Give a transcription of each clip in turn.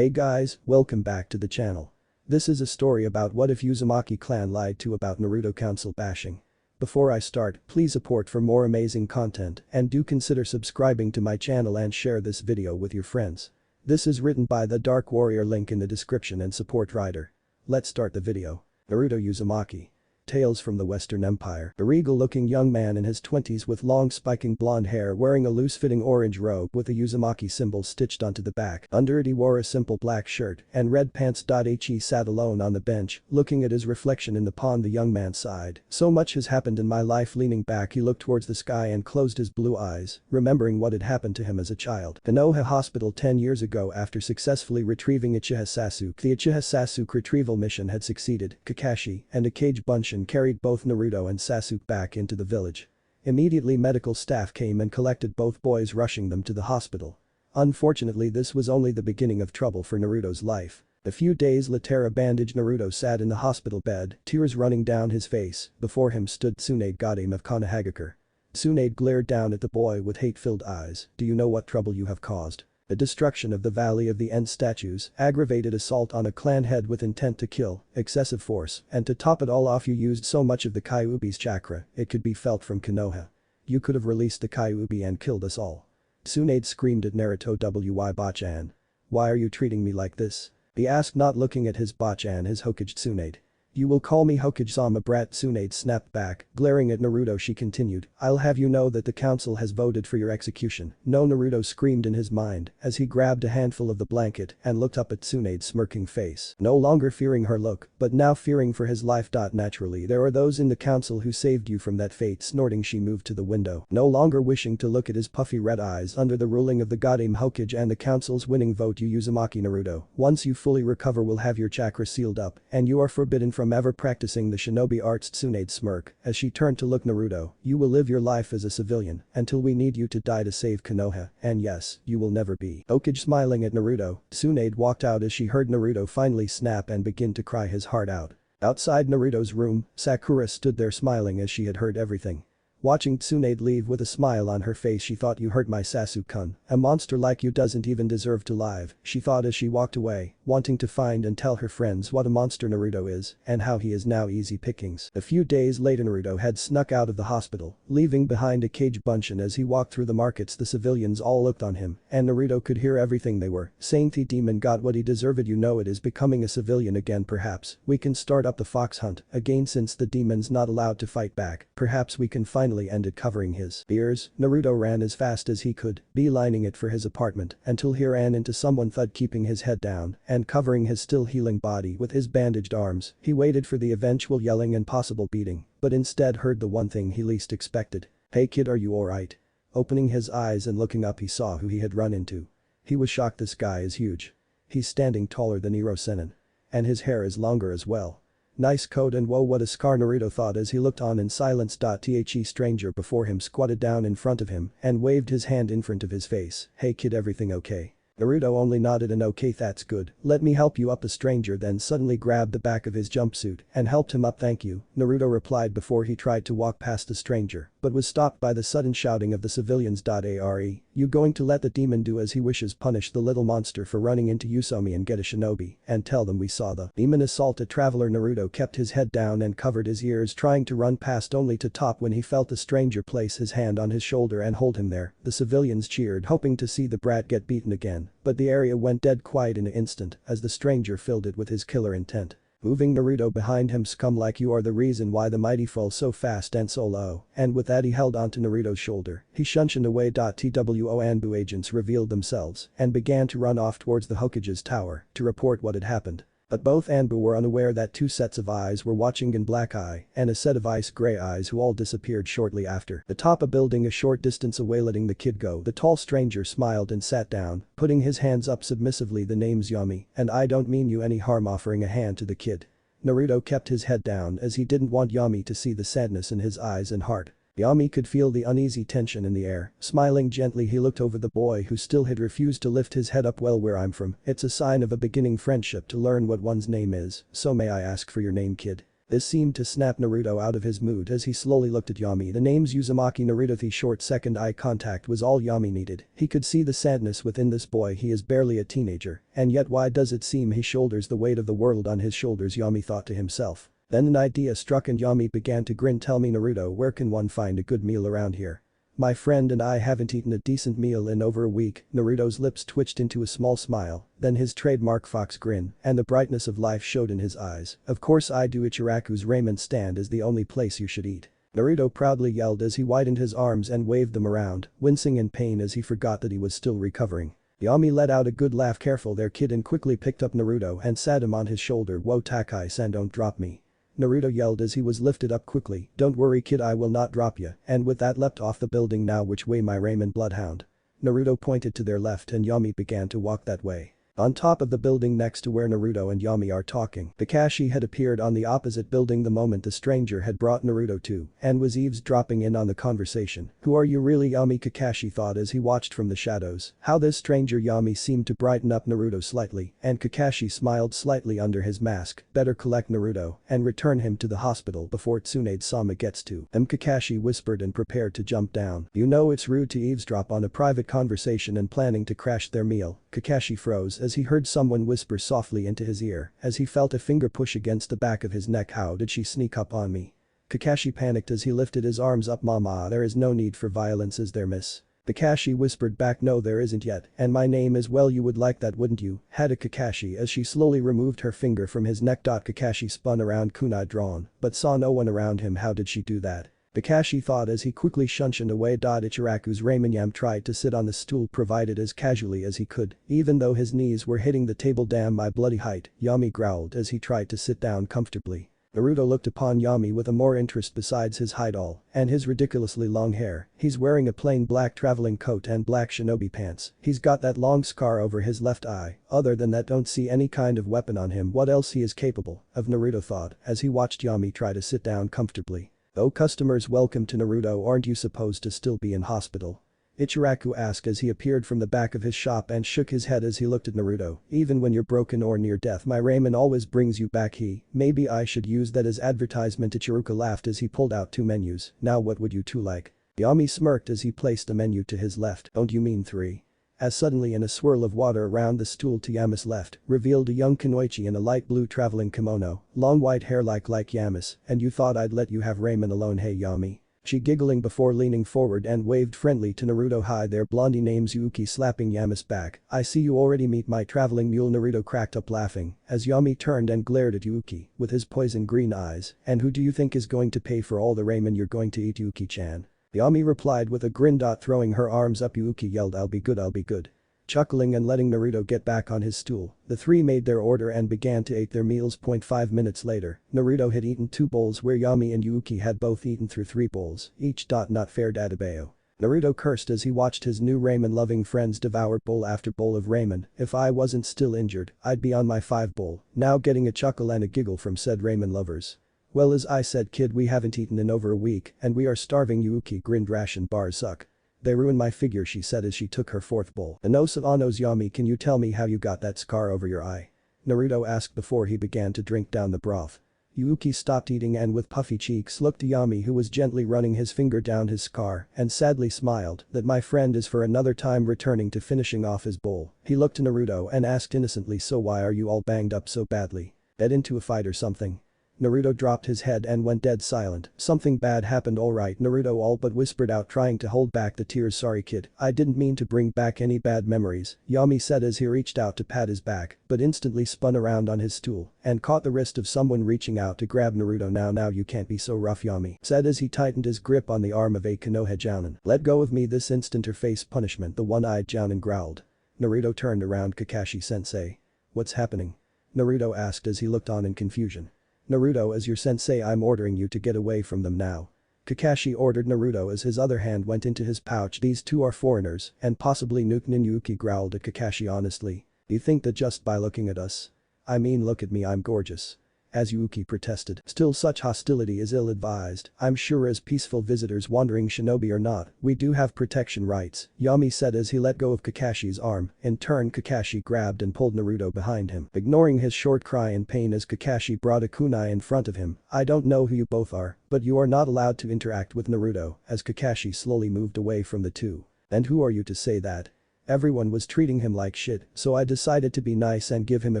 Hey guys, welcome back to the channel. This is a story about what if Uzumaki clan lied to about Naruto council bashing. Before I start, please support for more amazing content and do consider subscribing to my channel and share this video with your friends. This is written by the Dark Warrior, link in the description and support writer. Let's start the video. Naruto Uzumaki. Tales from the Western Empire. A regal-looking young man in his 20s with long spiking blonde hair wearing a loose-fitting orange robe with a Uzumaki symbol stitched onto the back. Under it he wore a simple black shirt and red pants. He sat alone on the bench, looking at his reflection in the pond. The young man sighed. So much has happened in my life. Leaning back he looked towards the sky and closed his blue eyes, remembering what had happened to him as a child. Konoha Hospital 10 years ago. After successfully retrieving Uchiha Sasuke, the Uchiha Sasuke retrieval mission had succeeded. Kakashi and a cage Bunshin carried both Naruto and Sasuke back into the village. Immediately medical staff came and collected both boys, rushing them to the hospital. Unfortunately, this was only the beginning of trouble for Naruto's life. A few days later, a bandaged Naruto sat in the hospital bed, tears running down his face. Before him stood Tsunade Godame of Konohagakure. Tsunade glared down at the boy with hate-filled eyes. Do you know what trouble you have caused? The destruction of the Valley of the End statues, aggravated assault on a clan head with intent to kill, excessive force, and to top it all off you used so much of the Kyuubi's chakra, it could be felt from Konoha. You could have released the Kyuubi and killed us all. Tsunade screamed at Naruto. Why Bachan? Why are you treating me like this? He asked, not looking at his Bachan, his Hokage Tsunade. You will call me Hokage-sama, brat. Tsunade snapped back, glaring at Naruto. She continued, I'll have you know that the council has voted for your execution. No, Naruto screamed in his mind as he grabbed a handful of the blanket and looked up at Tsunade's smirking face. No longer fearing her look, but now fearing for his life. Naturally there are those in the council who saved you from that fate. Snorting, she moved to the window, no longer wishing to look at his puffy red eyes. Under the ruling of the Godame Hokage and the council's winning vote, you Uzumaki Naruto, once you fully recover will have your chakra sealed up and you are forbidden from ever practicing the shinobi arts. Tsunade smirked as she turned to look Naruto. You will live your life as a civilian until we need you to die to save Konoha, and yes, you will never be Hokage. Smiling at Naruto, Tsunade walked out as she heard Naruto finally snap and begin to cry his heart out. Outside Naruto's room, Sakura stood there smiling as she had heard everything. Watching Tsunade leave with a smile on her face, she thought, you hurt my Sasuke-kun. A monster like you doesn't even deserve to live, she thought as she walked away, wanting to find and tell her friends what a monster Naruto is and how he is now easy pickings. A few days later, Naruto had snuck out of the hospital, leaving behind a cage Bunshin. As he walked through the markets, the civilians all looked on him and Naruto could hear everything they were saying. The demon got what he deserved. You know, it is becoming a civilian again. Perhaps we can start up the fox hunt again since the demon's not allowed to fight back. Perhaps we can finally ended covering his ears. Naruto ran as fast as he could, beelining it for his apartment until he ran into someone. Thud, keeping his head down and covering his still healing body with his bandaged arms. He waited for the eventual yelling and possible beating, but instead heard the one thing he least expected. Hey kid, are you alright? Opening his eyes and looking up, he saw who he had run into. He was shocked. This guy is huge. He's standing taller than Sannin. And his hair is longer as well. Nice coat, and whoa, what a scar, Naruto thought as he looked on in silence. The stranger before him squatted down in front of him and waved his hand in front of his face. Hey kid, everything okay? Naruto only nodded and okay, that's good. Let me help you up. The stranger then suddenly grabbed the back of his jumpsuit and helped him up. Thank you, Naruto replied before he tried to walk past the stranger, but was stopped by the sudden shouting of the civilians. Are you going to let the demon do as he wishes? Punish the little monster for running into Uzumaki and get a shinobi and tell them we saw the demon assault a traveler. Naruto kept his head down and covered his ears, trying to run past, only to top when he felt the stranger place his hand on his shoulder and hold him there. The civilians cheered, hoping to see the brat get beaten again, but the area went dead quiet in an instant as the stranger filled it with his killer intent. Moving Naruto behind him, scum like you are the reason why the mighty fall so fast and so low, and with that he held onto Naruto's shoulder. He shunshed away. Two Anbu agents revealed themselves and began to run off towards the Hokage's tower to report what had happened. But both Anbu were unaware that two sets of eyes were watching in black eye and a set of ice gray eyes who all disappeared shortly after. Atop a building a short distance away, letting the kid go, the tall stranger smiled and sat down, putting his hands up submissively. The name's Yami, and I don't mean you any harm, offering a hand to the kid. Naruto kept his head down as he didn't want Yami to see the sadness in his eyes and heart. Yami could feel the uneasy tension in the air. Smiling gently, he looked over the boy who still had refused to lift his head up. Well, where I'm from, it's a sign of a beginning friendship to learn what one's name is, so may I ask for your name, kid? This seemed to snap Naruto out of his mood as he slowly looked at Yami. The names Uzumaki Naruto. The short second eye contact was all Yami needed. He could see the sadness within this boy. He is barely a teenager, and yet why does it seem he shoulders the weight of the world on his shoulders, Yami thought to himself. Then an idea struck and Yami began to grin. Tell me Naruto, where can one find a good meal around here? My friend and I haven't eaten a decent meal in over a week. Naruto's lips twitched into a small smile, then his trademark fox grin, and the brightness of life showed in his eyes. Of course I do. Ichiraku's ramen stand is the only place you should eat. Naruto proudly yelled as he widened his arms and waved them around, wincing in pain as he forgot that he was still recovering. Yami let out a good laugh. Careful there kid, and quickly picked up Naruto and sat him on his shoulder. Whoa Takai-san, don't drop me. Naruto yelled as he was lifted up quickly. Don't worry kid, I will not drop you, and with that leapt off the building. Now which way, my ramen bloodhound? Naruto pointed to their left and Yami began to walk that way. On top of the building next to where Naruto and Yami are talking, Kakashi had appeared on the opposite building the moment the stranger had brought Naruto to and was eavesdropping in on the conversation. Who are you really, Yami? Kakashi thought as he watched from the shadows. How this stranger Yami seemed to brighten up Naruto slightly, and Kakashi smiled slightly under his mask. Better collect Naruto and return him to the hospital before Tsunade-sama gets to him, Kakashi whispered and prepared to jump down. You know it's rude to eavesdrop on a private conversation and planning to crash their meal. Kakashi froze as he heard someone whisper softly into his ear as he felt a finger push against the back of his neck. How did she sneak up on me? Kakashi panicked as he lifted his arms up. Mama, there is no need for violence, is there, miss? Kakashi whispered back. No there isn't yet, and my name is, well you would like that wouldn't you? Had a Kakashi as she slowly removed her finger from his neck. Kakashi spun around, kunai drawn, but saw no one around him. How did she do that? Kakashi thought as he quickly shunshed away. Ichiraku's ramen yam tried to sit on the stool provided as casually as he could, even though his knees were hitting the table. Damn my bloody height, Yami growled as he tried to sit down comfortably. Naruto looked upon Yami with a more interest besides his height all and his ridiculously long hair. He's wearing a plain black traveling coat and black shinobi pants. He's got that long scar over his left eye. Other than that, don't see any kind of weapon on him. What else he is capable of, Naruto thought as he watched Yami try to sit down comfortably. Oh customers, welcome to Naruto. Aren't you supposed to still be in hospital? Ichiraku asked as he appeared from the back of his shop and shook his head as he looked at Naruto. Even when you're broken or near death, my ramen always brings you back. Maybe I should use that as advertisement. Ichiraku laughed as he pulled out two menus. Now what would you two like? Yami smirked as he placed a menu to his left. Don't you mean three? As suddenly in a swirl of water around the stool to Yami's left, revealed a young kunoichi in a light blue traveling kimono, long white hair like Yami's, and you thought I'd let you have ramen alone, hey Yami? She giggling before leaning forward and waved friendly to Naruto. Hi there blondie, name's Yuki, slapping Yami's back. I see you already meet my traveling mule. Naruto cracked up laughing as Yami turned and glared at Yuki with his poison green eyes. And who do you think is going to pay for all the ramen you're going to eat, Yuki-chan? Yami replied with a grin. Throwing her arms up, Yuki yelled, I'll be good, I'll be good. Chuckling and letting Naruto get back on his stool, the three made their order and began to eat their meals. 5 minutes later, Naruto had eaten 2 bowls where Yami and Yuki had both eaten through 3 bowls each. Not fair, Databeo. Naruto cursed as he watched his new ramen-loving friends devour bowl after bowl of ramen. If I wasn't still injured, I'd be on my 5th bowl, now getting a chuckle and a giggle from said ramen lovers. Well, as I said kid, we haven't eaten in over a week and we are starving. Yuki grinned. Ration bars suck. They ruin my figure, she said as she took her 4th bowl. Anosa Anos. Yami, can you tell me how you got that scar over your eye? Naruto asked before he began to drink down the broth. Yuki stopped eating and with puffy cheeks looked to Yami, who was gently running his finger down his scar, and sadly smiled. That, my friend, is for another time. Returning to finishing off his bowl, he looked to Naruto and asked innocently, so why are you all banged up so badly? Dead into a fight or something? Naruto dropped his head and went dead silent. Something bad happened, alright, Naruto all but whispered out, trying to hold back the tears. Sorry kid, I didn't mean to bring back any bad memories, Yami said as he reached out to pat his back, but instantly spun around on his stool and caught the wrist of someone reaching out to grab Naruto. Now you can't be so rough, Yami said as he tightened his grip on the arm of a Konoha Jounin. Let go of me this instant or face punishment, the one-eyed Jounin growled. Naruto turned around. Kakashi-sensei. What's happening? Naruto asked as he looked on in confusion. Naruto, as your sensei, I'm ordering you to get away from them now. Kakashi ordered Naruto as his other hand went into his pouch. These two are foreigners and possibly Nukenin. Yuki growled at Kakashi honestly. You think that just by looking at us? I mean, look at me, I'm gorgeous. as Yuki protested. Still, such hostility is ill-advised. I'm sure as peaceful visitors wandering shinobi or not, we do have protection rights, Yami said as he let go of Kakashi's arm. In turn, Kakashi grabbed and pulled Naruto behind him, ignoring his short cry in pain as Kakashi brought a kunai in front of him. I don't know who you both are, but you are not allowed to interact with Naruto, as Kakashi slowly moved away from the two. And who are you to say that? Everyone was treating him like shit, so I decided to be nice and give him a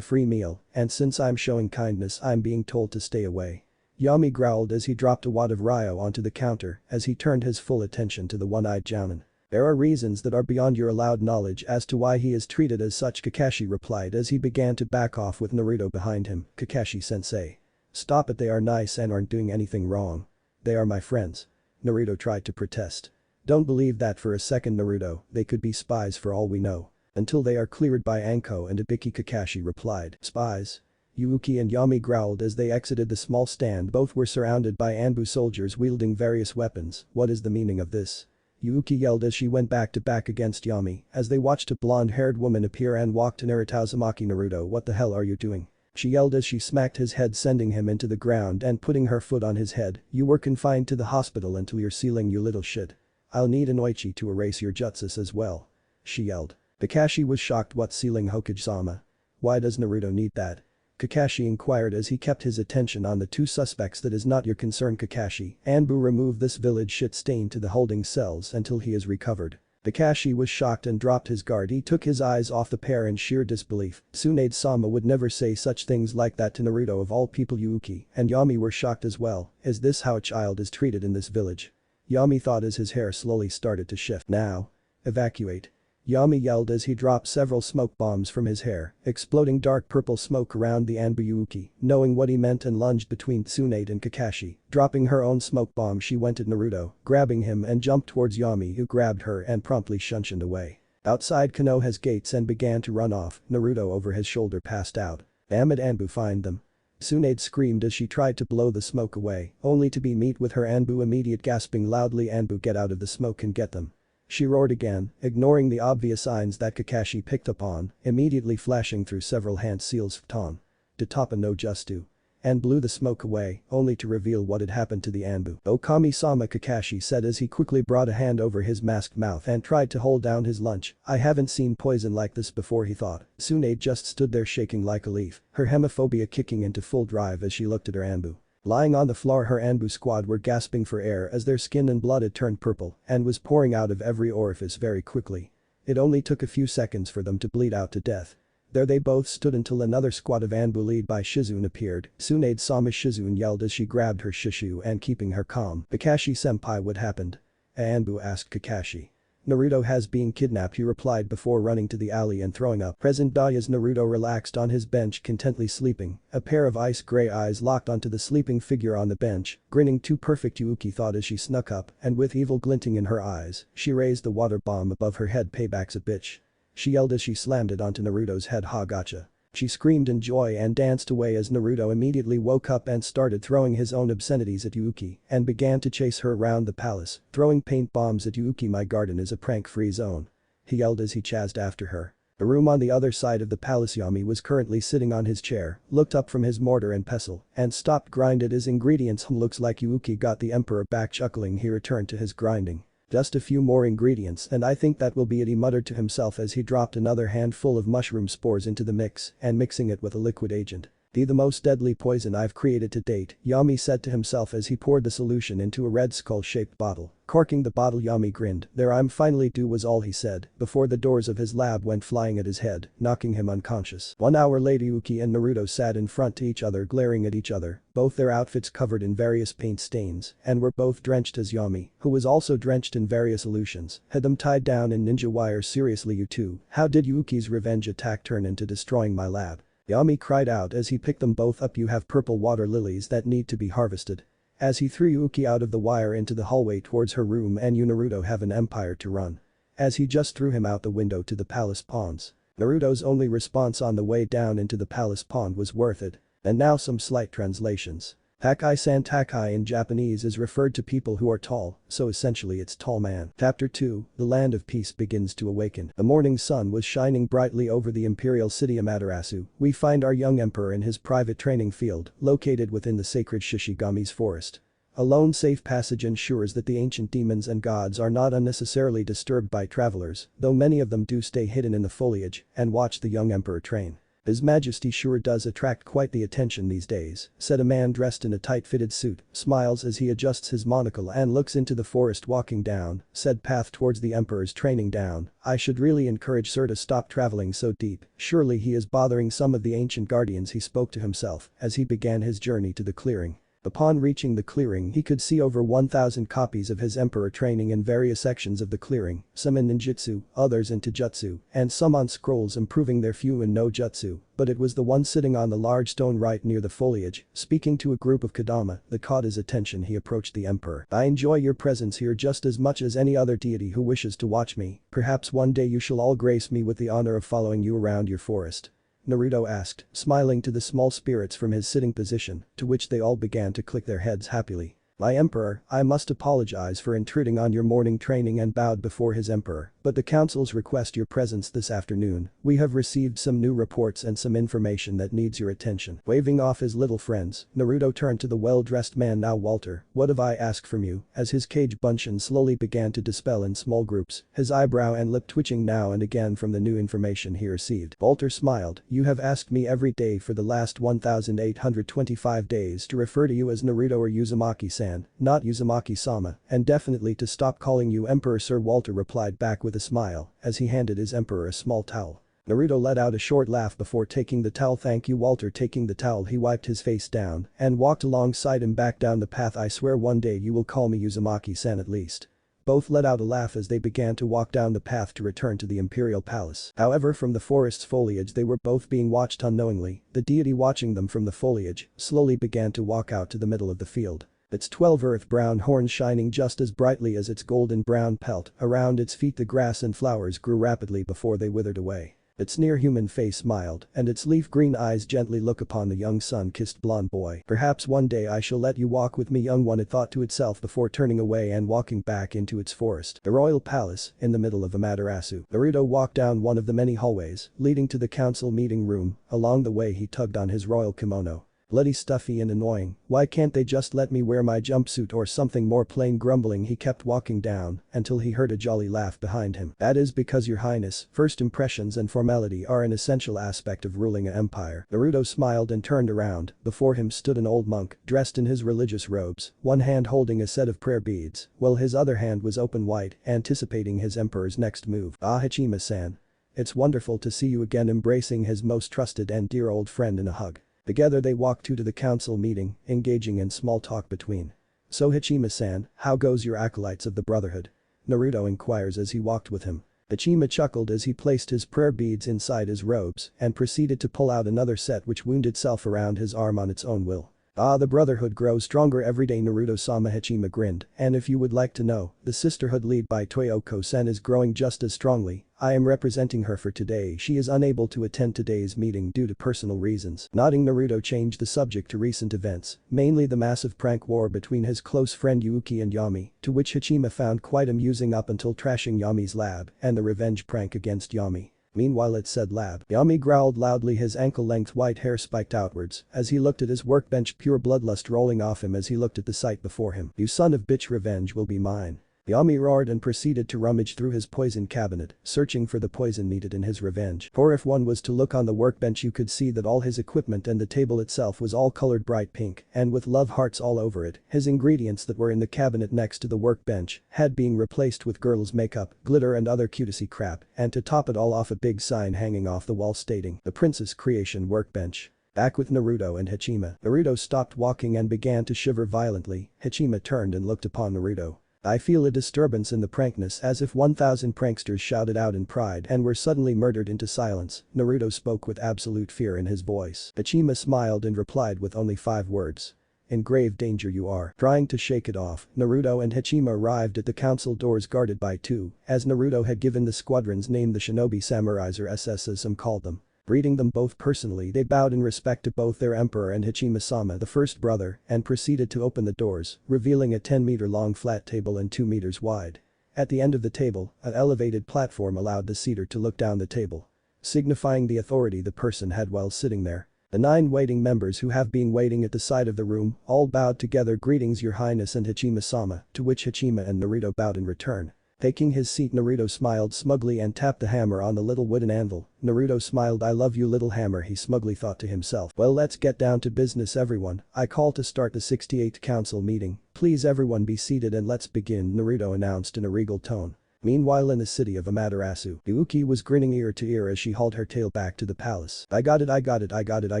free meal, and since I'm showing kindness I'm being told to stay away. Yami growled as he dropped a wad of Ryo onto the counter as he turned his full attention to the one-eyed Jounin. There are reasons that are beyond your allowed knowledge as to why he is treated as such, Kakashi replied as he began to back off with Naruto behind him. Kakashi-sensei. Stop it, they are nice and aren't doing anything wrong. They are my friends. Naruto tried to protest. Don't believe that for a second, Naruto, they could be spies for all we know. Until they are cleared by Anko and Ibiki, Kakashi replied. Spies? Yuki and Yami growled as they exited the small stand. Both were surrounded by Anbu soldiers wielding various weapons. What is the meaning of this? Yuki yelled as she went back to back against Yami as they watched a blonde-haired woman appear and walked near Uzumaki. Naruto, what the hell are you doing? She yelled as she smacked his head, sending him into the ground and putting her foot on his head. You were confined to the hospital until your sealing, you little shit. I'll need an oichi to erase your jutsus as well. She yelled. Kakashi was shocked. What sealing, Hokage-sama? Why does Naruto need that? Kakashi inquired as he kept his attention on the two suspects. That is not your concern, Kakashi. Anbu, remove this village shit stain to the holding cells until he is recovered. Kakashi was shocked and dropped his guard. He took his eyes off the pair in sheer disbelief. Tsunade-sama would never say such things like that to Naruto of all people. Yuki and Yami were shocked as well. Is this how a child is treated in this village? Yami thought as his hair slowly started to shift. Now. Evacuate. Yami yelled as he dropped several smoke bombs from his hair, exploding dark purple smoke around the Anbu. Yuki, knowing what he meant, and lunged between Tsunade and Kakashi. Dropping her own smoke bomb, she went at Naruto, grabbing him and jumped towards Yami, who grabbed her and promptly shunshined away. Outside Konoha's gates and began to run off. Naruto over his shoulder passed out. Damn it, Anbu, find them. Tsunade screamed as she tried to blow the smoke away, only to be met with her Anbu immediate gasping loudly. Anbu, get out of the smoke and get them. She roared again, ignoring the obvious signs that Kakashi picked up on, immediately flashing through several hand seals of Ton. De Toppa no Justu. And blew the smoke away, only to reveal what had happened to the Anbu. Okami-sama, Kakashi said as he quickly brought a hand over his masked mouth and tried to hold down his lunch. I haven't seen poison like this before, he thought. Tsunade just stood there shaking like a leaf, her hemophobia kicking into full drive as she looked at her Anbu. Lying on the floor, her Anbu squad were gasping for air as their skin and blood had turned purple and was pouring out of every orifice very quickly. It only took a few seconds for them to bleed out to death. There they both stood until another squad of Anbu led by Shizune appeared. Tsunade-sama, Shizune yelled as she grabbed her shishu and keeping her calm. Kakashi-senpai, what happened? Anbu asked Kakashi. Naruto has been kidnapped, he replied before running to the alley and throwing up. Present day as Naruto relaxed on his bench, contently sleeping, a pair of ice gray eyes locked onto the sleeping figure on the bench, grinning too perfect, Yuki thought as she snuck up, and with evil glinting in her eyes, she raised the water bomb above her head. Payback's a bitch. She yelled as she slammed it onto Naruto's head. Ha, gotcha. She screamed in joy and danced away as Naruto immediately woke up and started throwing his own obscenities at Yuki and began to chase her around the palace, throwing paint bombs at Yuki. My garden is a prank-free zone. He yelled as he chased after her. The room on the other side of the palace. Yami was currently sitting on his chair, looked up from his mortar and pestle, and stopped grinded his ingredients. Looks like Yuki got the emperor back. Chuckling, he returned to his grinding. Just a few more ingredients and I think that will be it, he muttered to himself as he dropped another handful of mushroom spores into the mix and mixing it with a liquid agent. The most deadly poison I've created to date, Yami said to himself as he poured the solution into a red skull-shaped bottle. Corking the bottle, Yami grinned. There, I'm finally due, was all he said, before the doors of his lab went flying at his head, knocking him unconscious. 1 hour later, Yuki and Naruto sat in front to each other, glaring at each other, both their outfits covered in various paint stains, and were both drenched as Yami, who was also drenched in various solutions, had them tied down in ninja wire. Seriously, you two, how did Yuki's revenge attack turn into destroying my lab? Yami cried out as he picked them both up. You have purple water lilies that need to be harvested. As he threw Yuki out of the wire into the hallway towards her room, and you, Naruto, have an empire to run. As he just threw him out the window to the palace ponds. Naruto's only response on the way down into the palace pond was worth it. And now some slight translations. Takai-san. Takai in Japanese is referred to people who are tall, so essentially it's tall man. Chapter 2, the land of peace begins to awaken. The morning sun was shining brightly over the imperial city Amaterasu. We find our young emperor in his private training field, located within the sacred Shishigami's forest. A lone safe passage ensures that the ancient demons and gods are not unnecessarily disturbed by travelers, though many of them do stay hidden in the foliage and watch the young emperor train. His Majesty sure does attract quite the attention these days, said a man dressed in a tight-fitted suit, smiles as he adjusts his monocle and looks into the forest. Walking down said path towards the emperor's training down. I should really encourage sir to stop traveling so deep, surely he is bothering some of the ancient guardians, he spoke to himself as he began his journey to the clearing. Upon reaching the clearing he could see over 1,000 copies of his emperor training in various sections of the clearing, some in ninjutsu, others in taijutsu, and some on scrolls improving their fu and no jutsu, but it was the one sitting on the large stone right near the foliage, speaking to a group of Kodama, that caught his attention. He approached the emperor. I enjoy your presence here just as much as any other deity who wishes to watch me, perhaps one day you shall all grace me with the honor of following you around your forest. Naruto asked, smiling to the small spirits from his sitting position, to which they all began to click their heads happily. My emperor, I must apologize for intruding on your morning training, and bowed before his emperor, but the councils request your presence this afternoon. We have received some new reports and some information that needs your attention. Waving off his little friends, Naruto turned to the well-dressed man. Now Walter, what have I asked from you? As his cage bunchen slowly began to dispel in small groups, his eyebrow and lip twitching now and again from the new information he received. Walter smiled, you have asked me every day for the last 1,825 days to refer to you as Naruto or Uzumaki-san. Not Uzumaki-sama, and definitely to stop calling you Emperor sir, Walter replied back with a smile as he handed his emperor a small towel. Naruto let out a short laugh before taking the towel. Thank you Walter. Taking the towel he wiped his face down and walked alongside him back down the path. I swear one day you will call me Uzumaki-san at least. Both let out a laugh as they began to walk down the path to return to the imperial palace. However, from the forest's foliage they were both being watched unknowingly. The deity watching them from the foliage slowly began to walk out to the middle of the field. Its 12 earth-brown horns shining just as brightly as its golden-brown pelt. Around its feet the grass and flowers grew rapidly before they withered away. Its near-human face smiled, and its leaf-green eyes gently look upon the young sun-kissed blonde boy. Perhaps one day I shall let you walk with me, young one, it thought to itself before turning away and walking back into its forest. The royal palace, in the middle of Amaterasu. Naruto walked down one of the many hallways leading to the council meeting room. Along the way he tugged on his royal kimono. Bloody stuffy and annoying, why can't they just let me wear my jumpsuit or something more plain? Grumbling he kept walking down until he heard a jolly laugh behind him. That is because your highness, first impressions and formality are an essential aspect of ruling an empire. Naruto smiled and turned around. Before him stood an old monk dressed in his religious robes, one hand holding a set of prayer beads, while his other hand was open wide, anticipating his emperor's next move. Ah, Hachima-san. It's wonderful to see you again, embracing his most trusted and dear old friend in a hug. Together they walked to the council meeting, engaging in small talk between. So Hachima-san, how goes your acolytes of the Brotherhood? Naruto inquires as he walked with him. Hachima chuckled as he placed his prayer beads inside his robes and proceeded to pull out another set which wound itself around his arm on its own will. Ah, the Brotherhood grows stronger every day, Naruto-sama. Hachima grinned, and if you would like to know, the sisterhood led by Toyoko-sen is growing just as strongly. I am representing her for today. She is unable to attend today's meeting due to personal reasons. Nodding, Naruto changed the subject to recent events, mainly the massive prank war between his close friend Yuki and Yami, to which Hachima found quite amusing up until trashing Yami's lab and the revenge prank against Yami. Meanwhile at said lab, Yami growled loudly, his ankle-length white hair spiked outwards as he looked at his workbench, pure bloodlust rolling off him as he looked at the sight before him. You son of bitch, revenge will be mine. Yami roared and proceeded to rummage through his poison cabinet, searching for the poison needed in his revenge. For if one was to look on the workbench you could see that all his equipment and the table itself was all colored bright pink and with love hearts all over it. His ingredients that were in the cabinet next to the workbench had been replaced with girls' makeup, glitter and other cutesy crap, and to top it all off, a big sign hanging off the wall stating, "The Princess Creation Workbench." Back with Naruto and Hachima. Naruto stopped walking and began to shiver violently. Hachima turned and looked upon Naruto. I feel a disturbance in the prankness, as if 1,000 pranksters shouted out in pride and were suddenly murdered into silence. Naruto spoke with absolute fear in his voice. Hachima smiled and replied with only 5 words. In grave danger you are. Trying to shake it off, Naruto and Hachima arrived at the council doors guarded by 2, as Naruto had given the squadron's name the Shinobi Samurais, or SS as some called them. Greeting them both personally, they bowed in respect to both their emperor and Hachima-sama, the first brother, and proceeded to open the doors, revealing a 10-meter-long flat table and 2 meters wide. At the end of the table, an elevated platform allowed the seater to look down the table, signifying the authority the person had while sitting there. The 9 waiting members who have been waiting at the side of the room all bowed together. Greetings your highness and Hachima-sama, to which Hachima and Naruto bowed in return. Taking his seat, Naruto smiled smugly and tapped the hammer on the little wooden anvil. Naruto smiled. I love you little hammer, he smugly thought to himself. Well, let's get down to business everyone. I call to start the 68th council meeting. Please everyone be seated and let's begin, Naruto announced in a regal tone. Meanwhile in the city of Amaterasu, Yuki was grinning ear to ear as she hauled her tail back to the palace. I got it, I got it, I got it, I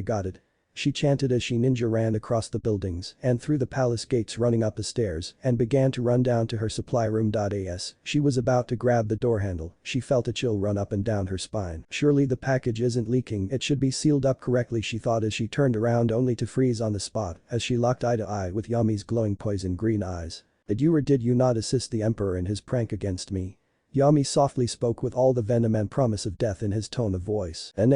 got it. She chanted as she ninja ran across the buildings and through the palace gates, running up the stairs and began to run down to her supply room. As she was about to grab the door handle, she felt a chill run up and down her spine. Surely the package isn't leaking, it should be sealed up correctly, she thought as she turned around only to freeze on the spot as she locked eye to eye with Yami's glowing poison green eyes. Did you or did you not assist the emperor in his prank against me? Yami softly spoke with all the venom and promise of death in his tone of voice. No,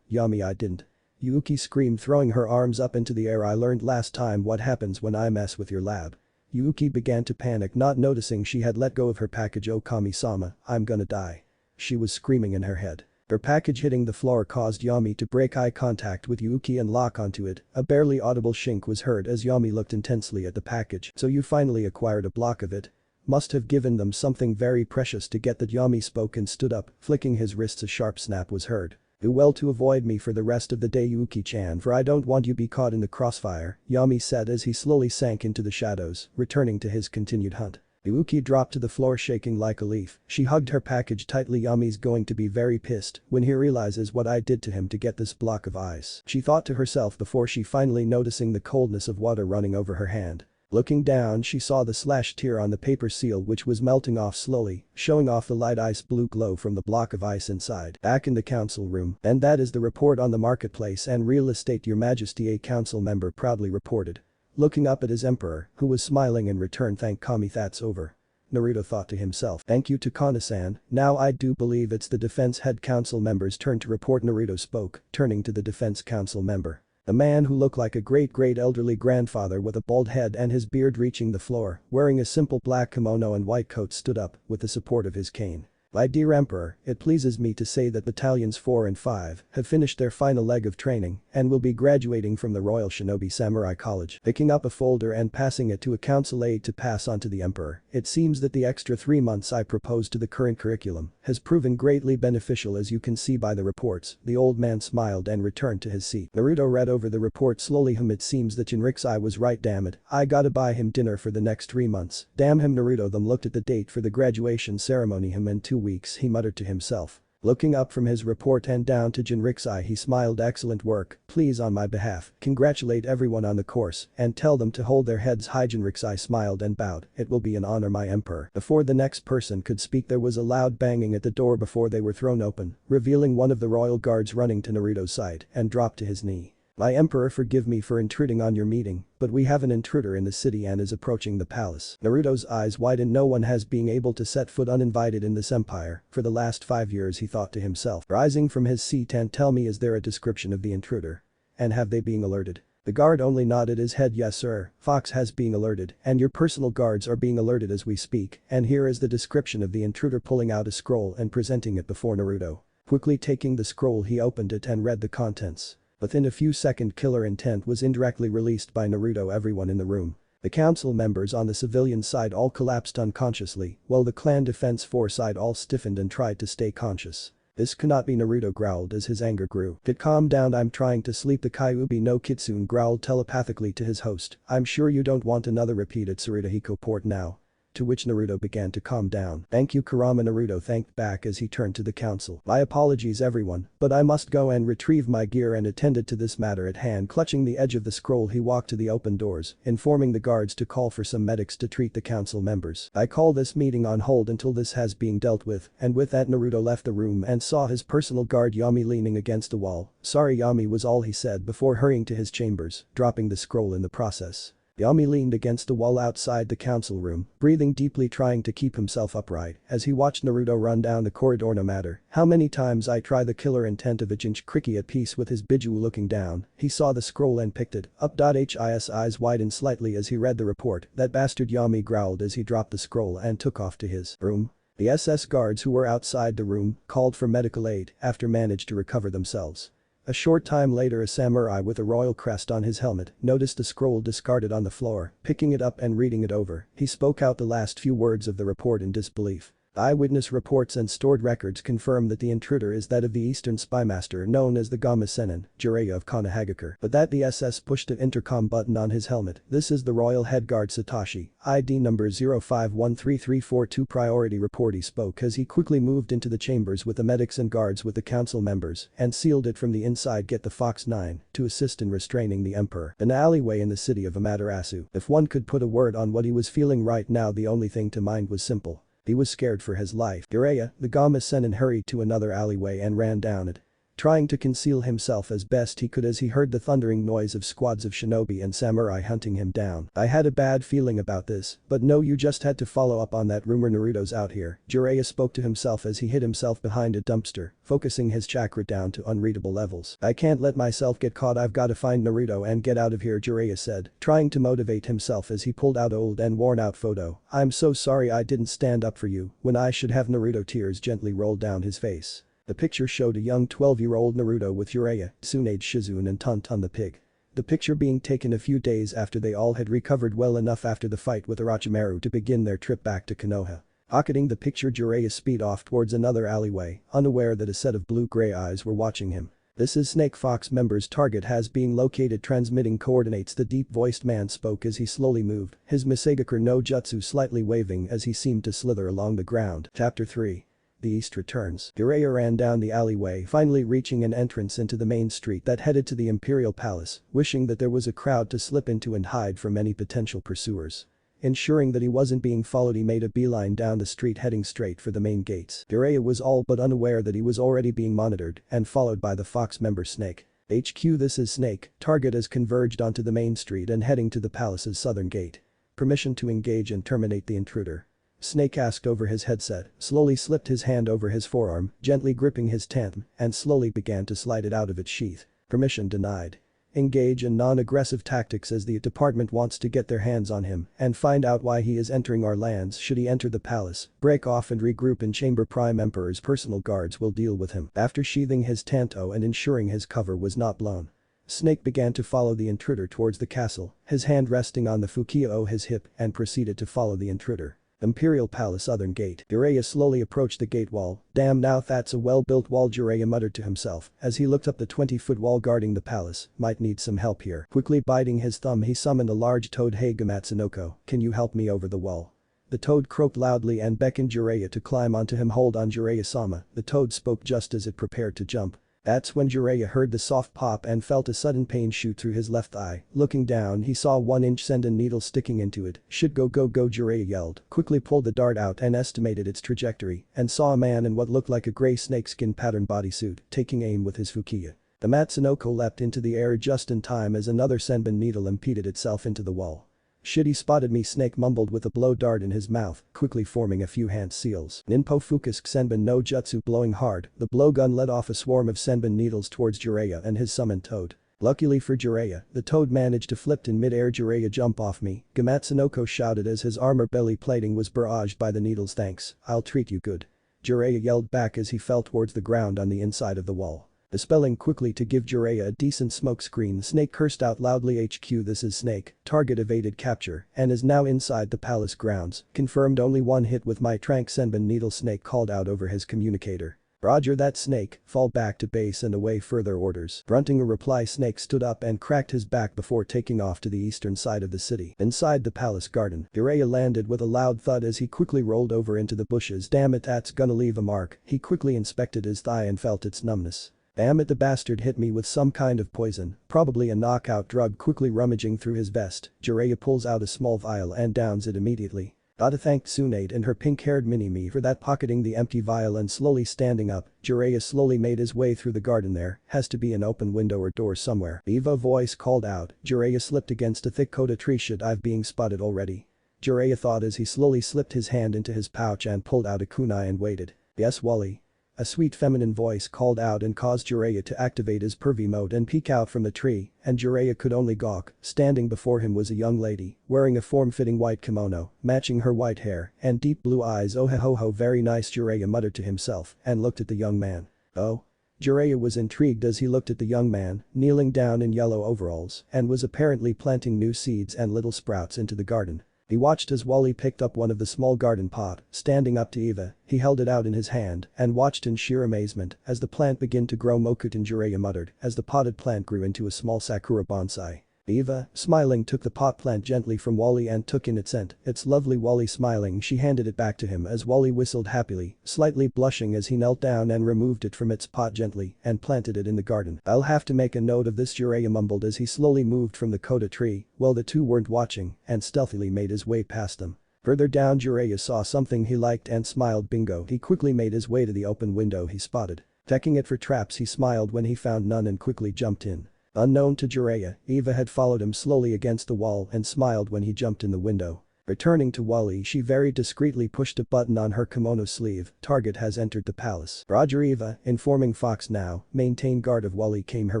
Yami, I didn't. Yuki screamed, throwing her arms up into the air. I learned last time what happens when I mess with your lab. Yuki began to panic, not noticing she had let go of her package. Oh Kami-sama, I'm gonna die. She was screaming in her head. Her package hitting the floor caused Yami to break eye contact with Yuki and lock onto it. A barely audible shink was heard as Yami looked intensely at the package. So you finally acquired a block of it? Must have given them something very precious to get that. Yami spoke and stood up, flicking his wrists. A sharp snap was heard. Do well to avoid me for the rest of the day, Yuki-chan, for I don't want you be caught in the crossfire, Yami said as he slowly sank into the shadows, returning to his continued hunt. Yuki dropped to the floor shaking like a leaf. She hugged her package tightly. Yami's going to be very pissed when he realizes what I did to him to get this block of ice, she thought to herself before she finally noticing the coldness of water running over her hand. Looking down, she saw the slashed tear on the paper seal which was melting off slowly, showing off the light ice blue glow from the block of ice inside. Back in the council room, and that is the report on the marketplace and real estate, your majesty, a council member proudly reported. Looking up at his emperor, who was smiling in return. Thank Kami, that's over. Naruto thought to himself. Thank you to Kana-san, now I do believe it's the defense head council member's turn to report. Naruto spoke, turning to the defense council member. A man who looked like a great elderly grandfather with a bald head and his beard reaching the floor, wearing a simple black kimono and white coat, stood up with the support of his cane. My dear Emperor, it pleases me to say that battalions 4 and 5 have finished their final leg of training and will be graduating from the Royal Shinobi Samurai College. Picking up a folder and passing it to a council aide to pass on to the Emperor, it seems that the extra 3 months I proposed to the current curriculum has proven greatly beneficial, as you can see by the reports. The old man smiled and returned to his seat. Naruto read over the report slowly. It seems that Jinrikisai was right, damn it, I gotta buy him dinner for the next 3 months. Damn him. Naruto then looked at the date for the graduation ceremony. In 2 weeks, he muttered to himself. Looking up from his report and down to Jinrikisai, he smiled. Excellent work, please on my behalf, congratulate everyone on the course and tell them to hold their heads high. Jinrikisai smiled and bowed. It will be an honor, my emperor. Before the next person could speak, there was a loud banging at the door before they were thrown open, revealing one of the royal guards running to Naruto's side and dropped to his knee. My emperor, forgive me for intruding on your meeting, but we have an intruder in the city and is approaching the palace. Naruto's eyes widened. No one has been able to set foot uninvited in this empire for the last 5 years, he thought to himself. Rising from his seat, and tell me, is there a description of the intruder? And have they been alerted? The guard only nodded his head. Yes sir, Fox has been alerted and your personal guards are being alerted as we speak, and here is the description of the intruder, pulling out a scroll and presenting it before Naruto. Quickly taking the scroll, he opened it and read the contents. Within a few seconds, killer intent was indirectly released by Naruto. Everyone in the room, the council members on the civilian side, all collapsed unconsciously, while the clan defense force side all stiffened and tried to stay conscious. This cannot be, Naruto growled as his anger grew. Calm down, I'm trying to sleep. The Kyuubi no Kitsune growled telepathically to his host. I'm sure you don't want another repeat at Sarita Port now. To which Naruto began to calm down. Thank you, Kurama. Naruto thanked back as he turned to the council. My apologies everyone, but I must go and retrieve my gear and attended to this matter at hand. Clutching the edge of the scroll, he walked to the open doors, informing the guards to call for some medics to treat the council members. I call this meeting on hold until this has been dealt with, and with that Naruto left the room and saw his personal guard Yami leaning against the wall. Sorry Yami was all he said before hurrying to his chambers, dropping the scroll in the process. Yami leaned against the wall outside the council room, breathing deeply trying to keep himself upright as he watched Naruto run down the corridor. No matter how many times I try, the killer intent of Ichinch Cricky at peace with his Biju. Looking down, he saw the scroll and picked it up. His eyes widened slightly as he read the report. That bastard, Yami growled as he dropped the scroll and took off to his room. The SS guards who were outside the room called for medical aid after managed to recover themselves. A short time later, a samurai with a royal crest on his helmet noticed the scroll discarded on the floor. Picking it up and reading it over, he spoke out the last few words of the report in disbelief. Eyewitness reports and stored records confirm that the intruder is that of the Eastern spymaster known as the Gamma Sannin, Jiraiya of Konohagakure. But that the SS pushed an intercom button on his helmet. This is the Royal Head Guard Satoshi, ID number 05133442 priority report. He spoke as he quickly moved into the chambers with the medics and guards with the council members and sealed it from the inside. Get the Fox 9 to assist in restraining the Emperor. An alleyway in the city of Amaterasu. If one could put a word on what he was feeling right now, the only thing to mind was simple. He was scared for his life. Jiraiya, the Gamma Sannin, hurried to another alleyway and ran down it, trying to conceal himself as best he could as he heard the thundering noise of squads of shinobi and samurai hunting him down. I had a bad feeling about this, but no, you just had to follow up on that rumor. Naruto's out here. Jiraiya spoke to himself as he hid himself behind a dumpster, focusing his chakra down to unreadable levels. I can't let myself get caught. I've got to find Naruto and get out of here, Jiraiya said, trying to motivate himself as he pulled out old and worn out photo. I'm so sorry I didn't stand up for you when I should have. Naruto tears gently rolled down his face. The picture showed a young 12-year-old Naruto with Jiraiya, Tsunade Shizune and Tonton the pig. The picture being taken a few days after they all had recovered well enough after the fight with Orochimaru to begin their trip back to Konoha. Pocketing the picture, Jiraiya speed off towards another alleyway, unaware that a set of blue-gray eyes were watching him. This is Snake Fox member's target has been located, transmitting coordinates. The deep-voiced man spoke as he slowly moved, his Misegakure no Jutsu slightly waving as he seemed to slither along the ground. Chapter 3. The East returns. Jiraiya ran down the alleyway, finally reaching an entrance into the main street that headed to the Imperial Palace, wishing that there was a crowd to slip into and hide from any potential pursuers. Ensuring that he wasn't being followed, he made a beeline down the street heading straight for the main gates. Jiraiya was all but unaware that he was already being monitored and followed by the Fox member Snake. HQ, this is Snake. Target has converged onto the main street and heading to the palace's southern gate. Permission to engage and terminate the intruder. Snake asked over his headset, slowly slipped his hand over his forearm, gently gripping his tent, and slowly began to slide it out of its sheath. Permission denied. Engage in non-aggressive tactics as the department wants to get their hands on him and find out why he is entering our lands. Should he enter the palace, break off and regroup in chamber, Prime Emperor's personal guards will deal with him. After sheathing his tanto and ensuring his cover was not blown, Snake began to follow the intruder towards the castle, his hand resting on the Fukiya o his hip, and proceeded to follow the intruder. Imperial Palace southern gate. Jiraiya slowly approached the gate wall. Damn, now that's a well-built wall, Jiraiya muttered to himself as he looked up. The 20-foot wall guarding the palace might need some help here. Quickly biting his thumb, he summoned a large toad. Hey Gamatsunoko, can you help me over the wall? The toad croaked loudly and beckoned Jiraiya to climb onto him. Hold on, Jiraiya-sama, the toad spoke just as it prepared to jump. That's when Jiraiya heard the soft pop and felt a sudden pain shoot through his left eye. Looking down, he saw a 1-inch sending needle sticking into it. Should go, Jiraiya yelled, quickly pulled the dart out and estimated its trajectory, and saw a man in what looked like a gray snakeskin patterned bodysuit, taking aim with his Fukiya. The Matsunoko leapt into the air just in time as another senbon needle impeded itself into the wall. Shit, he spotted me, Snake mumbled with a blow dart in his mouth, quickly forming a few hand seals. Ninpo Fukusuke Senbon no Jutsu. Blowing hard, the blowgun let off a swarm of senbon needles towards Jiraiya and his summoned toad. Luckily for Jiraiya, the toad managed to flip in mid-air. Jiraiya, jump off me, Gamatsunoko shouted as his armor belly plating was barraged by the needles. Thanks, I'll treat you good, Jiraiya yelled back as he fell towards the ground on the inside of the wall. Dispelling quickly to give Jiraiya a decent smoke screen, Snake cursed out loudly. HQ, this is Snake. Target evaded capture and is now inside the palace grounds. Confirmed, only one hit with my trank senbon needle, Snake called out over his communicator. Roger that, Snake, fall back to base and await further orders. Grunting a reply, Snake stood up and cracked his back before taking off to the eastern side of the city. Inside the palace garden, Jiraiya landed with a loud thud as he quickly rolled over into the bushes. Damn it, that's gonna leave a mark. He quickly inspected his thigh and felt its numbness. Damn it, the bastard hit me with some kind of poison, probably a knockout drug. Quickly rummaging through his vest, Jiraiya pulls out a small vial and downs it immediately. Gotta thank Tsunade and her pink-haired mini-me for that, pocketing the empty vial and slowly standing up. Jiraiya slowly made his way through the garden. There has to be an open window or door somewhere. Eva voice called out. Jiraiya slipped against a thick coda tree. Should I've being spotted already? Jiraiya thought as he slowly slipped his hand into his pouch and pulled out a kunai and waited. Yes, Wally. A sweet feminine voice called out and caused Jiraiya to activate his pervy mode and peek out from the tree, and Jiraiya could only gawk. Standing before him was a young lady, wearing a form-fitting white kimono, matching her white hair, and deep blue eyes. Oh ho ho, very nice, Jiraiya muttered to himself and looked at the young man. Oh? Jiraiya was intrigued as he looked at the young man, kneeling down in yellow overalls, and was apparently planting new seeds and little sprouts into the garden. He watched as Wally picked up one of the small garden pot, standing up to Eva, he held it out in his hand and watched in sheer amazement as the plant began to grow. Mokutin, Jiraiya muttered as the potted plant grew into a small sakura bonsai. Eva, smiling, took the pot plant gently from Wally and took in its scent. It's lovely. Wally smiling, she handed it back to him as Wally whistled happily, slightly blushing as he knelt down and removed it from its pot gently and planted it in the garden. I'll have to make a note of this, Jiraiya mumbled as he slowly moved from the coda tree. Well, the two weren't watching and stealthily made his way past them. Further down, Jiraiya saw something he liked and smiled. Bingo. He quickly made his way to the open window he spotted. Checking it for traps, he smiled when he found none and quickly jumped in. Unknown to Jiraiya, Eva had followed him slowly against the wall and smiled when he jumped in the window. Returning to Wally, she very discreetly pushed a button on her kimono sleeve. Target has entered the palace. Roger, Eva, informing Fox now. Maintain guard of Wally, came her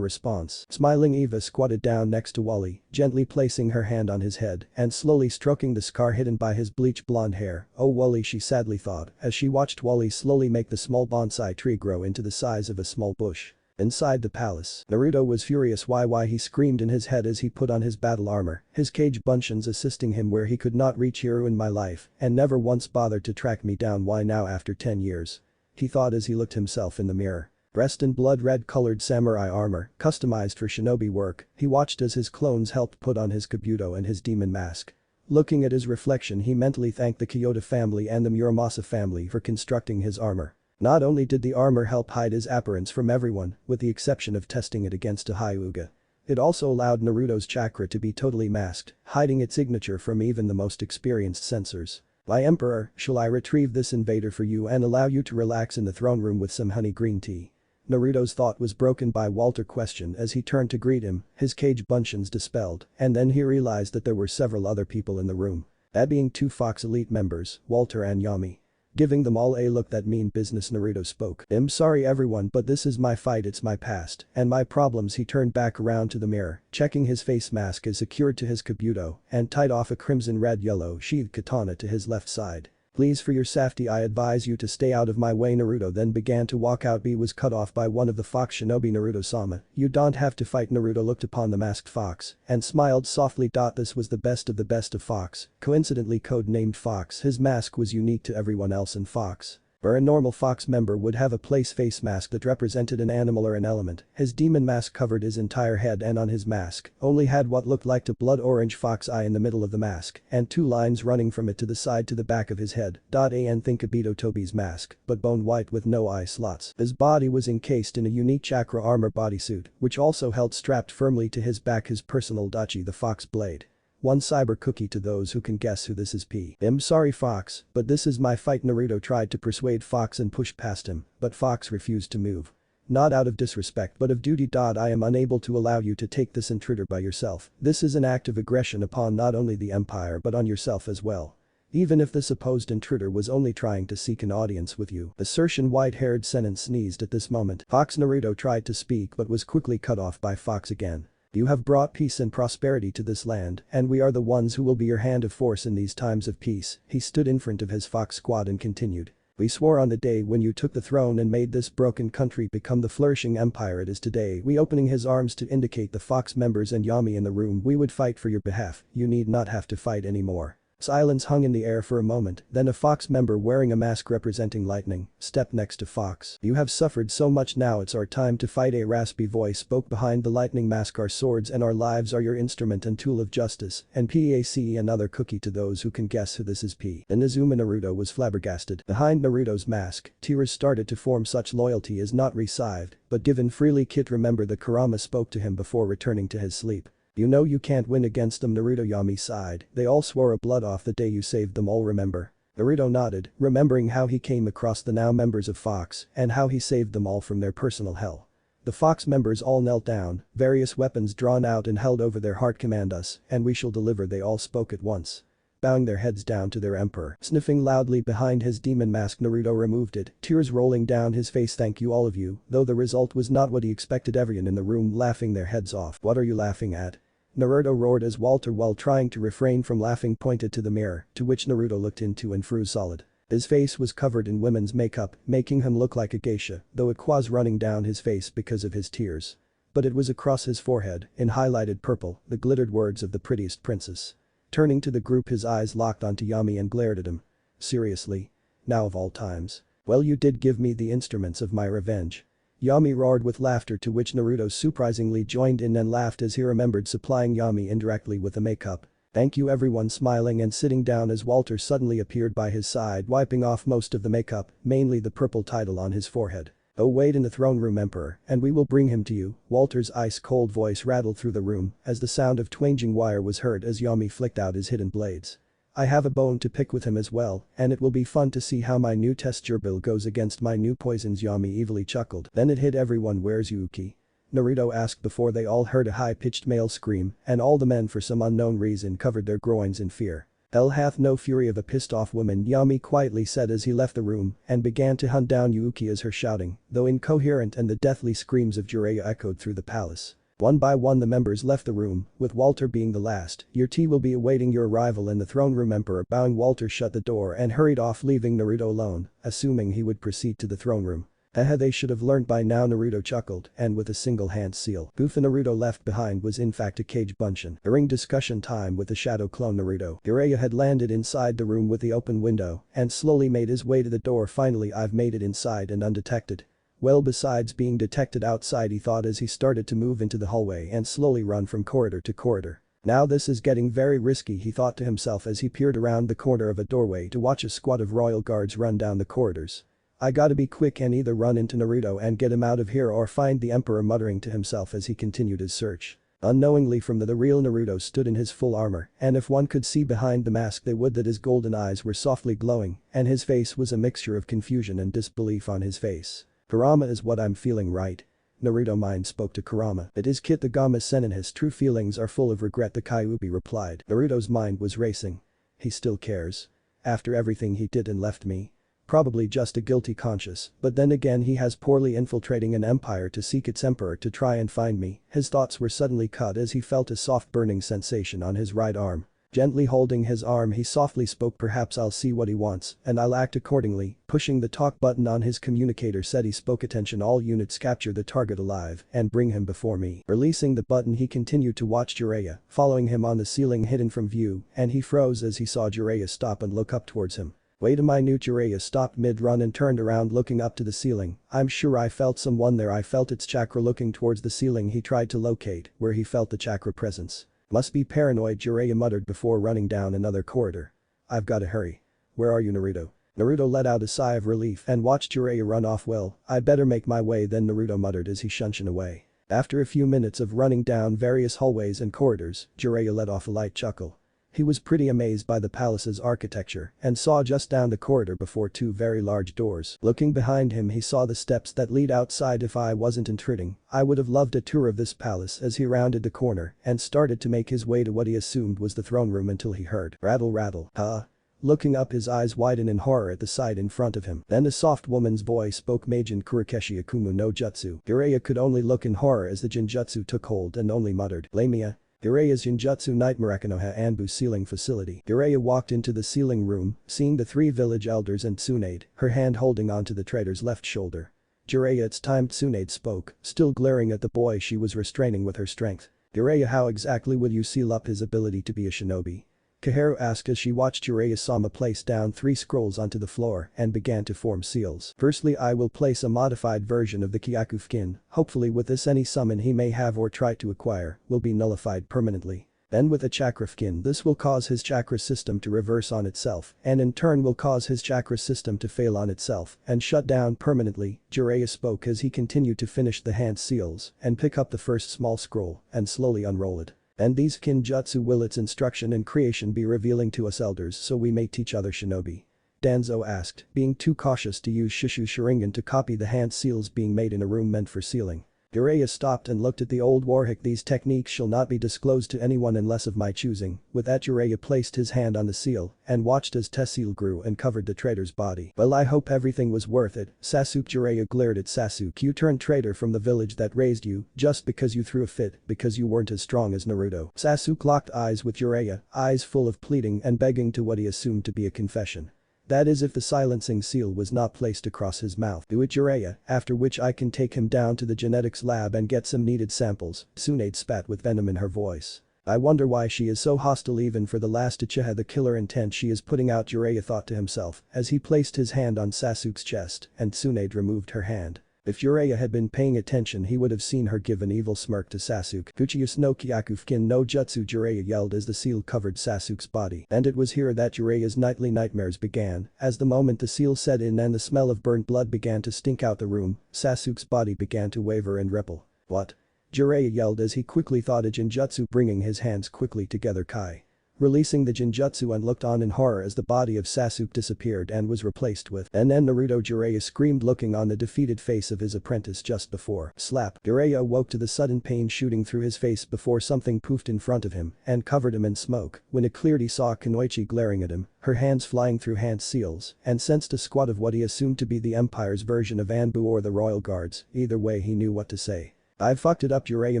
response. Smiling, Eva squatted down next to Wally, gently placing her hand on his head and slowly stroking the scar hidden by his bleach blonde hair. Oh Wally, she sadly thought as she watched Wally slowly make the small bonsai tree grow into the size of a small bush. Inside the palace, Naruto was furious. Why he screamed in his head as he put on his battle armor, his cage bunshin assisting him where he could not reach. Hero in my life and never once bothered to track me down. Why now after 10 years? He thought as he looked himself in the mirror. Dressed in blood red colored samurai armor, customized for shinobi work, he watched as his clones helped put on his kabuto and his demon mask. Looking at his reflection, he mentally thanked the Kyoto family and the Muramasa family for constructing his armor. Not only did the armor help hide his appearance from everyone, with the exception of testing it against a Hyuga, it also allowed Naruto's chakra to be totally masked, hiding its signature from even the most experienced sensors. By Emperor, shall I retrieve this invader for you and allow you to relax in the throne room with some honey green tea? Naruto's thought was broken by Walter's question as he turned to greet him, his cage bunshins dispelled, and then he realized that there were several other people in the room. That being 2 Fox Elite members, Walter and Yami. Giving them all a look that mean business, Naruto spoke. I'm sorry everyone, but this is my fight, it's my past and my problems. He turned back around to the mirror, checking his face mask is secured to his kabuto and tied off a crimson red yellow sheathed katana to his left side. Please, for your safety I advise you to stay out of my way. Naruto then began to walk out. He was cut off by one of the fox shinobi. Naruto-sama, you don't have to fight. Naruto looked upon the masked fox and smiled softly. This was the best of Fox, coincidentally code-named Fox. His mask was unique to everyone else in Fox. Where a normal Fox member would have a face mask that represented an animal or an element, his demon mask covered his entire head and on his mask only had what looked like a blood orange fox eye in the middle of the mask and 2 lines running from it to the side to the back of his head. And think Obito Tobi's mask, but bone white with no eye slots. His body was encased in a unique chakra armor bodysuit, which also held strapped firmly to his back his personal dachi, the fox blade. 1 cyber cookie to those who can guess who this is. I'm sorry Fox, but this is my fight. Naruto tried to persuade Fox and push past him, but Fox refused to move. Not out of disrespect but of duty. I am unable to allow you to take this intruder by yourself. This is an act of aggression upon not only the empire but on yourself as well. Even if the supposed intruder was only trying to seek an audience with you. Assertion. White-haired Sannin sneezed at this moment. Fox. Naruto tried to speak but was quickly cut off by Fox again. You have brought peace and prosperity to this land and we are the ones who will be your hand of force in these times of peace. He stood in front of his Fox squad and continued. We swore on the day when you took the throne and made this broken country become the flourishing empire it is today. We opening his arms to indicate the Fox members and Yami in the room. We would fight for your behalf. You need not have to fight anymore. Silence hung in the air for a moment, then a Fox member wearing a mask representing lightning stepped next to Fox. You have suffered so much, now it's our time to fight. A raspy voice spoke behind the lightning mask. Our swords and our lives are your instrument and tool of justice, and PACE another cookie to those who can guess who this is. Inazuma. Naruto was flabbergasted. Behind Naruto's mask, tears started to form. Such loyalty is not received, but given freely. Kid, remember the Kurama spoke to him before returning to his sleep. You know you can't win against them, Naruto. Yami sighed. They all swore a blood off the day you saved them all, remember? Naruto nodded, remembering how he came across the now members of Fox and how he saved them all from their personal hell. The Fox members all knelt down, various weapons drawn out and held over their heart. Command us, and we shall deliver, they all spoke at once. Bowing their heads down to their emperor, sniffing loudly behind his demon mask, Naruto removed it, tears rolling down his face. Thank you, all of you, though the result was not what he expected. Everyone in the room laughing their heads off. What are you laughing at? Naruto roared as Walter, while trying to refrain from laughing, pointed to the mirror, to which Naruto looked into and froze solid. His face was covered in women's makeup, making him look like a geisha, though it was running down his face because of his tears. But it was across his forehead, in highlighted purple, the glittered words of the prettiest princess. Turning to the group, his eyes locked onto Yami and glared at him. Seriously? Now of all times? Well, you did give me the instruments of my revenge. Yami roared with laughter, to which Naruto surprisingly joined in and laughed as he remembered supplying Yami indirectly with the makeup. Thank you, everyone, smiling and sitting down as Walter suddenly appeared by his side, wiping off most of the makeup, mainly the purple title on his forehead. Oh, wait in the throne room, Emperor, and we will bring him to you. Walter's ice-cold voice rattled through the room as the sound of twanging wire was heard as Yami flicked out his hidden blades. I have a bone to pick with him as well, and it will be fun to see how my new texture bill goes against my new poisons. Yami evilly chuckled. Then it hit everyone. Where's Yuki? Naruto asked before they all heard a high-pitched male scream, and all the men for some unknown reason covered their groins in fear. Hell hath no fury of a pissed-off woman, Yami quietly said as he left the room and began to hunt down Yuki as her shouting, though incoherent, and the deathly screams of Jiraiya echoed through the palace. One by one the members left the room, with Walter being the last. Your tea will be awaiting your arrival in the throne room, Emperor. Bowing, Walter shut the door and hurried off, leaving Naruto alone, assuming he would proceed to the throne room. Haha, they should have learned by now, Naruto chuckled, and with a single hand seal. Goof Naruto left behind was in fact a cage buncheon. During discussion time with the shadow clone Naruto, Jiraiya had landed inside the room with the open window and slowly made his way to the door. Finally, I've made it inside and undetected. Well, besides being detected outside, he thought as he started to move into the hallway and slowly run from corridor to corridor. Now this is getting very risky, he thought to himself as he peered around the corner of a doorway to watch a squad of royal guards run down the corridors. I gotta be quick and either run into Naruto and get him out of here or find the Emperor, muttering to himself as he continued his search. Unknowingly, from the real Naruto stood in his full armor, and if one could see behind the mask they would that his golden eyes were softly glowing and his face was a mixture of confusion and disbelief on his face. Kurama is what I'm feeling, right? Naruto mind spoke to Kurama. It is Kit the Gama Sannin, his true feelings are full of regret, the Kyuubi replied. Naruto's mind was racing. He still cares. After everything he did and left me. Probably just a guilty conscience, but then again he has poorly infiltrating an empire to seek its emperor to try and find me. His thoughts were suddenly cut as he felt a soft burning sensation on his right arm. Gently holding his arm, he softly spoke, perhaps I'll see what he wants and I'll act accordingly. Pushing the talk button on his communicator said he spoke, attention all units, capture the target alive and bring him before me. Releasing the button, he continued to watch Jiraiya, following him on the ceiling hidden from view, and he froze as he saw Jiraiya stop and look up towards him. Wait a minute, Jiraiya stopped mid-run and turned around looking up to the ceiling. I'm sure I felt someone there, I felt its chakra. Looking towards the ceiling he tried to locate where he felt the chakra presence. Must be paranoid, Jiraiya muttered before running down another corridor. I've gotta hurry. Where are you, Naruto? Naruto let out a sigh of relief and watched Jiraiya run off. Well, I'd better make my way then, Naruto muttered as he shunshed away. After a few minutes of running down various hallways and corridors, Jiraiya let off a light chuckle. He was pretty amazed by the palace's architecture and saw just down the corridor before two very large doors. Looking behind him, he saw the steps that lead outside. If I wasn't intruding, I would have loved a tour of this palace. As he rounded the corner and started to make his way to what he assumed was the throne room until he heard rattle rattle. Huh? Looking up, his eyes widened in horror at the sight in front of him. Then a soft woman's voice spoke, Meijin Kurokeshi Akumu no Jutsu. Jiraiya could only look in horror as the Jinjutsu took hold and only muttered, Lamia. Jiraiya's Jinjutsu Nightmare Akanoha Anbu ceiling facility. Jiraiya walked into the ceiling room, seeing the three village elders and Tsunade, her hand holding onto the trader's left shoulder. Jiraiya, it's time, Tsunade spoke, still glaring at the boy she was restraining with her strength. Jiraiya, how exactly will you seal up his ability to be a shinobi? Kaharu asked as she watched Jiraiya-sama place down 3 scrolls onto the floor and began to form seals. Firstly, I will place a modified version of the Kyakufukin, hopefully with this any summon he may have or try to acquire will be nullified permanently. Then with a Chakrafukin, this will cause his chakra system to reverse on itself and in turn will cause his chakra system to fail on itself and shut down permanently. Jiraiya spoke as he continued to finish the hand seals and pick up the first small scroll and slowly unroll it. And these kinjutsu will its instruction and creation be revealing to us elders so we may teach other shinobi? Danzo asked, being too cautious to use Shishu Sharingan to copy the hand seals being made in a room meant for sealing. Jiraiya stopped and looked at the old warhick. These techniques shall not be disclosed to anyone unless of my choosing. With that Jiraiya placed his hand on the seal and watched as Tessil grew and covered the traitor's body. Well, I hope everything was worth it. Sasuke. Jiraiya glared at Sasuke. You turned traitor from the village that raised you just because you threw a fit because you weren't as strong as Naruto. Sasuke locked eyes with Jiraiya, eyes full of pleading and begging to what he assumed to be a confession. That is if the silencing seal was not placed across his mouth. Do it, Jiraiya, after which I can take him down to the genetics lab and get some needed samples. Tsunade spat with venom in her voice. I wonder why she is so hostile even for the last Uchiha. The killer intent she is putting out, Jiraiya thought to himself as he placed his hand on Sasuke's chest and Tsunade removed her hand. If Jiraiya had been paying attention he would have seen her give an evil smirk to Sasuke. Kuchiyus no Kyakufukin no Jutsu, Jiraiya yelled as the seal covered Sasuke's body. And it was here that Jiraiya's nightly nightmares began, as the moment the seal set in and the smell of burnt blood began to stink out the room, Sasuke's body began to waver and ripple. What? Jiraiya yelled as he quickly thought a Jinjutsu, bringing his hands quickly together. Kai. Releasing the Jinjutsu and looked on in horror as the body of Sasuke disappeared and was replaced with and then Naruto. Jiraiya screamed looking on the defeated face of his apprentice just before. Slap. Jiraiya awoke to the sudden pain shooting through his face before something poofed in front of him and covered him in smoke. When it cleared he saw Kunoichi glaring at him, her hands flying through hand seals, and sensed a squad of what he assumed to be the Empire's version of Anbu or the Royal Guards. Either way he knew what to say. I fucked it up, Jiraiya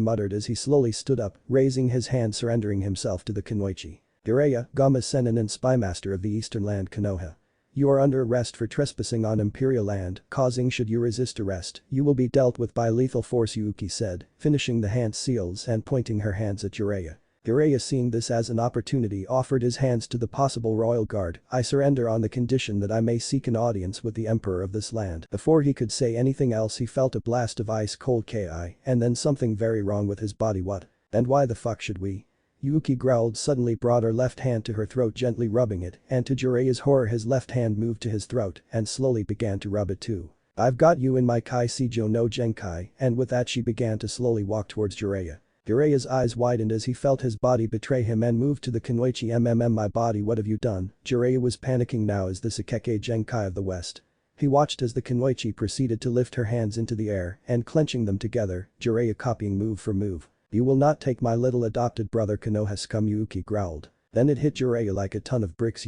muttered as he slowly stood up, raising his hand, surrendering himself to the Kunoichi. Jiraiya, Gama Sannin and Spymaster of the Eastern Land Konoha. You are under arrest for trespassing on Imperial land, causing should you resist arrest, you will be dealt with by lethal force, Yuki said, finishing the hand seals and pointing her hands at Jiraiya. Jiraiya, seeing this as an opportunity, offered his hands to the possible royal guard. I surrender on the condition that I may seek an audience with the emperor of this land. Before he could say anything else he felt a blast of ice cold Ki and then something very wrong with his body. What? And why the fuck should we? Yuki growled, suddenly brought her left hand to her throat, gently rubbing it, and to Jiraiya's horror his left hand moved to his throat and slowly began to rub it too. I've got you in my Kai Seijo no Genkai, and with that she began to slowly walk towards Jiraiya. Jiraiya's eyes widened as he felt his body betray him and moved to the Kunoichi. My body, what have you done? Jiraiya was panicking now. Is this a Kekkei Genkai of the West? He watched as the Kunoichi proceeded to lift her hands into the air and clenching them together, Jiraiya copying move for move. You will not take my little adopted brother Konoha scum, Yuki growled. Then it hit Jiraiya like a ton of bricks.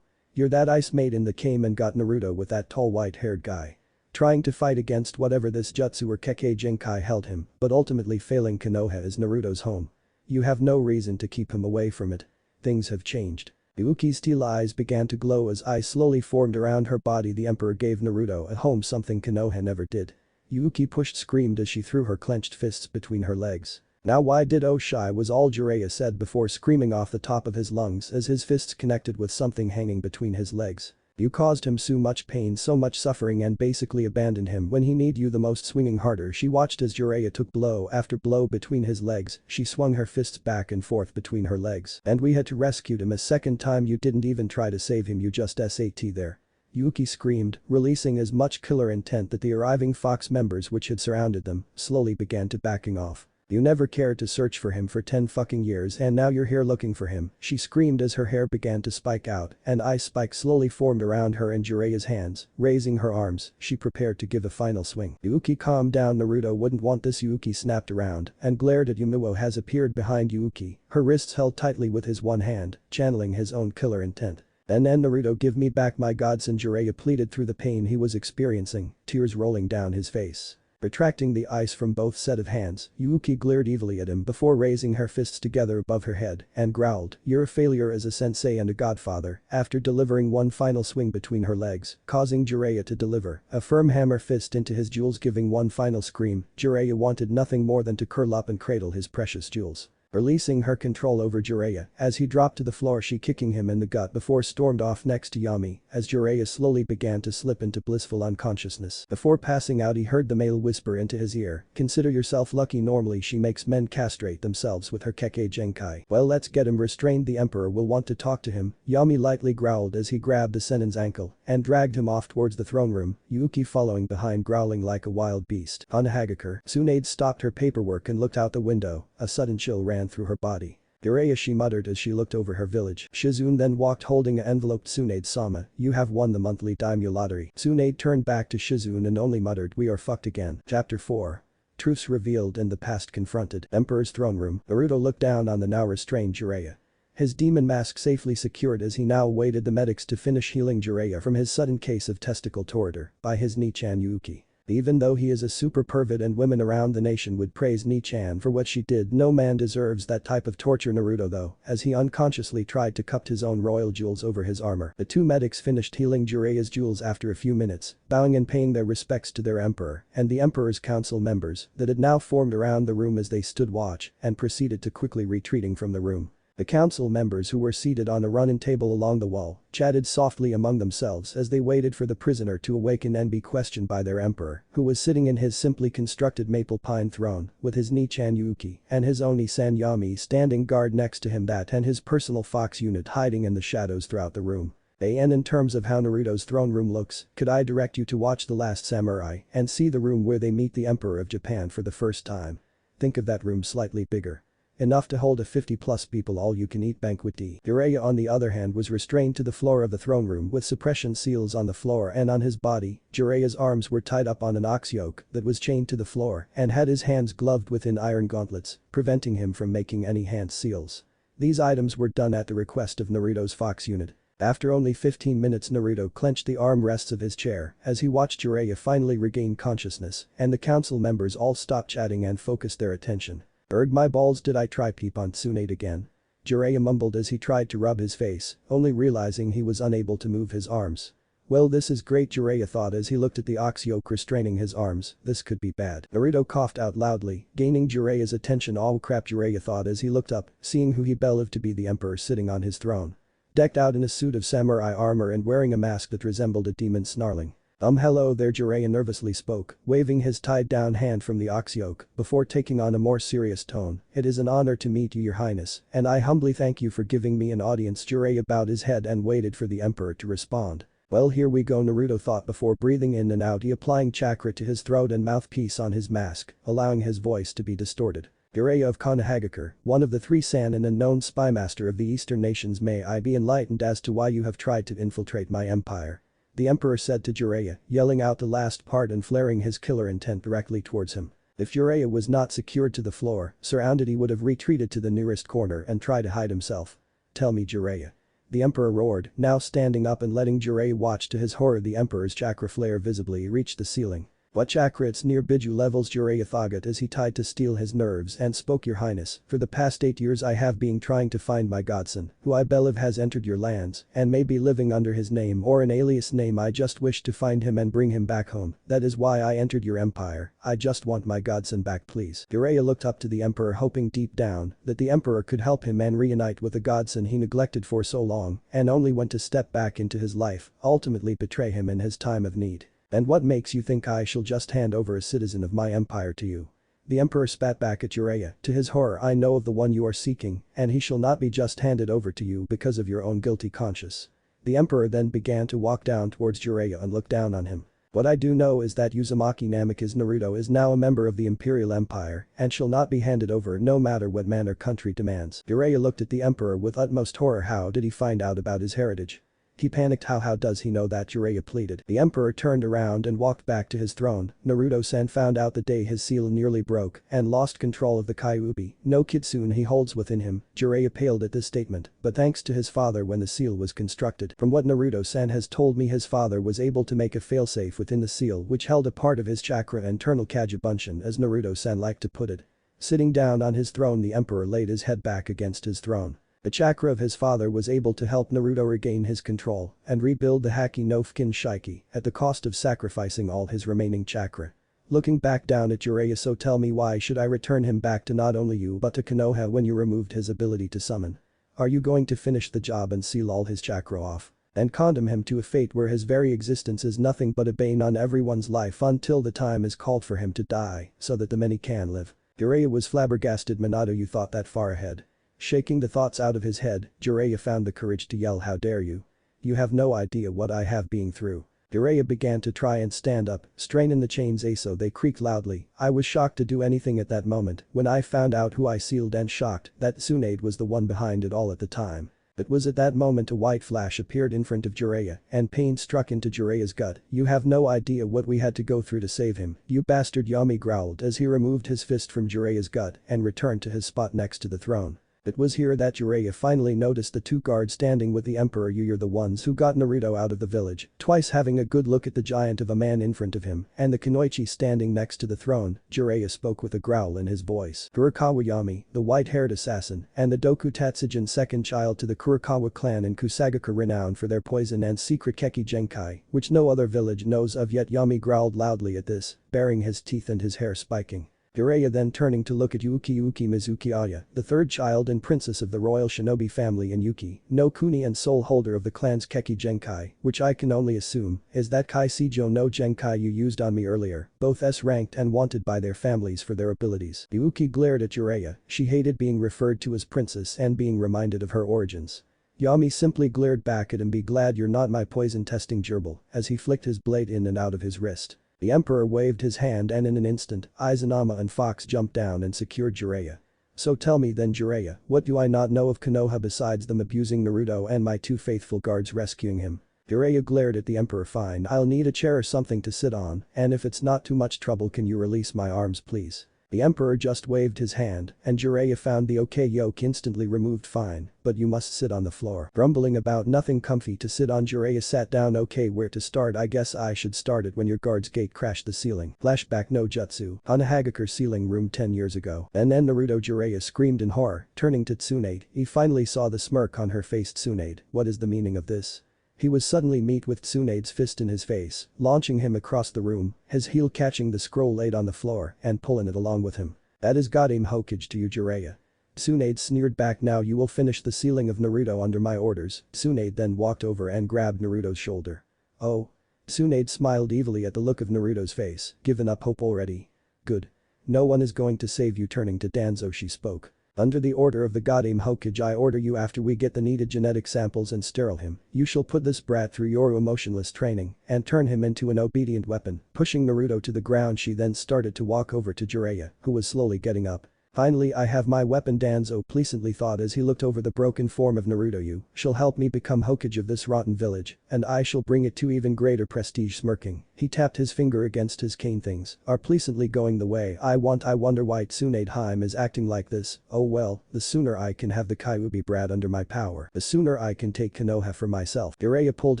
You're that ice maiden that came and got Naruto with that tall white-haired guy. Trying to fight against whatever this jutsu or Kekkei Genkai held him, but ultimately failing. Konoha is Naruto's home. You have no reason to keep him away from it. Things have changed. Yuki's teal eyes began to glow as ice slowly formed around her body. The emperor gave Naruto a home, something Konoha never did. Yuki screamed as she threw her clenched fists between her legs. Now why did Oshai, was all Jiraiya said before screaming off the top of his lungs as his fists connected with something hanging between his legs. You caused him so much pain, so much suffering, and basically abandoned him when he needed you the most. Swinging harder she watched as Jiraiya took blow after blow between his legs. She swung her fists back and forth between her legs. And we had to rescue him a second time. You didn't even try to save him, you just sat there. Yuki screamed, releasing as much killer intent that the arriving Fox members which had surrounded them slowly began to backing off. You never cared to search for him for 10 fucking years and now you're here looking for him, she screamed as her hair began to spike out and ice spikes slowly formed around her and Jiraiya's hands. Raising her arms, she prepared to give a final swing. Yuki, calm down, Naruto wouldn't want this. Yuki snapped around and glared at Yumuo has appeared behind Yuki, her wrists held tightly with his one hand, channeling his own killer intent. And then Naruto, give me back my godson, Jiraiya pleaded through the pain he was experiencing, tears rolling down his face. Retracting the ice from both set of hands, Yuki glared evilly at him before raising her fists together above her head and growled, you're a failure as a sensei and a godfather, after delivering one final swing between her legs, causing Jiraiya to deliver a firm hammer fist into his jewels. Giving one final scream, Jiraiya wanted nothing more than to curl up and cradle his precious jewels. Releasing her control over Jiraiya as he dropped to the floor, she kicking him in the gut before stormed off next to Yami as Jiraiya slowly began to slip into blissful unconsciousness. Before passing out he heard the male whisper into his ear, consider yourself lucky, normally she makes men castrate themselves with her Kekkei Genkai. Well, let's get him restrained, the emperor will want to talk to him, Yami lightly growled as he grabbed the Sennin's ankle and dragged him off towards the throne room, Yuki following behind growling like a wild beast. On Hagakure, Tsunade stopped her paperwork and looked out the window, a sudden chill ran through her body. Jiraiya, she muttered as she looked over her village. Shizune then walked holding an envelope. Tsunade-sama, you have won the monthly daimyo lottery. Tsunade turned back to Shizune and only muttered, we are fucked again. Chapter 4. Truths revealed and the past confronted. Emperor's throne room. Naruto looked down on the now restrained Jiraiya. His demon mask safely secured as he now awaited the medics to finish healing Jiraiya from his sudden case of testicle torture by his Ni-chan Yuki. Even though he is a super pervert and women around the nation would praise Ni-chan for what she did, no man deserves that type of torture. Naruto though, as he unconsciously tried to cup his own royal jewels over his armor. The two medics finished healing Jiraiya's jewels after a few minutes, bowing and paying their respects to their emperor and the emperor's council members that had now formed around the room as they stood watch and proceeded to quickly retreating from the room. The council members who were seated on a run-in table along the wall chatted softly among themselves as they waited for the prisoner to awaken and be questioned by their emperor, who was sitting in his simply constructed maple pine throne with his Ni-chan Yuki and his Oni-san Yami standing guard next to him, that and his personal fox unit hiding in the shadows throughout the room. And in terms of how Naruto's throne room looks, could I direct you to watch The Last Samurai and see the room where they meet the Emperor of Japan for the first time. Think of that room slightly bigger. Enough to hold a 50+ people all-you-can-eat banquet. Jiraiya on the other hand was restrained to the floor of the throne room with suppression seals on the floor and on his body. Jiraiya's arms were tied up on an ox yoke that was chained to the floor and had his hands gloved within iron gauntlets, preventing him from making any hand seals. These items were done at the request of Naruto's fox unit. After only 15 minutes, Naruto clenched the armrests of his chair as he watched Jiraiya finally regain consciousness and the council members all stopped chatting and focused their attention. My balls, did I try peep on Tsunade again? Jiraiya mumbled as he tried to rub his face, only realizing he was unable to move his arms. Well, this is great, Jiraiya thought as he looked at the ox yoke restraining his arms. This could be bad. Naruto coughed out loudly, gaining Jiraiya's attention. Oh crap, Jiraiya thought as he looked up, seeing who he believed to be the emperor sitting on his throne. Decked out in a suit of samurai armor and wearing a mask that resembled a demon snarling. Hello there, Jiraiya nervously spoke, waving his tied-down hand from the ox yoke before taking on a more serious tone. It is an honor to meet you, your highness, and I humbly thank you for giving me an audience. Jiraiya bowed his head and waited for the emperor to respond. Well, here we go, Naruto thought before breathing in and out, applying chakra to his throat and mouthpiece on his mask, allowing his voice to be distorted. Jiraiya of Konohagakure, one of the three Sannin and known spymaster of the eastern nations, may I be enlightened as to why you have tried to infiltrate my empire? The emperor said to Jiraiya, yelling out the last part and flaring his killer intent directly towards him. If Jiraiya was not secured to the floor, surrounded, he would have retreated to the nearest corner and tried to hide himself. Tell me, Jiraiya. The emperor roared, now standing up and letting Jiraiya watch. To his horror, the emperor's chakra flare visibly reached the ceiling. What chakra? It's near Biju levels, Jiraiya thought as he tried to steel his nerves and spoke. Your highness, for the past 8 years I have been trying to find my godson, who I believe has entered your lands and may be living under his name or an alias name. I just wish to find him and bring him back home. That is why I entered your empire. I just want my godson back, please. Jiraiya looked up to the emperor, hoping deep down that the emperor could help him and reunite with the godson he neglected for so long and only went to step back into his life, ultimately betray him in his time of need. And what makes you think I shall just hand over a citizen of my empire to you? The emperor spat back at Jiraiya. To his horror, I know of the one you are seeking, and he shall not be just handed over to you because of your own guilty conscience. The emperor then began to walk down towards Jiraiya and look down on him. What I do know is that Uzumaki Namikaze Naruto is now a member of the Imperial Empire and shall not be handed over no matter what man or country demands. Jiraiya looked at the emperor with utmost horror. How did he find out about his heritage? He panicked. How does he know that? Jiraiya pleaded. The emperor turned around and walked back to his throne. Naruto-san found out the day his seal nearly broke and lost control of the Kyuubi no Kitsune he holds within him. Jiraiya paled at this statement, but thanks to his father when the seal was constructed. From what Naruto-san has told me, his father was able to make a failsafe within the seal which held a part of his chakra, internal Kajibunshin as Naruto-san liked to put it. Sitting down on his throne, the emperor laid his head back against his throne. The chakra of his father was able to help Naruto regain his control and rebuild the Haki no Fukin Shiki at the cost of sacrificing all his remaining chakra. Looking back down at Jiraiya, so tell me, why should I return him back to not only you but to Konoha when you removed his ability to summon? Are you going to finish the job and seal all his chakra off? And condemn him to a fate where his very existence is nothing but a bane on everyone's life until the time is called for him to die so that the many can live? Jiraiya was flabbergasted. Minato, you thought that far ahead? Shaking the thoughts out of his head, Jiraiya found the courage to yell, how dare you? You have no idea what I have been through. Jiraiya began to try and stand up, straining the chains so they creaked loudly. I was shocked to do anything at that moment when I found out who I sealed and shocked that Tsunade was the one behind it all at the time. It was at that moment a white flash appeared in front of Jiraiya and pain struck into Jiraiya's gut. You have no idea what we had to go through to save him, you bastard, Yami growled as he removed his fist from Jiraiya's gut and returned to his spot next to the throne. It was here that Jiraiya finally noticed the two guards standing with the Emperor. You're the ones who got Naruto out of the village. Twice having a good look at the giant of a man in front of him and the Kunoichi standing next to the throne, Jiraiya spoke with a growl in his voice. Kurokawa Yami, the white-haired assassin, and the Doku Tatsujin, second child to the Kurokawa clan in Kusagaka, renowned for their poison and secret Keki Genkai, which no other village knows of yet. Yami growled loudly at this, baring his teeth and his hair spiking. Jiraiya then turning to look at Yuki Mizuki Aya, the third child and princess of the royal shinobi family, and Yuki, no Kuni and sole holder of the clan's Keki Genkai, which I can only assume is that Kai Seijo no Genkai you used on me earlier, both S-ranked and wanted by their families for their abilities. Yuki glared at Jiraiya, she hated being referred to as princess and being reminded of her origins. Yami simply glared back at him. Be glad you're not my poison testing gerbil, as he flicked his blade in and out of his wrist. The Emperor waved his hand and in an instant, Izanama and Fox jumped down and secured Jiraiya. So tell me then, Jiraiya, what do I not know of Konoha besides them abusing Naruto and my two faithful guards rescuing him? Jiraiya glared at the Emperor. Fine, I'll need a chair or something to sit on, and if it's not too much trouble, can you release my arms please? The Emperor just waved his hand and Jiraiya found the okay yoke instantly removed. Fine, but you must sit on the floor. Grumbling about nothing comfy to sit on, Jiraiya sat down. Okay, where to start? I guess I should start it when your guard's gate crashed the ceiling. Flashback no jutsu, Hanahagakure ceiling room 10 years ago. And then Naruto. Jiraiya screamed in horror, turning to Tsunade. He finally saw the smirk on her face. Tsunade, what is the meaning of this? He was suddenly met with Tsunade's fist in his face, launching him across the room, his heel catching the scroll laid on the floor and pulling it along with him. That is goddamn Hokage to you, Jiraiya. Tsunade sneered back. Now you will finish the sealing of Naruto under my orders. Tsunade then walked over and grabbed Naruto's shoulder. Oh. Tsunade smiled evilly at the look of Naruto's face. Given up hope already? Good. No one is going to save you. Turning to Danzo she spoke. Under the order of the goddamn Hokage, I order you, after we get the needed genetic samples and sterile him, you shall put this brat through your emotionless training and turn him into an obedient weapon. Pushing Naruto to the ground, she then started to walk over to Jiraiya, who was slowly getting up. Finally, I have my weapon, Danzo pleasantly thought as he looked over the broken form of Naruto. You shall help me become Hokage of this rotten village, and I shall bring it to even greater prestige. Smirking, he tapped his finger against his cane. Things are pleasantly going the way I want. I wonder why Tsunade Haim is acting like this. Oh well, the sooner I can have the Kyuubi brat under my power, the sooner I can take Konoha for myself. Jiraiya pulled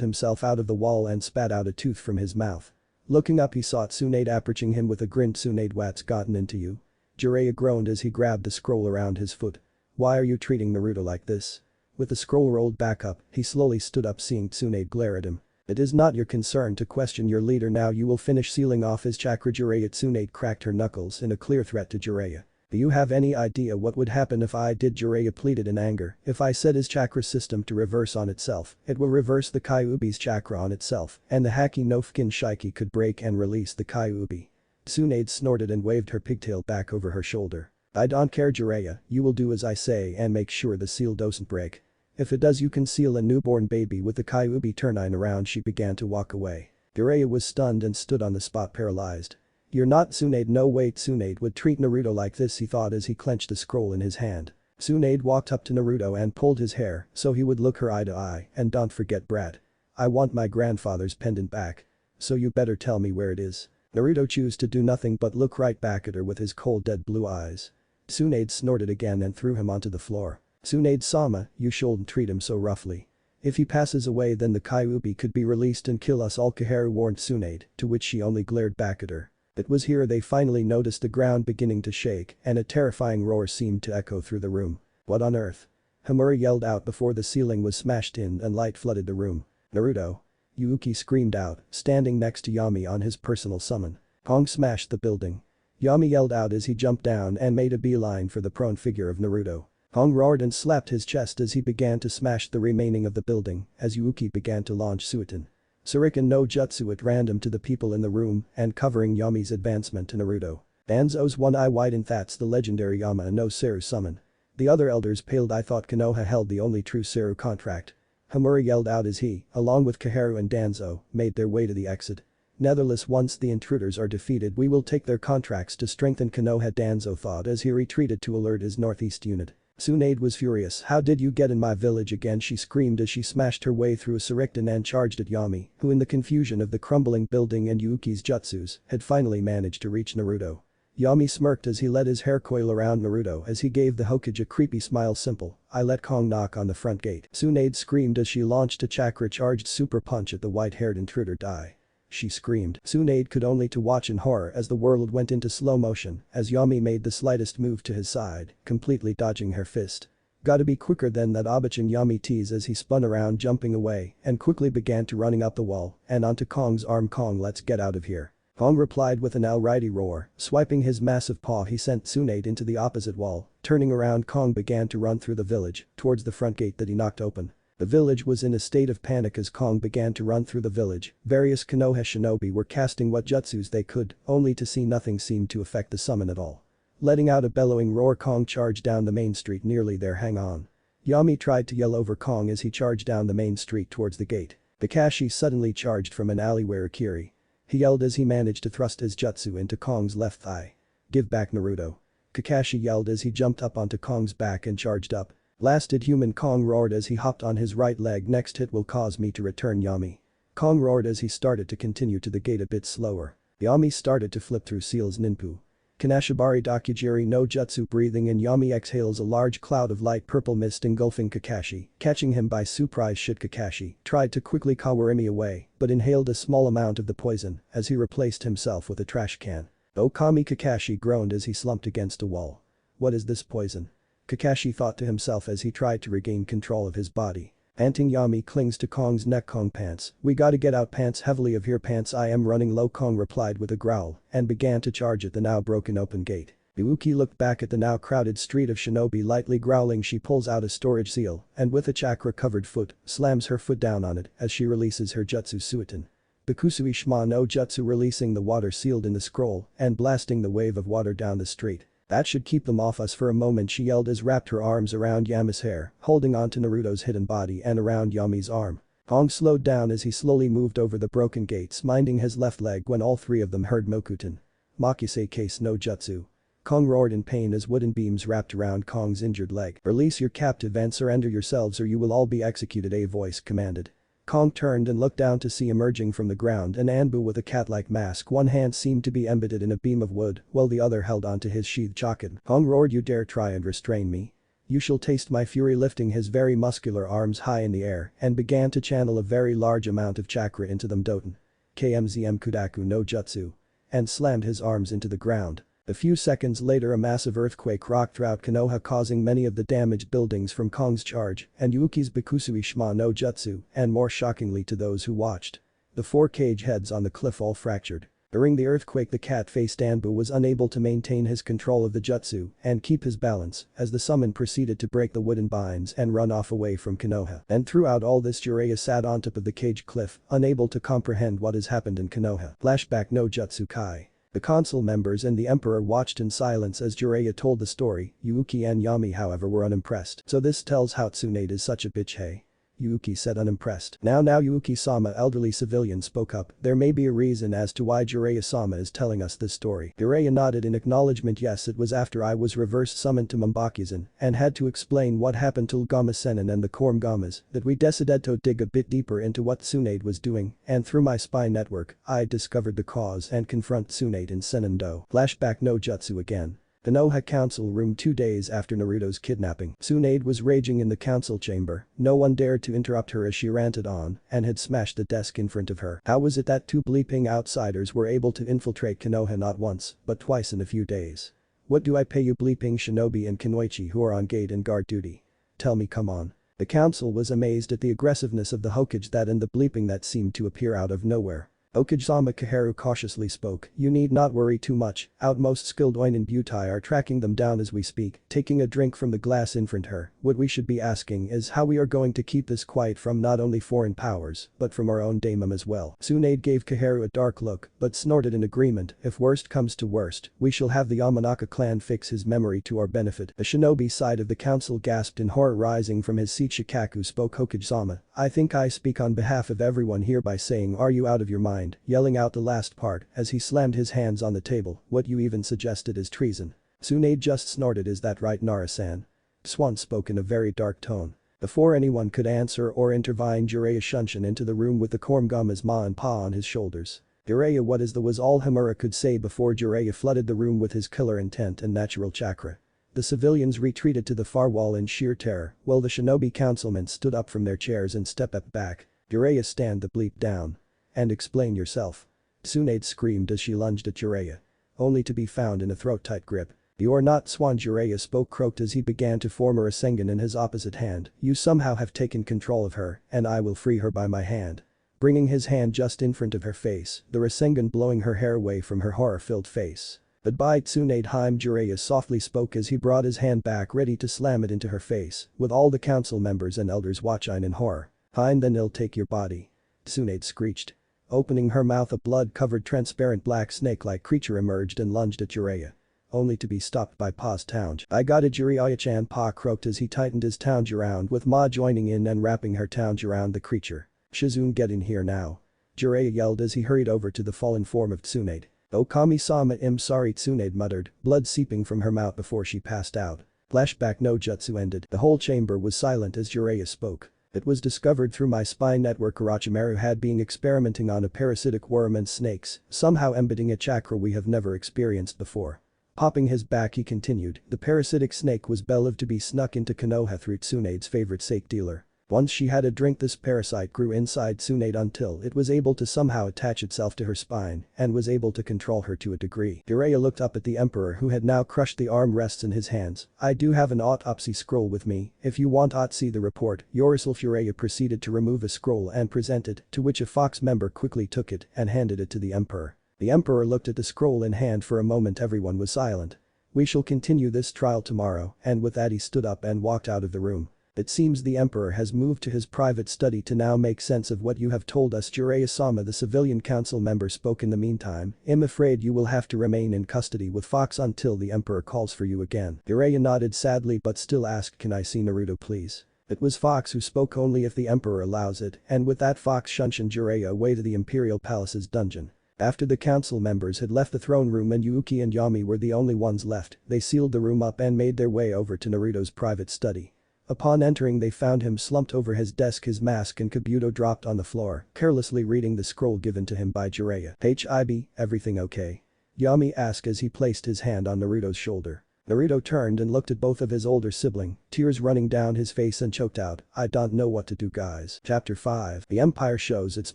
himself out of the wall and spat out a tooth from his mouth. Looking up, he saw Tsunade approaching him with a grin. Tsunade, what's gotten into you? Jiraiya groaned as he grabbed the scroll around his foot. Why are you treating Naruto like this? With the scroll rolled back up, he slowly stood up, seeing Tsunade glare at him. It is not your concern to question your leader. Now you will finish sealing off his chakra. Jiraiya. Tsunade cracked her knuckles in a clear threat to Jiraiya. Do you have any idea what would happen if I did? Jiraiya pleaded in anger. If I set his chakra system to reverse on itself, it will reverse the Kyuubi's chakra on itself, and the Haki no Fukin Shiki could break and release the Kyuubi. Tsunade snorted and waved her pigtail back over her shoulder. I don't care, Jiraiya, you will do as I say and make sure the seal doesn't break. If it does, you can seal a newborn baby with the Kyuubi. Turning around, she began to walk away. Jiraiya was stunned and stood on the spot, paralyzed. You're not Tsunade. No way Tsunade would treat Naruto like this, he thought as he clenched the scroll in his hand. Tsunade walked up to Naruto and pulled his hair so he would look her eye to eye. And don't forget, brat. I want my grandfather's pendant back. So you better tell me where it is. Naruto chose to do nothing but look right back at her with his cold dead blue eyes. Tsunade snorted again and threw him onto the floor. Tsunade-sama, you shouldn't treat him so roughly. If he passes away, then the Kyuubi could be released and kill us all, Kaharu warned Tsunade, to which she only glared back at her. It was here they finally noticed the ground beginning to shake and a terrifying roar seemed to echo through the room. What on earth? Hamura yelled out before the ceiling was smashed in and light flooded the room. Naruto. Yuki screamed out, standing next to Yami on his personal summon. Kong smashed the building. Yami yelled out as he jumped down and made a beeline for the prone figure of Naruto. Kong roared and slapped his chest as he began to smash the remaining of the building as Yuki began to launch Suiton. Shuriken no Jutsu at random to the people in the room and covering Yami's advancement to Naruto. Danzo's one eye widened. That's the legendary Yama no Seru summon. The other elders paled. I thought Konoha held the only true Seru contract. Hamura yelled out as he, along with Kaharu and Danzo, made their way to the exit. Netherless, once the intruders are defeated we will take their contracts to strengthen Konoha, Danzo thought as he retreated to alert his northeast unit. Tsunade was furious. How did you get in my village again, she screamed as she smashed her way through a Surikton and charged at Yami, who in the confusion of the crumbling building and Yuki's jutsus, had finally managed to reach Naruto. Yami smirked as he let his hair coil around Naruto as he gave the Hokage a creepy smile. Simple, I let Kong knock on the front gate. Tsunade screamed as she launched a chakra-charged super punch at the white-haired intruder. Die. She screamed. Tsunade could only to watch in horror as the world went into slow motion as Yami made the slightest move to his side, completely dodging her fist. Gotta be quicker than that, Obachan, Yami teased as he spun around jumping away and quickly began to running up the wall and onto Kong's arm. Kong, let's get out of here. Kong replied with an alrighty roar. Swiping his massive paw he sent Tsunade into the opposite wall. Turning around, Kong began to run through the village towards the front gate that he knocked open. The village was in a state of panic as Kong began to run through the village. Various Konoha shinobi were casting what jutsus they could, only to see nothing seemed to affect the summon at all. Letting out a bellowing roar, Kong charged down the main street. Nearly there, hang on. Yami tried to yell over Kong as he charged down the main street towards the gate. Kakashi suddenly charged from an alleyway. Kiri. He yelled as he managed to thrust his jutsu into Kong's left thigh. Give back, Naruto. Kakashi yelled as he jumped up onto Kong's back and charged up. Blasted human, Kong roared as he hopped on his right leg. Next hit will cause me to return, Yami. Kong roared as he started to continue to the gate a bit slower. Yami started to flip through Seal's ninpu. Kanashibari Dakijiri no Jutsu. Breathing in, Yami exhales a large cloud of light purple mist engulfing Kakashi, catching him by surprise. Kakashi tried to quickly Kawarimi away but inhaled a small amount of the poison as he replaced himself with a trash can. Okami, Kakashi groaned as he slumped against a wall. What is this poison? Kakashi thought to himself as he tried to regain control of his body. Panting, Yami clings to Kong's neck. Kong, pants. We gotta get out, pants heavily of here, pants. I am running low, Kong replied with a growl and began to charge at the now broken open gate. Yuki looked back at the now crowded street of shinobi. Lightly growling, she pulls out a storage seal and with a chakra-covered foot, slams her foot down on it as she releases her jutsu Suiton. Bakusui Shima no Jutsu, releasing the water sealed in the scroll and blasting the wave of water down the street. That should keep them off us for a moment, she yelled as wrapped her arms around Yami's hair, holding onto Naruto's hidden body and around Yami's arm. Kong slowed down as he slowly moved over the broken gates, minding his left leg when all three of them heard Mokuton. Makise case no jutsu. Kong roared in pain as wooden beams wrapped around Kong's injured leg. Release your captive and surrender yourselves or you will all be executed, a voice commanded. Kong turned and looked down to see emerging from the ground an Anbu with a cat-like mask. One hand seemed to be embedded in a beam of wood while the other held onto his sheathed chokin. Kong roared, you dare try and restrain me? You shall taste my fury, lifting his very muscular arms high in the air and began to channel a very large amount of chakra into them. Doten. KMZM Kudaku no Jutsu. And slammed his arms into the ground. A few seconds later a massive earthquake rocked throughout Konoha, causing many of the damaged buildings from Kong's charge and Yuki's Bakusui Shima no Jutsu, and more shockingly to those who watched. The four cage heads on the cliff all fractured. During the earthquake the cat-faced Anbu was unable to maintain his control of the jutsu and keep his balance as the summon proceeded to break the wooden binds and run off away from Konoha. And throughout all this Jiraiya sat on top of the cage cliff, unable to comprehend what has happened in Konoha. Flashback no Jutsu Kai. The council members and the emperor watched in silence as Jiraiya told the story. Yuki and Yami however were unimpressed. So this tells how Tsunade is such a bitch, hey? Yuki said unimpressed. Now Yuki-sama, elderly civilian, spoke up. There may be a reason as to why Jiraiya-sama is telling us this story. Jiraiya nodded in acknowledgement. Yes, it was after I was reverse summoned to Mombakizan and had to explain what happened to Ulgama Sennin and the Kormgamas that we decided to dig a bit deeper into what Tsunade was doing, and through my spy network, I discovered the cause and confront Tsunade in Sennin-do. Flashback no Jutsu again. Konoha Council Room 2 days after Naruto's kidnapping. Tsunade was raging in the council chamber. No one dared to interrupt her as she ranted on and had smashed the desk in front of her. How was it that two bleeping outsiders were able to infiltrate Konoha not once, but twice in a few days? What do I pay you bleeping shinobi and Kunoichi who are on gate and guard duty? Tell me, come on. The council was amazed at the aggressiveness of the Hokage that and the bleeping that seemed to appear out of nowhere. Okijama Kaharu cautiously spoke, "You need not worry too much, outmost skilled Oinin Butai are tracking them down as we speak." Taking a drink from the glass in front her, "What we should be asking is how we are going to keep this quiet from not only foreign powers, but from our own daemon as well." Tsunade gave Kaharu a dark look, but snorted in agreement, "If worst comes to worst, we shall have the Yamanaka clan fix his memory to our benefit." The shinobi side of the council gasped in horror. Rising from his seat, Shikaku spoke. "Okijama, I think I speak on behalf of everyone here by saying, are you out of your mind?" Yelling out the last part as he slammed his hands on the table. "What you even suggested is treason." Tsunade just snorted. "Is that right, Nara-san?" Swan spoke in a very dark tone. Before anyone could answer or intervene, Jiraiya shunshin into the room with the corn gum as ma and pa on his shoulders. "Jiraiya, what is the?" was all Hamura could say before Jiraiya flooded the room with his killer intent and natural chakra. The civilians retreated to the far wall in sheer terror, while the shinobi councilmen stood up from their chairs and stepped back. "Jiraiya, stand the bleep down. And explain yourself." Tsunade screamed as she lunged at Jiraiya. Only to be found in a throat-tight grip. "You are not Swan," Jiraiya spoke, croaked as he began to form a Rasengan in his opposite hand. "You somehow have taken control of her, and I will free her by my hand." Bringing his hand just in front of her face, the Rasengan blowing her hair away from her horror-filled face. "Goodbye, Tsunade Heim," Jiraiya softly spoke as he brought his hand back ready to slam it into her face, with all the council members and elders watching in horror. "Hein, then he'll take your body." Tsunade screeched. Opening her mouth, a blood-covered transparent black snake-like creature emerged and lunged at Jiraiya. Only to be stopped by Pa's tounge. "I got it, Jiraiya-chan," Pa croaked as he tightened his tounge around, with Ma joining in and wrapping her tounge around the creature. "Shizune, get in here now." Jiraiya yelled as he hurried over to the fallen form of Tsunade. "Oh, Kami-sama, I'm sorry," Tsunade muttered, blood seeping from her mouth before she passed out. Flashback. No jutsu ended. The whole chamber was silent as Jiraiya spoke. "It was discovered through my spy network. Orochimaru had been experimenting on a parasitic worm and snakes, somehow embedding a chakra we have never experienced before." Popping his back, he continued, "The parasitic snake was believed to be snuck into Konoha through Tsunade's favorite sake dealer. Once she had a drink, this parasite grew inside Tsunade until it was able to somehow attach itself to her spine and was able to control her to a degree." Jiraiya looked up at the emperor, who had now crushed the armrests in his hands. "I do have an autopsy scroll with me, if you want to see the report." Yourself. Jiraiya proceeded to remove a scroll and present it, to which a fox member quickly took it and handed it to the emperor. The emperor looked at the scroll in hand. For a moment everyone was silent. "We shall continue this trial tomorrow," and with that he stood up and walked out of the room. "It seems the emperor has moved to his private study to now make sense of what you have told us, Jiraiya-sama," the civilian council member spoke. "In the meantime, I'm afraid you will have to remain in custody with Fox until the emperor calls for you again." Jiraiya nodded sadly but still asked, "Can I see Naruto please?" It was Fox who spoke. "Only if the emperor allows it," and with that Fox shunshined Jiraiya away to the imperial palace's dungeon. After the council members had left the throne room and Yuki and Yami were the only ones left, they sealed the room up and made their way over to Naruto's private study. Upon entering, they found him slumped over his desk, his mask and kabuto dropped on the floor, carelessly reading the scroll given to him by Jiraiya. "HIB, everything okay?" Yami asked as he placed his hand on Naruto's shoulder. Naruto turned and looked at both of his older sibling, tears running down his face, and choked out, "I don't know what to do, guys." Chapter 5. The Empire shows its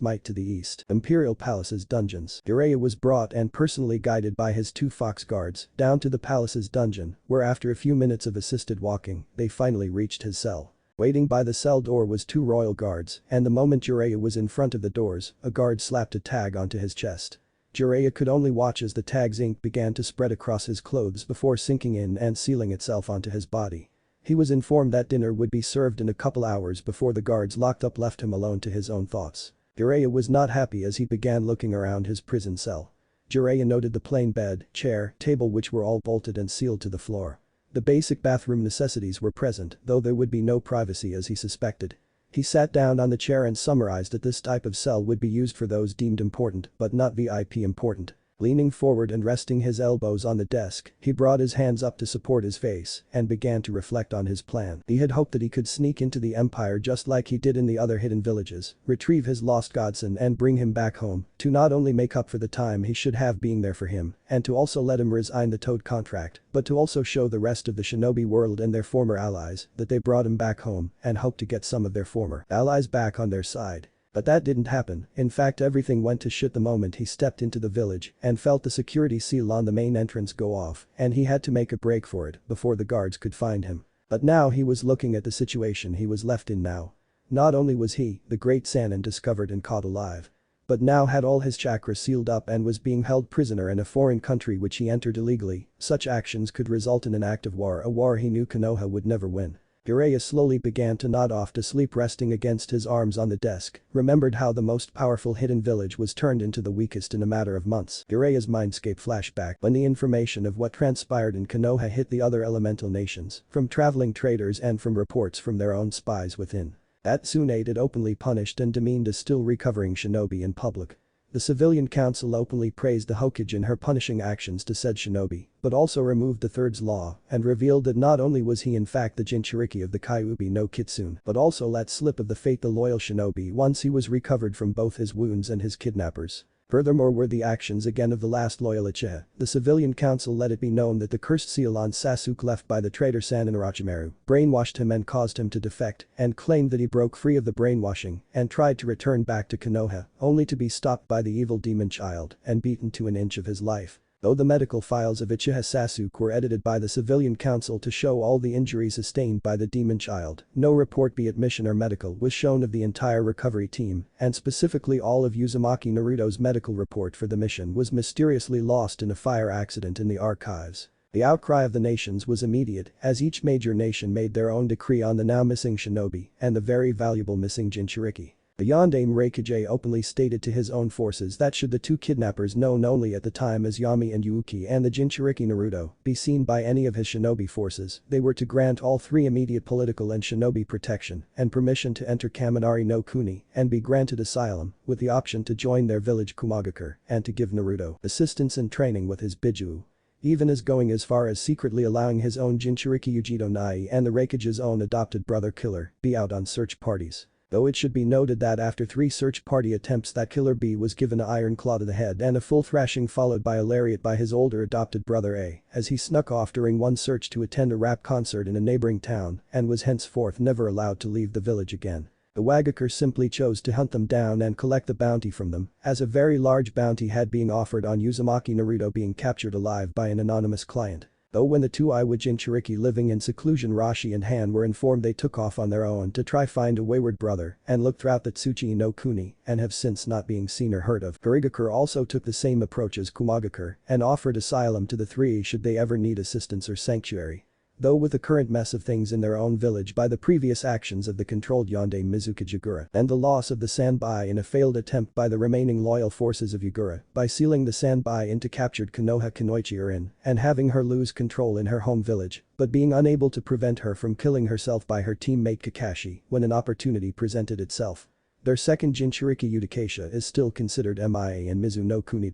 might to the east. Imperial Palace's dungeons. Jiraiya was brought and personally guided by his two fox guards down to the palace's dungeon, where after a few minutes of assisted walking, they finally reached his cell. Waiting by the cell door was two royal guards, and the moment Jiraiya was in front of the doors, a guard slapped a tag onto his chest. Jiraiya could only watch as the tag's ink began to spread across his clothes before sinking in and sealing itself onto his body. He was informed that dinner would be served in a couple hours before the guards locked up left him alone to his own thoughts. Jiraiya was not happy as he began looking around his prison cell. Jiraiya noted the plain bed, chair, table which were all bolted and sealed to the floor. The basic bathroom necessities were present, though there would be no privacy as he suspected. He sat down on the chair and summarized that this type of cell would be used for those deemed important but not VIP important. Leaning forward and resting his elbows on the desk, he brought his hands up to support his face and began to reflect on his plan. He had hoped that he could sneak into the empire just like he did in the other hidden villages, retrieve his lost godson and bring him back home, to not only make up for the time he should have being there for him, and to also let him resign the Toad contract, but to also show the rest of the shinobi world and their former allies that they brought him back home and hoped to get some of their former allies back on their side. But that didn't happen. In fact, everything went to shit the moment he stepped into the village and felt the security seal on the main entrance go off, and he had to make a break for it before the guards could find him. But now he was looking at the situation he was left in now. Not only was he, the great Sannin, discovered and caught alive, but now had all his chakra sealed up and was being held prisoner in a foreign country which he entered illegally. Such actions could result in an act of war, a war he knew Konoha would never win. Jiraiya slowly began to nod off to sleep, resting against his arms on the desk, remembered how the most powerful hidden village was turned into the weakest in a matter of months. Jiraiya's mindscape flashback when the information of what transpired in Konoha hit the other elemental nations, from traveling traders and from reports from their own spies within. That Tsunade had openly punished and demeaned a still recovering shinobi in public. The civilian council openly praised the Hokage and her punishing actions to said shinobi, but also removed the Third's law and revealed that not only was he in fact the Jinchuriki of the Kyuubi no Kitsune, but also let slip of the fate the loyal shinobi once he was recovered from both his wounds and his kidnappers. Furthermore were the actions again of the last loyal Uchiha. The civilian council let it be known that the cursed seal on Sasuke left by the traitor Sannin Orochimaru brainwashed him and caused him to defect, and claimed that he broke free of the brainwashing and tried to return back to Konoha, only to be stopped by the evil demon child and beaten to an inch of his life. Though the medical files of Uchiha Sasuke were edited by the civilian council to show all the injuries sustained by the demon child, no report, be it mission or medical, was shown of the entire recovery team, and specifically all of Uzumaki Naruto's medical report for the mission was mysteriously lost in a fire accident in the archives. The outcry of the nations was immediate, as each major nation made their own decree on the now missing shinobi and the very valuable missing Jinchuriki. The Yondaime Reikage openly stated to his own forces that should the two kidnappers, known only at the time as Yami and Yuki, and the Jinchuriki Naruto, be seen by any of his shinobi forces, they were to grant all three immediate political and shinobi protection and permission to enter Kaminari no Kuni and be granted asylum, with the option to join their village Kumagakure and to give Naruto assistance in training with his Bijuu. Even as going as far as secretly allowing his own Jinchuriki Ujito Nai and the Reikage's own adopted brother Killer be out on search parties. Though it should be noted that after 3 search party attempts that Killer B was given an iron claw to the head and a full thrashing followed by a lariat by his older adopted brother A, as he snuck off during one search to attend a rap concert in a neighboring town and was henceforth never allowed to leave the village again. The Wagakure simply chose to hunt them down and collect the bounty from them, as a very large bounty had been offered on Uzumaki Naruto being captured alive by an anonymous client. Though when the two Iwa Jinchuriki living in seclusion Rashi and Han were informed, they took off on their own to try find a wayward brother and look throughout the Tsuchi no Kuni and have since not being seen or heard of. Kurigakure also took the same approach as Kumagakure and offered asylum to the three should they ever need assistance or sanctuary. Though with the current mess of things in their own village by the previous actions of the controlled Yondaime Mizuka Jagura and the loss of the Sanbai in a failed attempt by the remaining loyal forces of Yagura by sealing the Sanbai into captured Konoha Kunoichi Urin and having her lose control in her home village, but being unable to prevent her from killing herself by her teammate Kakashi when an opportunity presented itself. Their second Jinchuriki Udikasha is still considered MIA and Mizu no Kuni.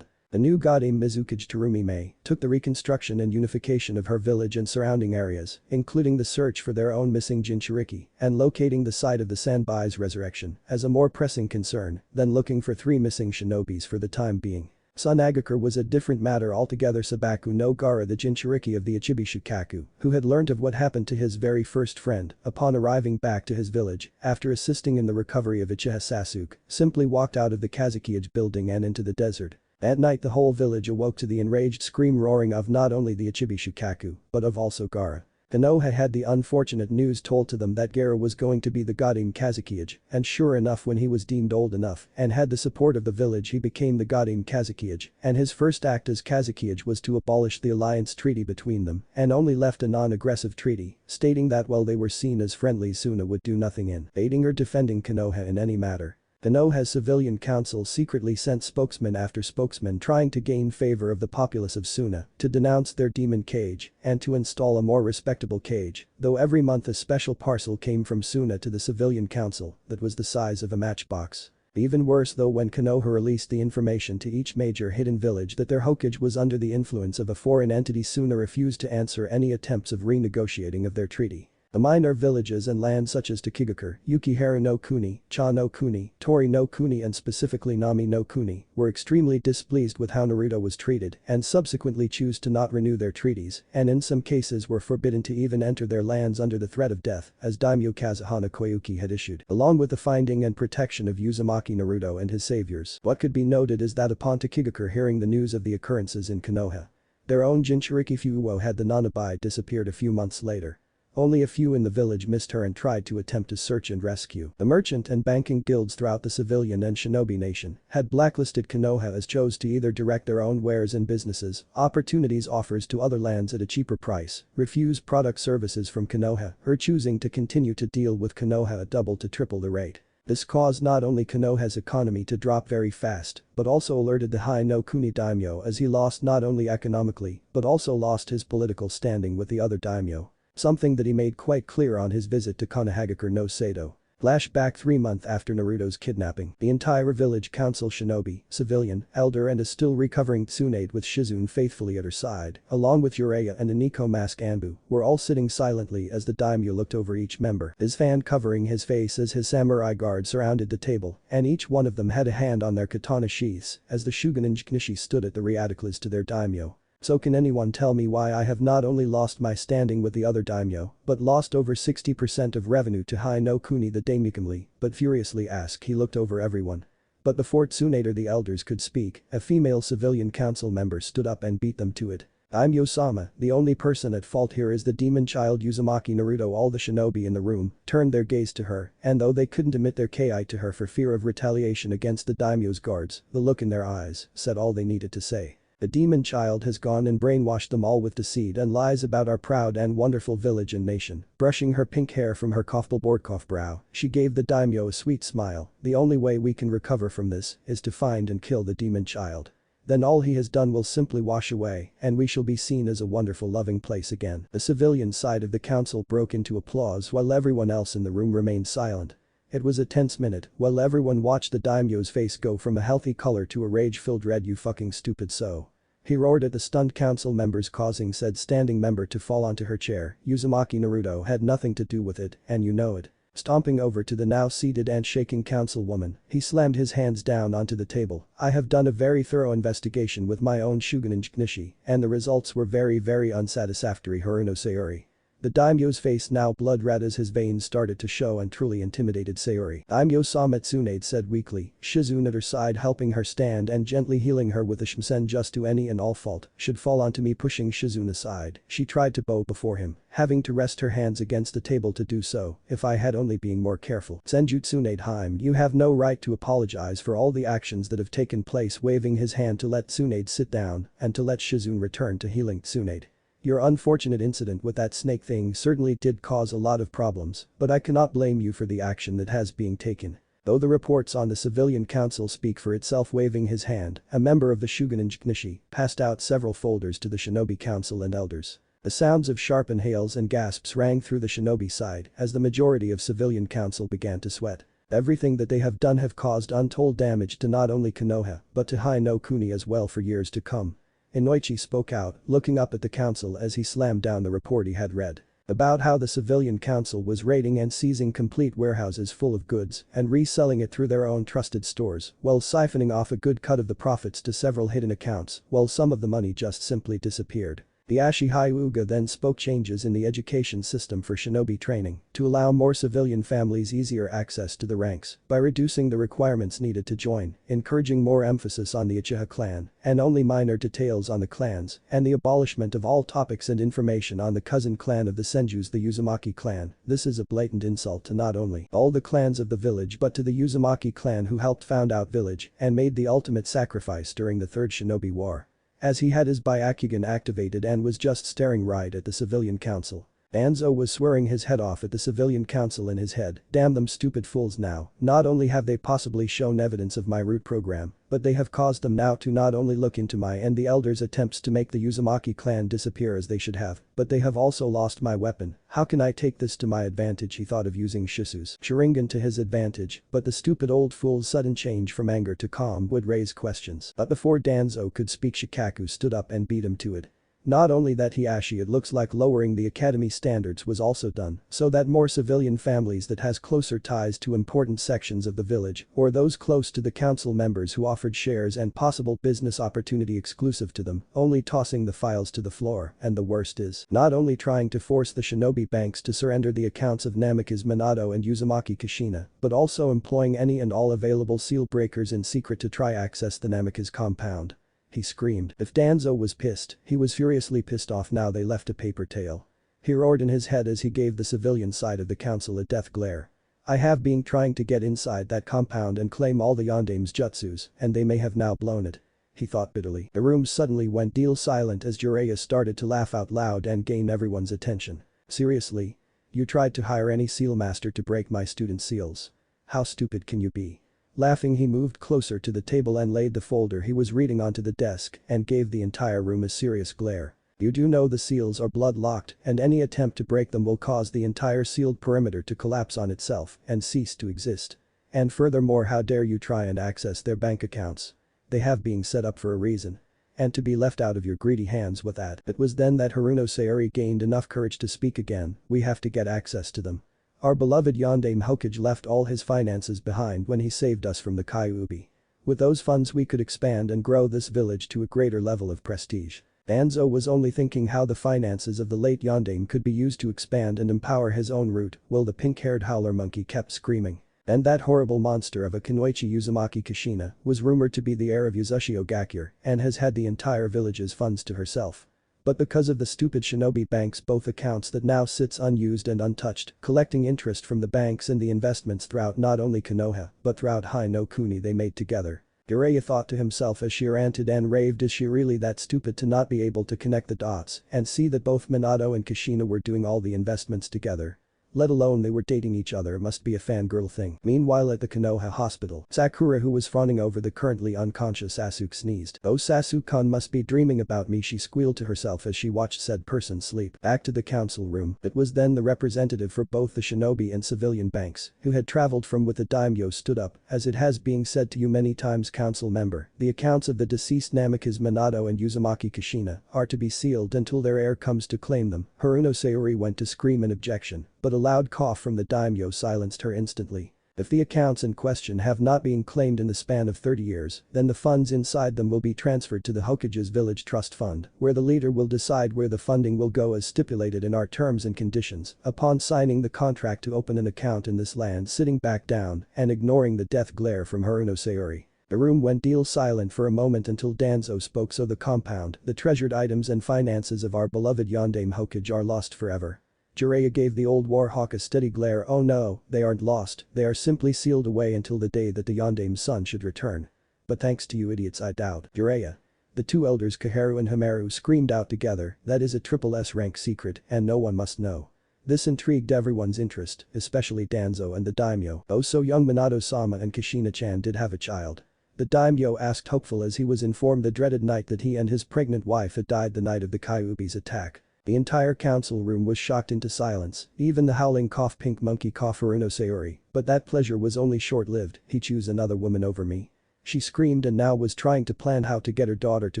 The new Godame Mizukage Terumi took the reconstruction and unification of her village and surrounding areas, including the search for their own missing Jinchuriki and locating the site of the Sanbai's resurrection as a more pressing concern than looking for 3 missing shinobis for the time being. Sanagakure was a different matter altogether. Sabaku no Gara, the Jinchuriki of the Ichibi Shukaku, who had learnt of what happened to his very first friend upon arriving back to his village after assisting in the recovery of Uchiha Sasuke, simply walked out of the Kazukiage building and into the desert. At night the whole village awoke to the enraged scream roaring of not only the Ichibi Shukaku, but of also Gara. Konoha had the unfortunate news told to them that Gara was going to be the Godame Kazukiage, and sure enough, when he was deemed old enough and had the support of the village, he became the Godame Kazukiage, and his first act as Kazukiage was to abolish the alliance treaty between them and only left a non-aggressive treaty, stating that while they were seen as friendly, Suna would do nothing in aiding or defending Konoha in any matter. Konoha's civilian council secretly sent spokesman after spokesman trying to gain favor of the populace of Suna to denounce their demon cage and to install a more respectable cage, though every month a special parcel came from Suna to the civilian council that was the size of a matchbox. Even worse though, when Konoha released the information to each major hidden village that their Hokage was under the influence of a foreign entity, Suna refused to answer any attempts of renegotiating of their treaty. The minor villages and lands such as Takigakure, Yukihara no Kuni, Cha no Kuni, Tori no Kuni and specifically Nami no Kuni were extremely displeased with how Naruto was treated and subsequently chose to not renew their treaties and in some cases were forbidden to even enter their lands under the threat of death as Daimyo Kazuhana Koyuki had issued, along with the finding and protection of Uzumaki Naruto and his saviors. What could be noted is that upon Takigakure hearing the news of the occurrences in Konoha, their own Jinchuriki Fuuo had the Nanabai disappeared a few months later. Only a few in the village missed her and tried to attempt to search and rescue. The merchant and banking guilds throughout the civilian and shinobi nation had blacklisted Konoha as chose to either direct their own wares and businesses, opportunities offers to other lands at a cheaper price, refuse product services from Konoha, or choosing to continue to deal with Konoha at double to triple the rate. This caused not only Konoha's economy to drop very fast, but also alerted the Hai no Kuni daimyo as he lost not only economically, but also lost his political standing with the other daimyo. Something that he made quite clear on his visit to Konohagakure no Sado. Flashback 3 months after Naruto's kidnapping, the entire village council shinobi, civilian, elder and a still recovering Tsunade with Shizune faithfully at her side, along with Jiraiya and a Nico mask Anbu, were all sitting silently as the daimyo looked over each member, his fan covering his face as his samurai guard surrounded the table, and each one of them had a hand on their katana sheaths as the Shugenin Jiknishi stood at the reaticles to their daimyo. So can anyone tell me why I have not only lost my standing with the other daimyo, but lost over 60% of revenue to Hai no Kuni the daimyo? But furiously asked he looked over everyone. But before Tsunade or the elders could speak, a female civilian council member stood up and beat them to it. Daimyo-sama, the only person at fault here is the demon child Uzumaki. Naruto. All the shinobi in the room turned their gaze to her, and though they couldn't emit their ki to her for fear of retaliation against the daimyo's guards, the look in their eyes said all they needed to say. The demon child has gone and brainwashed them all with deceit and lies about our proud and wonderful village and nation. Brushing her pink hair from her Kopfbordkopf brow, she gave the daimyo a sweet smile. The only way we can recover from this is to find and kill the demon child. Then all he has done will simply wash away, and we shall be seen as a wonderful loving place again. The civilian side of the council broke into applause while everyone else in the room remained silent. It was a tense minute while everyone watched the daimyo's face go from a healthy color to a rage-filled red. You fucking stupid so. He roared at the stunned council members, causing said standing member to fall onto her chair. Uzumaki. Naruto had nothing to do with it, and you know it. Stomping over to the now seated and shaking councilwoman, he slammed his hands down onto the table. I have done a very thorough investigation with my own Shugenin Jiknishi, and the results were very unsatisfactory. Haruno Sayori. The daimyo's face now blood red as his veins started to show and truly intimidated Sayori. Daimyo-sama, Tsunade said weakly, Shizune at her side helping her stand and gently healing her with a shimsen. Just to any and all fault should fall onto me. Pushing Shizune aside, she tried to bow before him, having to rest her hands against the table to do so. If I had only been more careful. Senju Tsunade Haim, you have no right to apologize for all the actions that have taken place, waving his hand to let Tsunade sit down and to let Shizune return to healing. Tsunade. Your unfortunate incident with that snake thing certainly did cause a lot of problems, but I cannot blame you for the action that has being taken. Though the reports on the civilian council speak for itself. Waving his hand, a member of the Shugenin Jiknishi passed out several folders to the shinobi council and elders. The sounds of sharp inhales and gasps rang through the shinobi side as the majority of civilian council began to sweat. Everything that they have done have caused untold damage to not only Konoha, but to Hai no Kuni as well for years to come. Inoichi spoke out, looking up at the council as he slammed down the report he had read. About how the civilian council was raiding and seizing complete warehouses full of goods and reselling it through their own trusted stores, while siphoning off a good cut of the profits to several hidden accounts, while some of the money just simply disappeared. The Ashihai Uga then spoke changes in the education system for shinobi training to allow more civilian families easier access to the ranks by reducing the requirements needed to join, encouraging more emphasis on the Uchiha clan and only minor details on the clans, and the abolishment of all topics and information on the cousin clan of the Senjus, the Uzumaki clan. This is a blatant insult to not only all the clans of the village but to the Uzumaki clan who helped found out village and made the ultimate sacrifice during the Third Shinobi War. As he had his Byakugan activated and was just staring right at the civilian council. Danzo was swearing his head off at the civilian council in his head. Damn them stupid fools now, not only have they possibly shown evidence of my root program, but they have caused them now to not only look into my and the elders' attempts to make the Uzumaki clan disappear as they should have, but they have also lost my weapon. How can I take this to my advantage? He thought of using Shisu's Sharingan to his advantage, but the stupid old fool's sudden change from anger to calm would raise questions. But before Danzo could speak, Shikaku stood up and beat him to it. Not only that, it looks like lowering the academy standards was also done so that more civilian families that has closer ties to important sections of the village or those close to the council members who offered shares and possible business opportunity exclusive to them, only tossing the files to the floor. And the worst is not only trying to force the shinobi banks to surrender the accounts of Namikaze Minato and Uzumaki Kushina, but also employing any and all available seal breakers in secret to try access the Namikaze compound. He screamed. If Danzo was pissed, he was furiously pissed off. Now they left a paper trail. He roared in his head as he gave the civilian side of the council a death glare. I have been trying to get inside that compound and claim all the Yondame's jutsus, and they may have now blown it. He thought bitterly. The room suddenly went dead silent as Jiraiya started to laugh out loud and gain everyone's attention. Seriously? You tried to hire any seal master to break my student seals? How stupid can you be? Laughing, he moved closer to the table and laid the folder he was reading onto the desk and gave the entire room a serious glare. You do know the seals are blood-locked and any attempt to break them will cause the entire sealed perimeter to collapse on itself and cease to exist. And furthermore, how dare you try and access their bank accounts? They have been set up for a reason. And to be left out of your greedy hands with that. It was then that Haruno Sayori gained enough courage to speak again. We have to get access to them. Our beloved Yondaime Hokage left all his finances behind when he saved us from the Kyuubi. With those funds we could expand and grow this village to a greater level of prestige. Danzo was only thinking how the finances of the late Yondaime could be used to expand and empower his own route while the pink-haired howler monkey kept screaming. And that horrible monster of a Kunoichi Uzumaki Kushina was rumored to be the heir of Yuzashio Gakure and has had the entire village's funds to herself. But because of the stupid shinobi banks, both accounts that now sits unused and untouched, collecting interest from the banks and the investments throughout not only Konoha but throughout Hai no Kuni they made together. Jiraiya thought to himself as she ranted and raved, is she really that stupid to not be able to connect the dots and see that both Minato and Kushina were doing all the investments together? Let alone they were dating each other, must be a fangirl thing. Meanwhile at the Konoha hospital, Sakura, who was fawning over the currently unconscious Sasuke, sneezed. Oh, Sasuke-kun must be dreaming about me, she squealed to herself as she watched said person sleep. Back to the council room. It was then the representative for both the shinobi and civilian banks, who had traveled from with the daimyo, stood up. As it has been said to you many times, council member, the accounts of the deceased Namikaze Minato and Uzumaki Kushina are to be sealed until their heir comes to claim them. Haruno Sayori went to scream in objection, but a loud cough from the daimyo silenced her instantly. If the accounts in question have not been claimed in the span of 30 years, then the funds inside them will be transferred to the Hokage's Village Trust Fund, where the leader will decide where the funding will go as stipulated in our terms and conditions. Upon signing the contract to open an account in this land, sitting back down and ignoring the death glare from Haruno Sayori. The room went dead silent for a moment until Danzo spoke. So the compound, the treasured items and finances of our beloved Yondaime Hokage are lost forever. Jiraiya gave the old warhawk a steady glare. Oh no, they aren't lost, they are simply sealed away until the day that the Yondaime's son should return. But thanks to you idiots, I doubt. Jiraiya. The two elders Koharu and Hamaru screamed out together, that is a triple S rank secret and no one must know. This intrigued everyone's interest, especially Danzo and the daimyo. Oh, so young Minato-sama and Kushina-chan did have a child? The daimyo asked, hopeful as he was informed the dreaded night that he and his pregnant wife had died the night of the Kyuubi's attack. The entire council room was shocked into silence, even the howling cough pink monkey cough Haruno Sayori, but that pleasure was only short-lived. He chose another woman over me? She screamed and now was trying to plan how to get her daughter to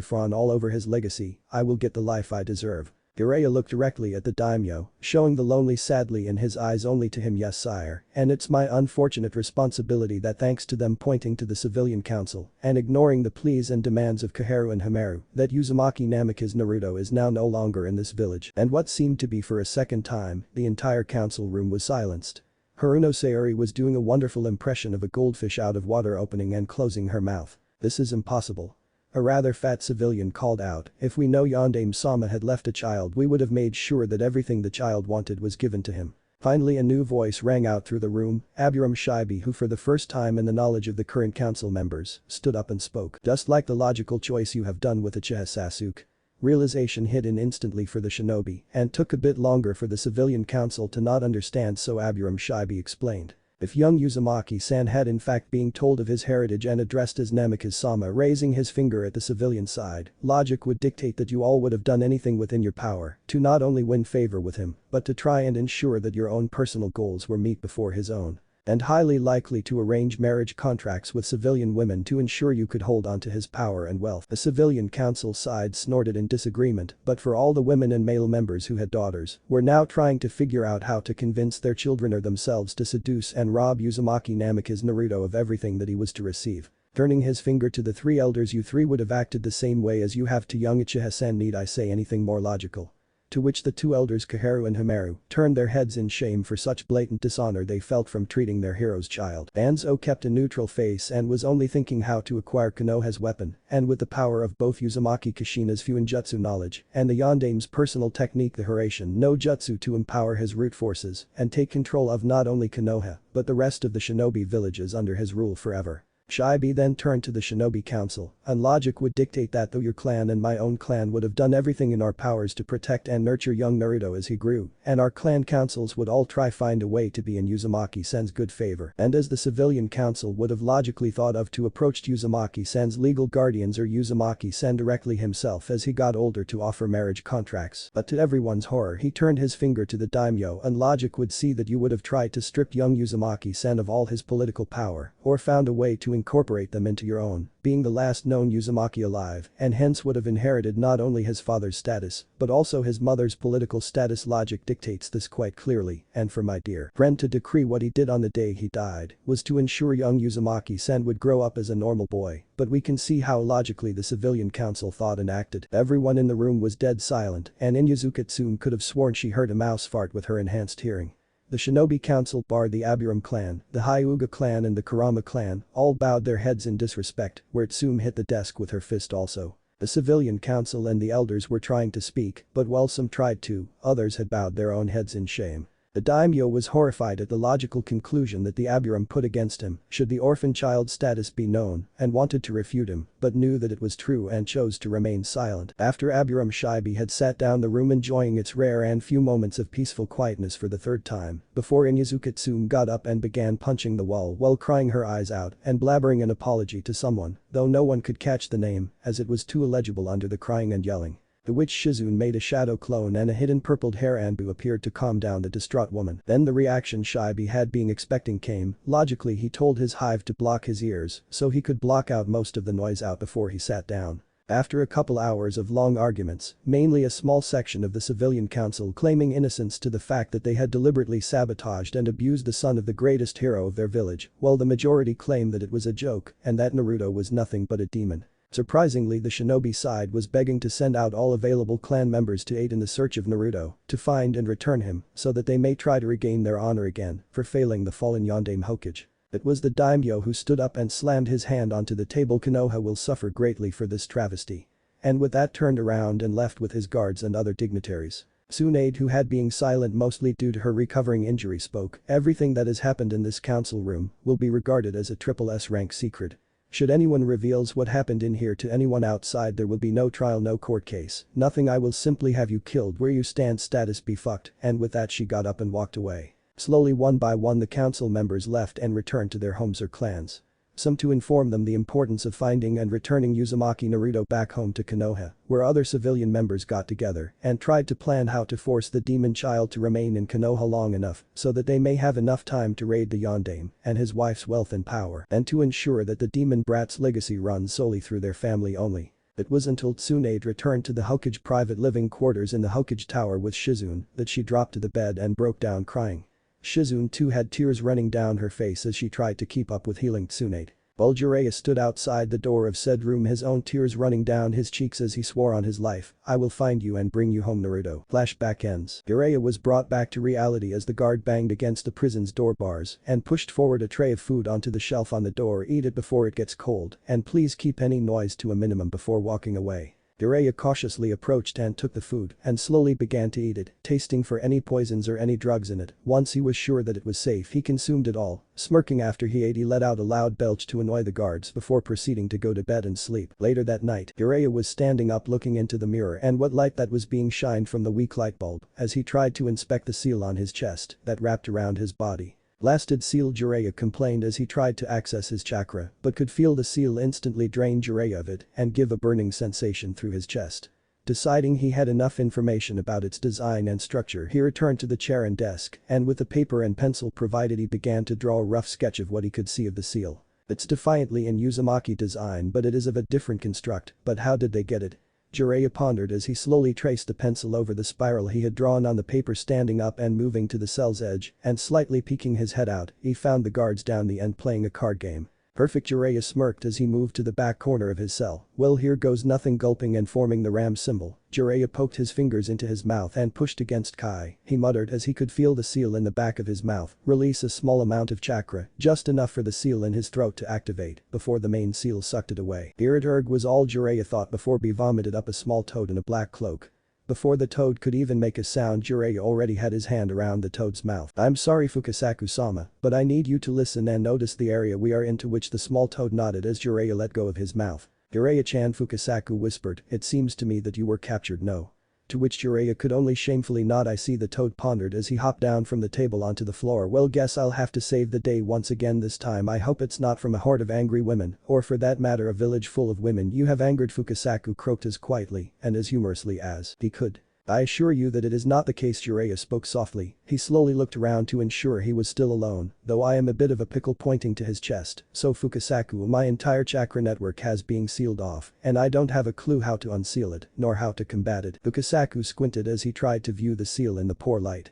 fawn all over his legacy. I will get the life I deserve. Jiraiya looked directly at the daimyo, showing the lonely sadly in his eyes only to him. Yes sire, and it's my unfortunate responsibility that thanks to them, pointing to the civilian council and ignoring the pleas and demands of Koharu and Hamaru, that Uzumaki Namikaze Naruto is now no longer in this village. And what seemed to be for a second time, the entire council room was silenced. Haruno Sayori was doing a wonderful impression of a goldfish out of water opening and closing her mouth. This is impossible. A rather fat civilian called out, if we know Yondaime-sama had left a child, we would have made sure that everything the child wanted was given to him. Finally a new voice rang out through the room. Aburam Shibe, who for the first time in the knowledge of the current council members, stood up and spoke. Just like the logical choice you have done with Uchiha Sasuke. Realization hit in instantly for the shinobi and took a bit longer for the civilian council to not understand, so Aburam Shibe explained. If young Uzumaki-san had in fact been told of his heritage and addressed as Namikaze-sama, raising his finger at the civilian side, logic would dictate that you all would have done anything within your power to not only win favor with him, but to try and ensure that your own personal goals were met before his own. And highly likely to arrange marriage contracts with civilian women to ensure you could hold on to his power and wealth. The civilian council side snorted in disagreement, but for all the women and male members who had daughters, were now trying to figure out how to convince their children or themselves to seduce and rob Uzumaki Namikaze Naruto of everything that he was to receive. Turning his finger to the three elders, you three would have acted the same way as you have to young Uchiha-san. Need I say anything more logical? to which the two elders Kaharu and Himaru turned their heads in shame for such blatant dishonor they felt from treating their hero's child. Banzo kept a neutral face and was only thinking how to acquire Konoha's weapon, and with the power of both Uzumaki Kushina's Fuinjutsu knowledge and the Yandame's personal technique the Hiraishin no Jutsu to empower his root forces and take control of not only Konoha but the rest of the shinobi villages under his rule forever. Shibi then turned to the shinobi council, and logic would dictate that though your clan and my own clan would have done everything in our powers to protect and nurture young Naruto as he grew, and our clan councils would all try find a way to be in Uzumaki-sen's good favor, and as the civilian council would have logically thought of to approach Uzumaki-sen's legal guardians or Uzumaki-sen directly himself as he got older to offer marriage contracts, but to everyone's horror he turned his finger to the daimyo and logic would see that you would have tried to strip young Uzumaki-sen of all his political power, or found a way to incorporate them into your own, being the last known Uzumaki alive, and hence would have inherited not only his father's status, but also his mother's political status. Logic dictates this quite clearly, and for my dear friend to decree what he did on the day he died was to ensure young Uzumaki-sen would grow up as a normal boy, but we can see how logically the civilian council thought and acted. Everyone in the room was dead silent, and Inuyasukitsune could have sworn she heard a mouse fart with her enhanced hearing. The Shinobi Council barred the Aburam clan, the Hyuga clan and the Kurama clan all bowed their heads in disrespect, where Tsume hit the desk with her fist also. The civilian council and the elders were trying to speak, but while some tried to, others had bowed their own heads in shame. The daimyo was horrified at the logical conclusion that the Aburam put against him should the orphan child status be known and wanted to refute him, but knew that it was true and chose to remain silent. After Aburam Shibi had sat down the room enjoying its rare and few moments of peaceful quietness for the third time, before Inuyasukitsune got up and began punching the wall while crying her eyes out and blabbering an apology to someone, though no one could catch the name as it was too illegible under the crying and yelling. The witch Shizune made a shadow clone and a hidden purpled hair Anbu appeared to calm down the distraught woman. Then the reaction Shibi had been expecting came. Logically he told his hive to block his ears so he could block out most of the noise out before he sat down. After a couple hours of long arguments, mainly a small section of the civilian council claiming innocence to the fact that they had deliberately sabotaged and abused the son of the greatest hero of their village, while the majority claimed that it was a joke and that Naruto was nothing but a demon. Surprisingly, the shinobi side was begging to send out all available clan members to aid in the search of Naruto, to find and return him, so that they may try to regain their honor again for failing the fallen Yandame Hokage. It was the daimyo who stood up and slammed his hand onto the table. Konoha will suffer greatly for this travesty. And with that turned around and left with his guards and other dignitaries. Tsunade, who had been silent mostly due to her recovering injury, spoke. Everything that has happened in this council room will be regarded as a triple S rank secret. Should anyone reveals what happened in here to anyone outside, there will be no trial, no court case, nothing. I will simply have you killed where you stand. Status be fucked. And with that she got up and walked away. Slowly one by one the council members left and returned to their homes or clans. Some to inform them the importance of finding and returning Uzumaki Naruto back home to Konoha, where other civilian members got together and tried to plan how to force the demon child to remain in Konoha long enough so that they may have enough time to raid the Yandame and his wife's wealth and power, and to ensure that the demon brat's legacy runs solely through their family only. It was until Tsunade returned to the Hokage private living quarters in the Hokage Tower with Shizune that she dropped to the bed and broke down crying. Shizune too had tears running down her face as she tried to keep up with healing Tsunade. While Jiraiya stood outside the door of said room, his own tears running down his cheeks as he swore on his life, "I will find you and bring you home, Naruto." Flashback ends. Jiraiya was brought back to reality as the guard banged against the prison's door bars and pushed forward a tray of food onto the shelf on the door. "Eat it before it gets cold, and please keep any noise to a minimum before walking away." Jiraiya cautiously approached and took the food and slowly began to eat it, tasting for any poisons or any drugs in it. Once he was sure that it was safe, he consumed it all. Smirking after he ate, he let out a loud belch to annoy the guards before proceeding to go to bed and sleep. Later that night, Jiraiya was standing up looking into the mirror and what light that was being shined from the weak light bulb as he tried to inspect the seal on his chest that wrapped around his body. "Blasted seal," Jiraiya complained as he tried to access his chakra, but could feel the seal instantly drain Jiraiya of it and give a burning sensation through his chest. Deciding he had enough information about its design and structure, he returned to the chair and desk, and with the paper and pencil provided he began to draw a rough sketch of what he could see of the seal. It's defiantly in Uzumaki design, but it is of a different construct. But how did they get it? Jiraiya pondered as he slowly traced the pencil over the spiral he had drawn on the paper. Standing up and moving to the cell's edge and slightly peeking his head out, he found the guards down the end playing a card game. Perfect. Jiraiya smirked as he moved to the back corner of his cell. Well, here goes nothing. Gulping and forming the ram symbol, Jiraiya poked his fingers into his mouth and pushed against Kai. He muttered as he could feel the seal in the back of his mouth release a small amount of chakra, just enough for the seal in his throat to activate before the main seal sucked it away. Irrit was all Jiraiya thought before he vomited up a small toad in a black cloak. Before the toad could even make a sound, Jiraiya already had his hand around the toad's mouth. I'm sorry Fukasaku-sama, but I need you to listen and notice the area we are in, to which the small toad nodded as Jiraiya let go of his mouth. Jiraiya-chan, Fukasaku whispered, it seems to me that you were captured, no? To which Jiraiya could only shamefully nod. I see. The toad pondered as he hopped down from the table onto the floor. Well, guess I'll have to save the day once again. This time I hope it's not from a horde of angry women, or for that matter a village full of women you have angered. Fukasaku croaked as quietly and as humorously as he could. I assure you that it is not the case. Jiraiya spoke softly. He slowly looked around to ensure he was still alone, though I am a bit of a pickle, pointing to his chest. So Fukasaku, my entire chakra network has been sealed off, and I don't have a clue how to unseal it, nor how to combat it. Fukasaku squinted as he tried to view the seal in the poor light.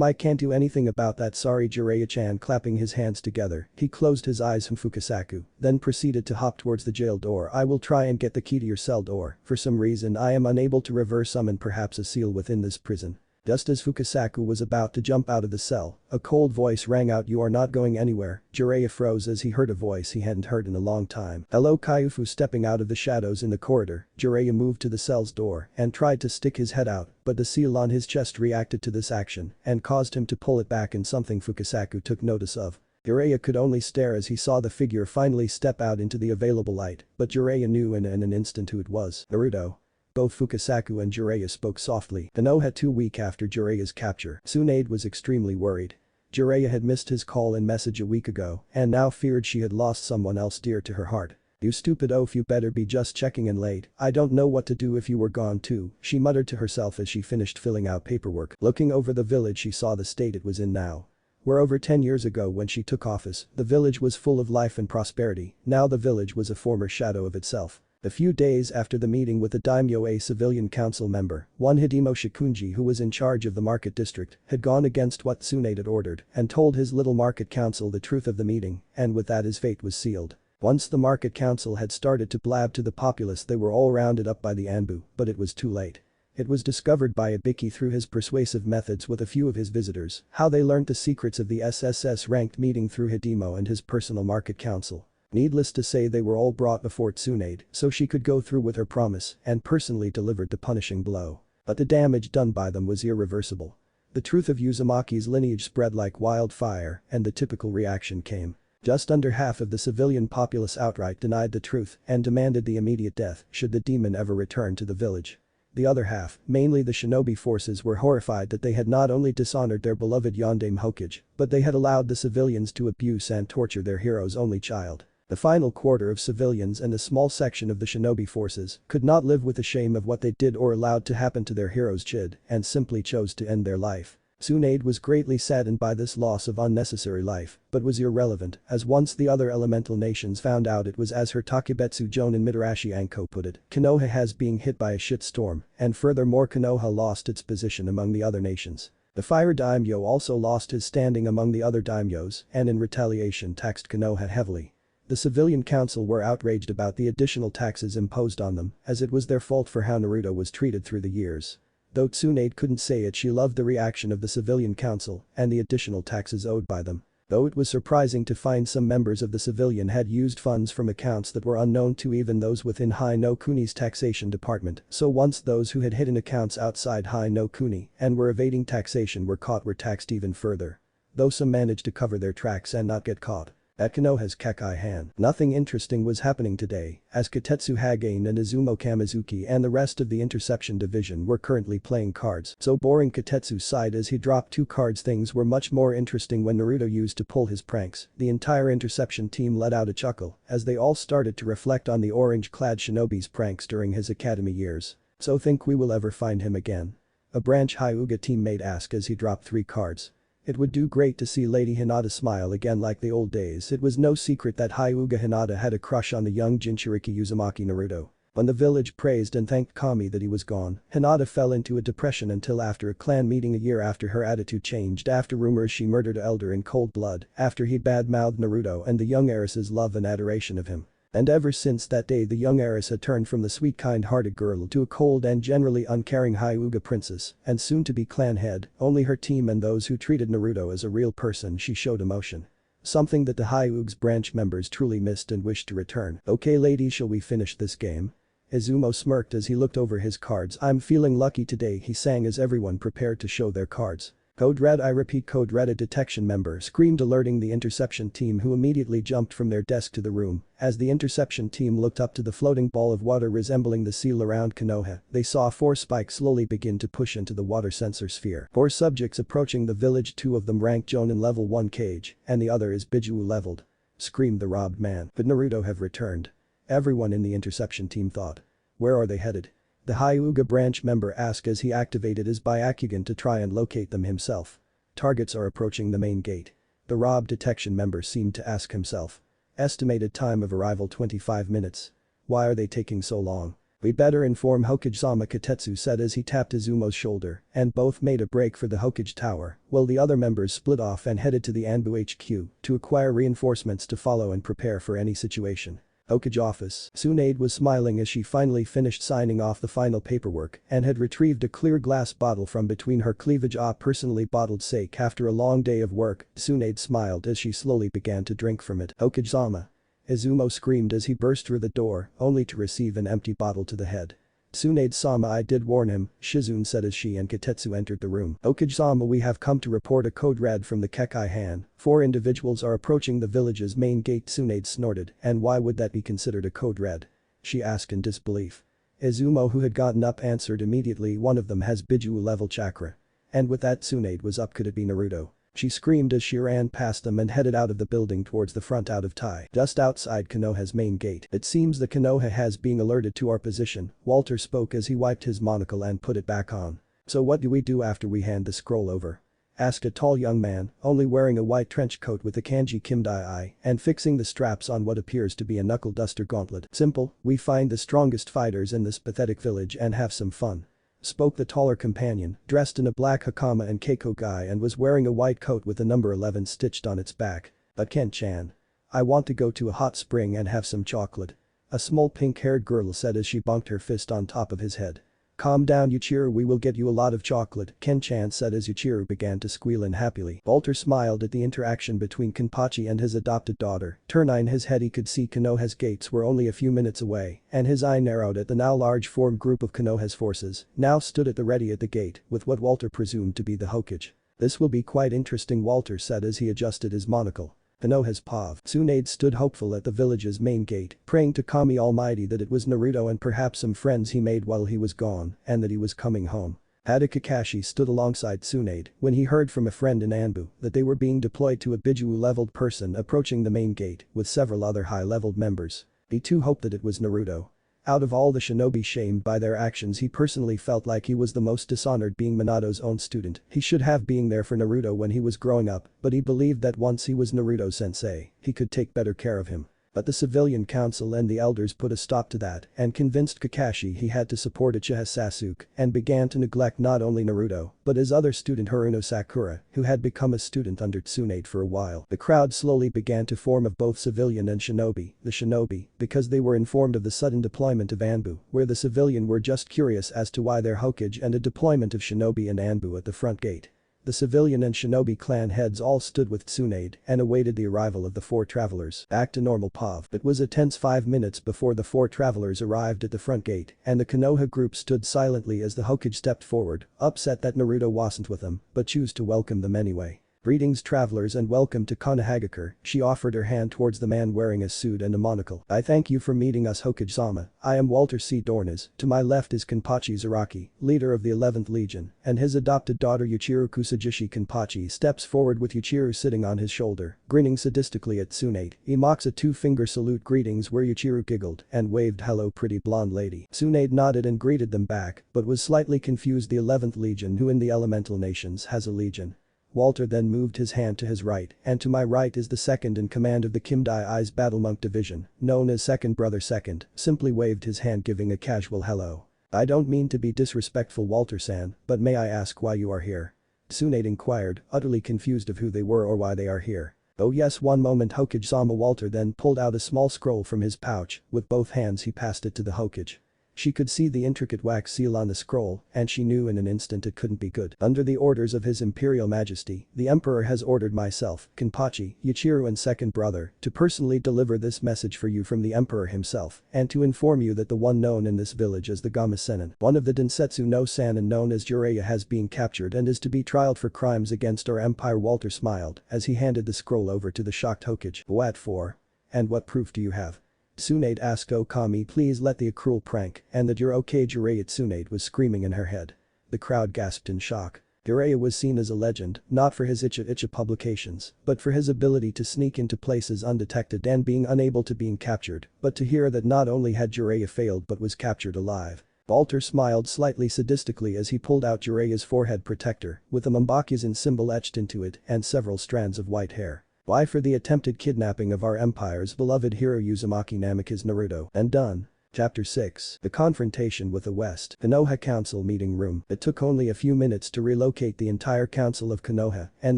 I can't do anything about that, sorry. Jiraiya-chan, clapping his hands together, he closed his eyes from Fukasaku, then proceeded to hop towards the jail door. I will try and get the key to your cell door. For some reason I am unable to reverse summon perhaps a seal within this prison. Just as Fukasaku was about to jump out of the cell, a cold voice rang out. You are not going anywhere. Jiraiya froze as he heard a voice he hadn't heard in a long time. Hello, Kyufu. Stepping out of the shadows in the corridor, Jiraiya moved to the cell's door and tried to stick his head out, but the seal on his chest reacted to this action and caused him to pull it back, in something Fukasaku took notice of. Jiraiya could only stare as he saw the figure finally step out into the available light, but Jiraiya knew in an instant who it was. Naruto. Both Fukasaku and Jiraiya spoke softly. Konoha 2 week after Jiraiya's capture, Tsunade was extremely worried. Jiraiya had missed his call and message a week ago and now feared she had lost someone else dear to her heart. You stupid oaf, you better be just checking in late. I don't know what to do if you were gone too, she muttered to herself as she finished filling out paperwork. Looking over the village, she saw the state it was in now. Where over 10 years ago when she took office, the village was full of life and prosperity, now the village was a former shadow of itself. A few days after the meeting with the daimyo, a civilian council member, one Hidemo Shikunji, who was in charge of the market district, had gone against what Tsunade had ordered and told his little market council the truth of the meeting, and with that his fate was sealed. Once the market council had started to blab to the populace, they were all rounded up by the Anbu, but it was too late. It was discovered by Ibiki through his persuasive methods with a few of his visitors, how they learned the secrets of the SSS ranked meeting through Hidemo and his personal market council. Needless to say, they were all brought before Tsunade so she could go through with her promise and personally delivered the punishing blow. But the damage done by them was irreversible. The truth of Uzumaki's lineage spread like wildfire and the typical reaction came. Just under half of the civilian populace outright denied the truth and demanded the immediate death should the demon ever return to the village. The other half, mainly the shinobi forces, were horrified that they had not only dishonored their beloved Yondaime Hokage, but they had allowed the civilians to abuse and torture their hero's only child. The final quarter of civilians and a small section of the shinobi forces could not live with the shame of what they did or allowed to happen to their hero's chid and simply chose to end their life. Tsunade was greatly saddened by this loss of unnecessary life, but was irrelevant, as once the other elemental nations found out, it was as her Takebetsu Jonin Mitarashi Anko put it, Konoha has being hit by a shitstorm, and furthermore Konoha lost its position among the other nations. The fire daimyo also lost his standing among the other daimyos and in retaliation taxed Konoha heavily. The civilian council were outraged about the additional taxes imposed on them, as it was their fault for how Naruto was treated through the years. Though Tsunade couldn't say it, she loved the reaction of the civilian council and the additional taxes owed by them. Though it was surprising to find some members of the civilian had used funds from accounts that were unknown to even those within Hai no Kuni's taxation department, so once those who had hidden accounts outside Hai no Kuni and were evading taxation were caught, were taxed even further. Though some managed to cover their tracks and not get caught. At Konoha's Kekai-han, nothing interesting was happening today, as Katetsu Hagane and Izumo Kamizuki and the rest of the interception division were currently playing cards. So boring, Katetsu sighed as he dropped 2 cards. Things were much more interesting when Naruto used to pull his pranks. The entire interception team let out a chuckle as they all started to reflect on the orange-clad shinobi's pranks during his academy years. So think we will ever find him again? A branch Hyuga teammate asked as he dropped 3 cards. It would do great to see Lady Hinata smile again like the old days. It was no secret that Hyuga Hinata had a crush on the young Jinchuriki Uzumaki Naruto. When the village praised and thanked Kami that he was gone, Hinata fell into a depression until after a clan meeting a year after her attitude changed after rumors she murdered an elder in cold blood after he bad-mouthed Naruto and the young heiress's love and adoration of him. And ever since that day the young heiress had turned from the sweet kind-hearted girl to a cold and generally uncaring Hyuga princess and soon-to-be clan head, only her team and those who treated Naruto as a real person she showed emotion. Something that the Hyuga's branch members truly missed and wished to return. Okay ladies, shall we finish this game? Izumo smirked as he looked over his cards. I'm feeling lucky today, he sang as everyone prepared to show their cards. Code Red, I repeat, Code Red. A detection member screamed, alerting the interception team, who immediately jumped from their desk to the room. As the interception team looked up to the floating ball of water resembling the seal around Konoha, they saw 4 spikes slowly begin to push into the water sensor sphere. 4 subjects approaching the village, 2 of them ranked Jonin level 1 cage, and the other is Biju leveled. Screamed the robbed man. But Naruto have returned. Everyone in the interception team thought. Where are they headed? The Hyuga branch member asked as he activated his Byakugan to try and locate them himself. Targets are approaching the main gate. The robbed detection member seemed to ask himself. Estimated time of arrival 25 minutes. Why are they taking so long? We better inform Hokage-sama, Katetsu said as he tapped Izumo's shoulder, and both made a break for the Hokage tower, while the other members split off and headed to the Anbu HQ to acquire reinforcements to follow and prepare for any situation. Hokage office. Tsunade was smiling as she finally finished signing off the final paperwork and had retrieved a clear glass bottle from between her cleavage. Personally bottled sake after a long day of work, Tsunade smiled as she slowly began to drink from it. Hokage-sama. Izumo screamed as he burst through the door, only to receive an empty bottle to the head. Tsunade-sama, I did warn him, Shizune said as she and Katetsu entered the room. Hokage-sama, we have come to report a code red from the Kekai Han. 4 individuals are approaching the village's main gate. Tsunade snorted, and why would that be considered a code red? She asked in disbelief. Izumo, who had gotten up, answered immediately, one of them has Biju level chakra. And with that, Tsunade was up. Could it be Naruto? She screamed as she ran past them and headed out of the building towards the front out of Tai. Just outside Konoha's main gate. It seems the Konoha has been alerted to our position, Walter spoke as he wiped his monocle and put it back on. So what do we do after we hand the scroll over? Asked a tall young man, only wearing a white trench coat with a kanji kimdai and fixing the straps on what appears to be a knuckle duster gauntlet. Simple, we find the strongest fighters in this pathetic village and have some fun. Spoke the taller companion, dressed in a black hakama and keiko gai and was wearing a white coat with the number 11 stitched on its back. But Ken-chan. I want to go to a hot spring and have some chocolate. A small pink-haired girl said as she bonked her fist on top of his head. Calm down Yuichiro, we will get you a lot of chocolate, Ken-chan said as Yuichiro began to squeal unhappily. Walter smiled at the interaction between Kenpachi and his adopted daughter. Turning his head, he could see Konoha's gates were only a few minutes away, and his eye narrowed at the now large formed group of Konoha's forces, now stood at the ready at the gate, with what Walter presumed to be the Hokage. This will be quite interesting, Walter said as he adjusted his monocle. Konoha's Pav. Tsunade stood hopeful at the village's main gate, praying to Kami Almighty that it was Naruto and perhaps some friends he made while he was gone, and that he was coming home. Hada Kakashi stood alongside Tsunade when he heard from a friend in Anbu that they were being deployed to a Biju-leveled person approaching the main gate with several other high-leveled members. He too hoped that it was Naruto. Out of all the shinobi shamed by their actions, he personally felt like he was the most dishonored, being Minato's own student. He should have been there for Naruto when he was growing up, but he believed that once he was Naruto-sensei, he could take better care of him. But the civilian council and the elders put a stop to that and convinced Kakashi he had to support Uchiha Sasuke and began to neglect not only Naruto but his other student Haruno Sakura, who had become a student under Tsunade for a while. The crowd slowly began to form of both civilian and shinobi, the shinobi because they were informed of the sudden deployment of Anbu, where the civilian were just curious as to why their Hokage and a deployment of shinobi and Anbu at the front gate. The civilian and shinobi clan heads all stood with Tsunade and awaited the arrival of the 4 travelers. Back to normal Pav. It was a tense 5 minutes before the 4 travelers arrived at the front gate, and the Konoha group stood silently as the Hokage stepped forward, upset that Naruto wasn't with them, but chose to welcome them anyway. Greetings travelers and welcome to Konohagakure. She offered her hand towards the man wearing a suit and a monocle. I thank you for meeting us, Hokage-sama. I am Walter C. Dornas. To my left is Kenpachi Zaraki, leader of the 11th Legion, and his adopted daughter Yuichiro Kusajishi. Kenpachi steps forward with Yuichiro sitting on his shoulder, grinning sadistically at Tsunade. He mocks a 2-finger salute greetings where Yuichiro giggled and waved hello pretty blonde lady. Tsunade nodded and greeted them back, but was slightly confused. The 11th Legion, who in the elemental nations has a legion. Walter then moved his hand to his right, and to my right is the second in command of the Kim Dai-I's Battlemonk division, known as Second Brother Second, simply waved his hand giving a casual hello. I don't mean to be disrespectful Walter-san, but may I ask why you are here? Tsunade inquired, utterly confused of who they were or why they are here. Oh yes, one moment Hokage-sama. Walter then pulled out a small scroll from his pouch, with both hands he passed it to the Hokage. She could see the intricate wax seal on the scroll, and she knew in an instant it couldn't be good. Under the orders of His Imperial Majesty, the Emperor has ordered myself, Kenpachi, Yuichiro and Second Brother, to personally deliver this message for you from the Emperor himself, and to inform you that the one known in this village as the Gama Sannin, one of the Densetsu no Sannin known as Jiraiya, has been captured and is to be trialed for crimes against our empire. Walter smiled as he handed the scroll over to the shocked Hokage. What for? And what proof do you have? Tsunade asked. Okami, please let the cruel prank, and that you're okay. Jiraiya. Tsunade was screaming in her head. The crowd gasped in shock. Jiraiya was seen as a legend, not for his icha publications, but for his ability to sneak into places undetected and being unable to being captured, but to hear that not only had Jiraiya failed but was captured alive. Walter smiled slightly sadistically as he pulled out Jiraiya's forehead protector, with a Mambakuzen symbol etched into it and several strands of white hair. Why, for the attempted kidnapping of our empire's beloved hero Uzumaki Namikaze Naruto. And done. Chapter 6. The confrontation with the West. Konoha Council meeting room. It took only a few minutes to relocate the entire council of Konoha and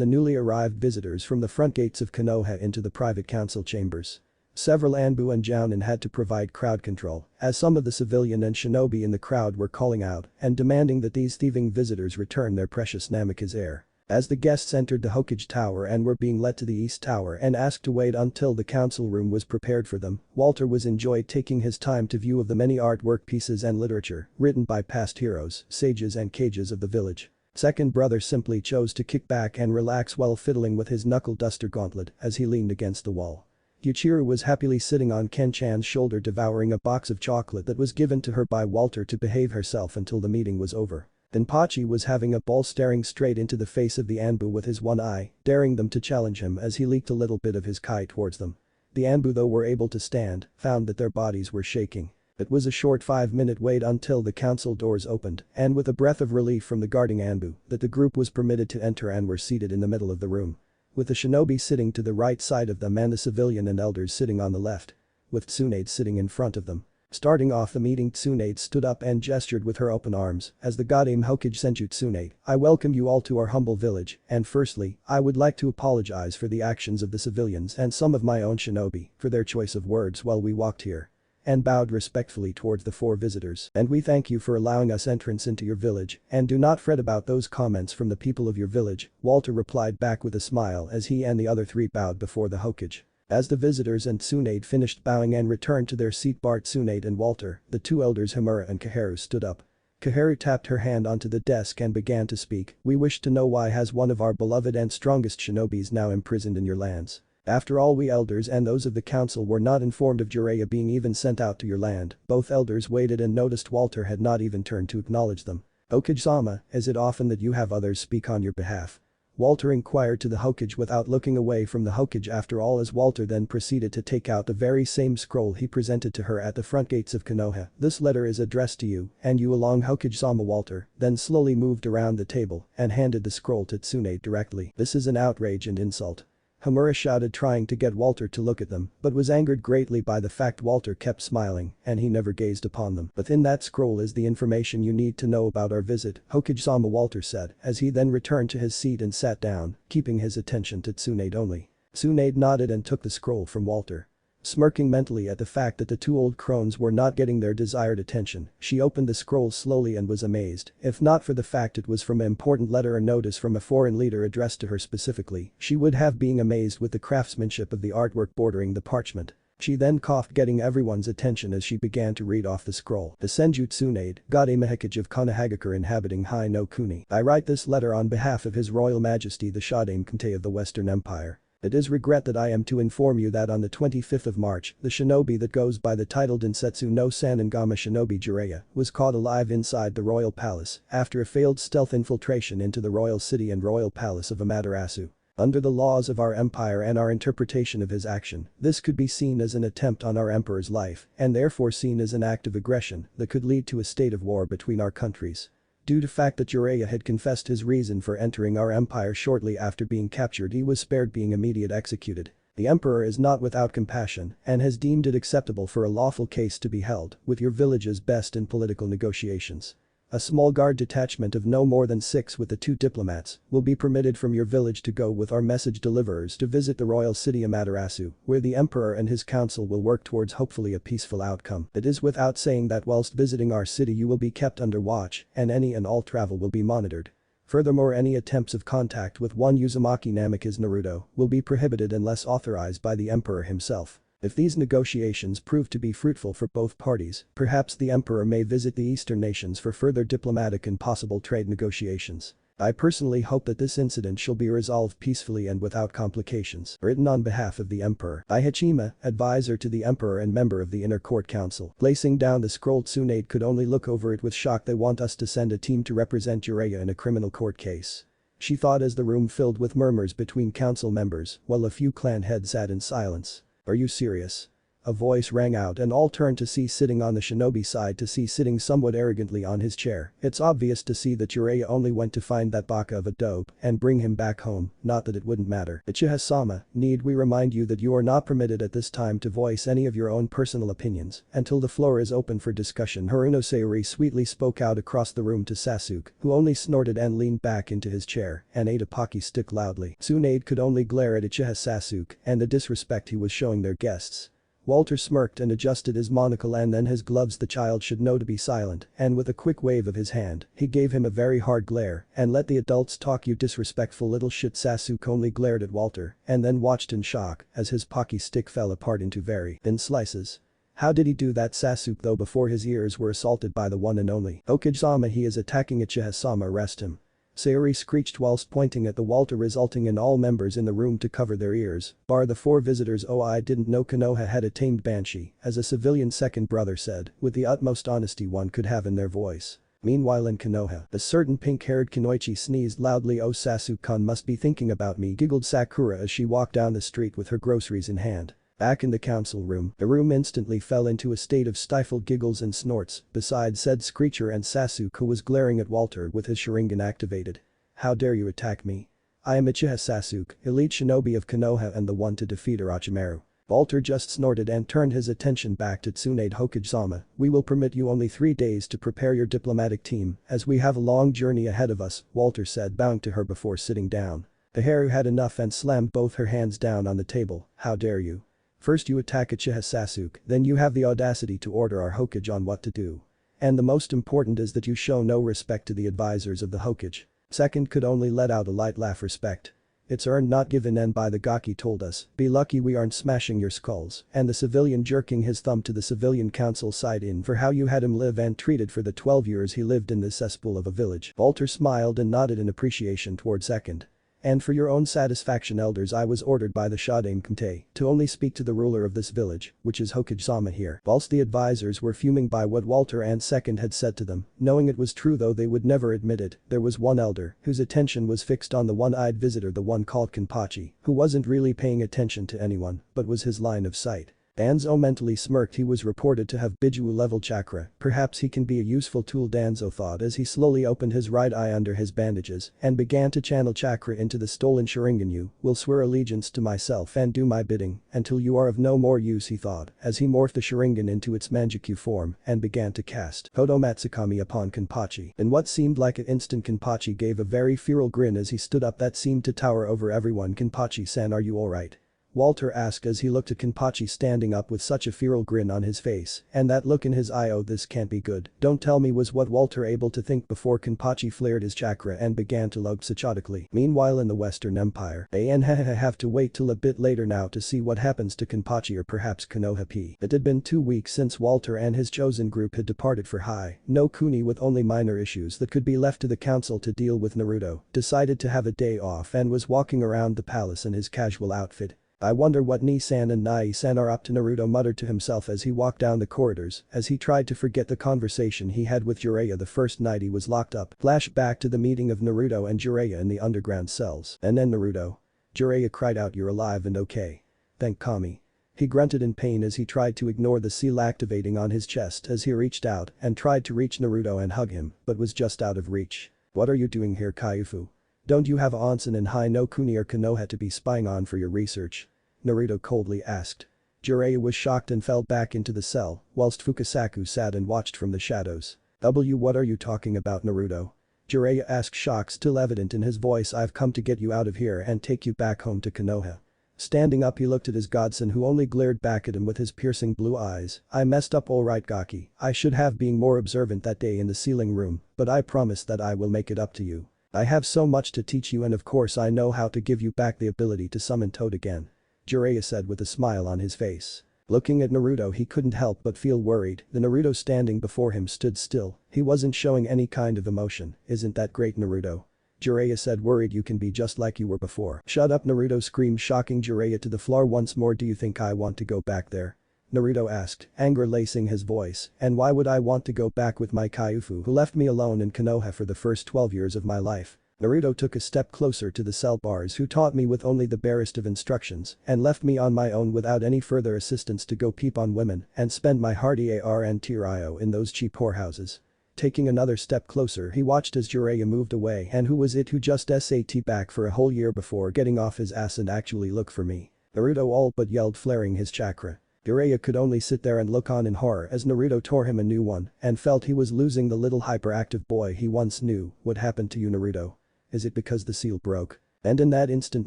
the newly arrived visitors from the front gates of Konoha into the private council chambers. Several Anbu and Jounin had to provide crowd control, as some of the civilian and shinobi in the crowd were calling out and demanding that these thieving visitors return their precious Namikaze heir. As the guests entered the Hokage Tower and were being led to the East Tower and asked to wait until the council room was prepared for them, Walter was enjoyed taking his time to view of the many artwork pieces and literature written by past heroes, sages and cages of the village. Second Brother simply chose to kick back and relax while fiddling with his knuckle duster gauntlet as he leaned against the wall. Yuichiro was happily sitting on Ken-chan's shoulder devouring a box of chocolate that was given to her by Walter to behave herself until the meeting was over. Denpachi was having a ball staring straight into the face of the Anbu with his one eye, daring them to challenge him as he leaked a little bit of his kai towards them. The Anbu, though were able to stand, found that their bodies were shaking. It was a short 5-minute wait until the council doors opened, and with a breath of relief from the guarding Anbu, that the group was permitted to enter and were seated in the middle of the room. With the shinobi sitting to the right side of them and the civilian and elders sitting on the left. With Tsunade sitting in front of them. Starting off the meeting, Tsunade stood up and gestured with her open arms as the Godame Hokage Senju. Tsunade, I welcome you all to our humble village, and firstly, I would like to apologize for the actions of the civilians and some of my own shinobi for their choice of words while we walked here. And bowed respectfully towards the 4 visitors. And we thank you for allowing us entrance into your village, and do not fret about those comments from the people of your village, Walter replied back with a smile as he and the other 3 bowed before the Hokage. As the visitors and Tsunade finished bowing and returned to their seat, Tsunade and Walter, the 2 elders Himura and Kaharu, stood up. Kaharu tapped her hand onto the desk and began to speak. We wish to know why has one of our beloved and strongest shinobis now imprisoned in your lands. After all, we elders and those of the council were not informed of Jiraiya being even sent out to your land. Both elders waited and noticed Walter had not even turned to acknowledge them. Hokage-sama, is it often that you have others speak on your behalf? Walter inquired to the Hokage without looking away from the Hokage after all, as Walter then proceeded to take out the very same scroll he presented to her at the front gates of Konoha. This letter is addressed to you, and you along Hokage-sama. Walter then slowly moved around the table and handed the scroll to Tsunade directly. This is an outrage and insult. Himura shouted, trying to get Walter to look at them, but was angered greatly by the fact Walter kept smiling and he never gazed upon them. But in that scroll is the information you need to know about our visit, Hokage-sama, Walter said, as he then returned to his seat and sat down, keeping his attention to Tsunade only. Tsunade nodded and took the scroll from Walter. Smirking mentally at the fact that the 2 old crones were not getting their desired attention, she opened the scroll slowly and was amazed. If not for the fact it was from an important letter or notice from a foreign leader addressed to her specifically, she would have been amazed with the craftsmanship of the artwork bordering the parchment. She then coughed, getting everyone's attention as she began to read off the scroll. The Senju Tsunade, Godame Hokage of Konohagakure inhabiting Hai no Kuni. I write this letter on behalf of His Royal Majesty the Shodaime Kentei of the Western Empire. It is regret that I am to inform you that on the 25th of March, the shinobi that goes by the title Densetsu no Sannin Gama Shinobi Jiraiya was caught alive inside the royal palace after a failed stealth infiltration into the royal city and royal palace of Amaterasu. Under the laws of our empire and our interpretation of his action, this could be seen as an attempt on our emperor's life and therefore seen as an act of aggression that could lead to a state of war between our countries. Due to fact that Jiraiya had confessed his reason for entering our empire shortly after being captured, he was spared being immediately executed. The emperor is not without compassion and has deemed it acceptable for a lawful case to be held with your village's best in political negotiations. A small guard detachment of no more than 6 with the 2 diplomats will be permitted from your village to go with our message deliverers to visit the royal city Amaterasu, where the emperor and his council will work towards hopefully a peaceful outcome. It is without saying that whilst visiting our city you will be kept under watch and any and all travel will be monitored. Furthermore, any attempts of contact with one Uzumaki Namikaze Naruto will be prohibited unless authorized by the emperor himself. If these negotiations prove to be fruitful for both parties, perhaps the emperor may visit the eastern nations for further diplomatic and possible trade negotiations. I personally hope that this incident shall be resolved peacefully and without complications. Written on behalf of the emperor, Daiichima, advisor to the emperor and member of the inner court council. Placing down the scroll, Tsunade could only look over it with shock. They want us to send a team to represent Jiraiya in a criminal court case. She thought as the room filled with murmurs between council members while a few clan heads sat in silence. Are you serious? A voice rang out and all turned to see sitting on the shinobi side to see sitting somewhat arrogantly on his chair. It's obvious to see that Jiraiya only went to find that baka of a dope and bring him back home, not that it wouldn't matter. Uchiha-sama, need we remind you that you are not permitted at this time to voice any of your own personal opinions until the floor is open for discussion. Haruno Sayori sweetly spoke out across the room to Sasuke, who only snorted and leaned back into his chair and ate a pocky stick loudly. Tsunade could only glare at Uchiha Sasuke and the disrespect he was showing their guests. Walter smirked and adjusted his monocle and then his gloves. The child should know to be silent, and with a quick wave of his hand, he gave him a very hard glare and let the adults talk. You disrespectful little shit. Sasuke only glared at Walter and then watched in shock as his pocky stick fell apart into very thin slices. How did he do that? Sasuke though before his ears were assaulted by the one and only Hokage-sama. He is attacking Uchiha-sama, arrest him. Sayori screeched whilst pointing at the Walter, resulting in all members in the room to cover their ears, bar the 4 visitors. Oh, I didn't know Konoha had a tamed banshee, as a civilian second brother said, with the utmost honesty one could have in their voice. Meanwhile in Konoha, a certain pink-haired Kunoichi sneezed loudly. Oh, Sasuke-kun must be thinking about me, giggled Sakura as she walked down the street with her groceries in hand. Back in the council room, the room instantly fell into a state of stifled giggles and snorts, besides said screecher and Sasuke, who was glaring at Walter with his Sharingan activated. How dare you attack me? I am Uchiha Sasuke, elite shinobi of Konoha and the one to defeat Orochimaru. Walter just snorted and turned his attention back to Tsunade. Hokage-sama, we will permit you only 3 days to prepare your diplomatic team as we have a long journey ahead of us, Walter said, bowing to her before sitting down. The Haru had enough and slammed both her hands down on the table. How dare you? First you attack Uchiha Sasuke, then you have the audacity to order our Hokage on what to do. And the most important is that you show no respect to the advisors of the Hokage. Second could only let out a light laugh. Respect. It's earned not given, and by the Gaki told us, be lucky we aren't smashing your skulls. And the civilian jerking his thumb to the civilian council side in for how you had him live and treated for the 12 years he lived in this cesspool of a village. Walter smiled and nodded in appreciation toward second. And for your own satisfaction, elders, I was ordered by the Shadame Kante to only speak to the ruler of this village, which is Hokage-sama here. Whilst the advisors were fuming by what Walter and Second had said to them, knowing it was true though they would never admit it, there was one elder whose attention was fixed on the one-eyed visitor, the one called Kenpachi, who wasn't really paying attention to anyone, but was his line of sight. Danzo mentally smirked. He was reported to have Biju-level chakra, perhaps he can be a useful tool, Danzo thought as he slowly opened his right eye under his bandages and began to channel chakra into the stolen Sharingan. You will swear allegiance to myself and do my bidding until you are of no more use, he thought as he morphed the Sharingan into its Manjikyu form and began to cast Kodo Matsukami upon Kenpachi. In what seemed like an instant, Kenpachi gave a very feral grin as he stood up that seemed to tower over everyone. Kenpachi-san, are you alright? Walter asked as he looked at Kenpachi standing up with such a feral grin on his face and that look in his eye. Oh, this can't be good. Don't tell me, was what Walter able to think before Kenpachi flared his chakra and began to lug psychotically. Meanwhile in the Western Empire, they have to wait till a bit later now to see what happens to Kenpachi or perhaps Konoha P. It had been 2 weeks since Walter and his chosen group had departed for High no Kuni, with only minor issues that could be left to the council to deal with. Naruto decided to have a day off and was walking around the palace in his casual outfit. I wonder what Ni-san and Nai-san are up to, Naruto muttered to himself as he walked down the corridors as he tried to forget the conversation he had with Jiraiya the first night he was locked up. Flashback to the meeting of Naruto and Jiraiya in the underground cells. And then Naruto. Jiraiya cried out, you're alive and okay. Thank Kami. He grunted in pain as he tried to ignore the seal activating on his chest as he reached out and tried to reach Naruto and hug him, but was just out of reach. What are you doing here, Kaifu? Don't you have onsen and Hai no Kuni or Konoha to be spying on for your research? Naruto coldly asked. Jiraiya was shocked and fell back into the cell, whilst Fukasaku sat and watched from the shadows. What are you talking about, Naruto? Jiraiya asked, shock still evident in his voice. I've come to get you out of here and take you back home to Konoha. Standing up, he looked at his godson, who only glared back at him with his piercing blue eyes. I messed up, alright Gaki, I should have been more observant that day in the sealing room, but I promise that I will make it up to you. I have so much to teach you, and of course I know how to give you back the ability to summon Toad again. Jiraiya said with a smile on his face. Looking at Naruto, he couldn't help but feel worried. The Naruto standing before him stood still. He wasn't showing any kind of emotion. Isn't that great, Naruto? Jiraiya said, worried? You can be just like you were before. Shut up, Naruto screamed, shocking Jiraiya to the floor once more. Do you think I want to go back there? Naruto asked, anger lacing his voice. And why would I want to go back with my Kaifu, who left me alone in Konoha for the first 12 years of my life? Naruto took a step closer to the cell bars, who taught me with only the barest of instructions and left me on my own without any further assistance to go peep on women and spend my hardy ARNTRIO in those cheap whorehouses. Taking another step closer, he watched as Jiraiya moved away. And who was it who just SAT back for a whole year before getting off his ass and actually look for me? Naruto all but yelled, flaring his chakra. Jiraiya could only sit there and look on in horror as Naruto tore him a new one and felt he was losing the little hyperactive boy he once knew. What happened to you, Naruto? Is it because the seal broke? And in that instant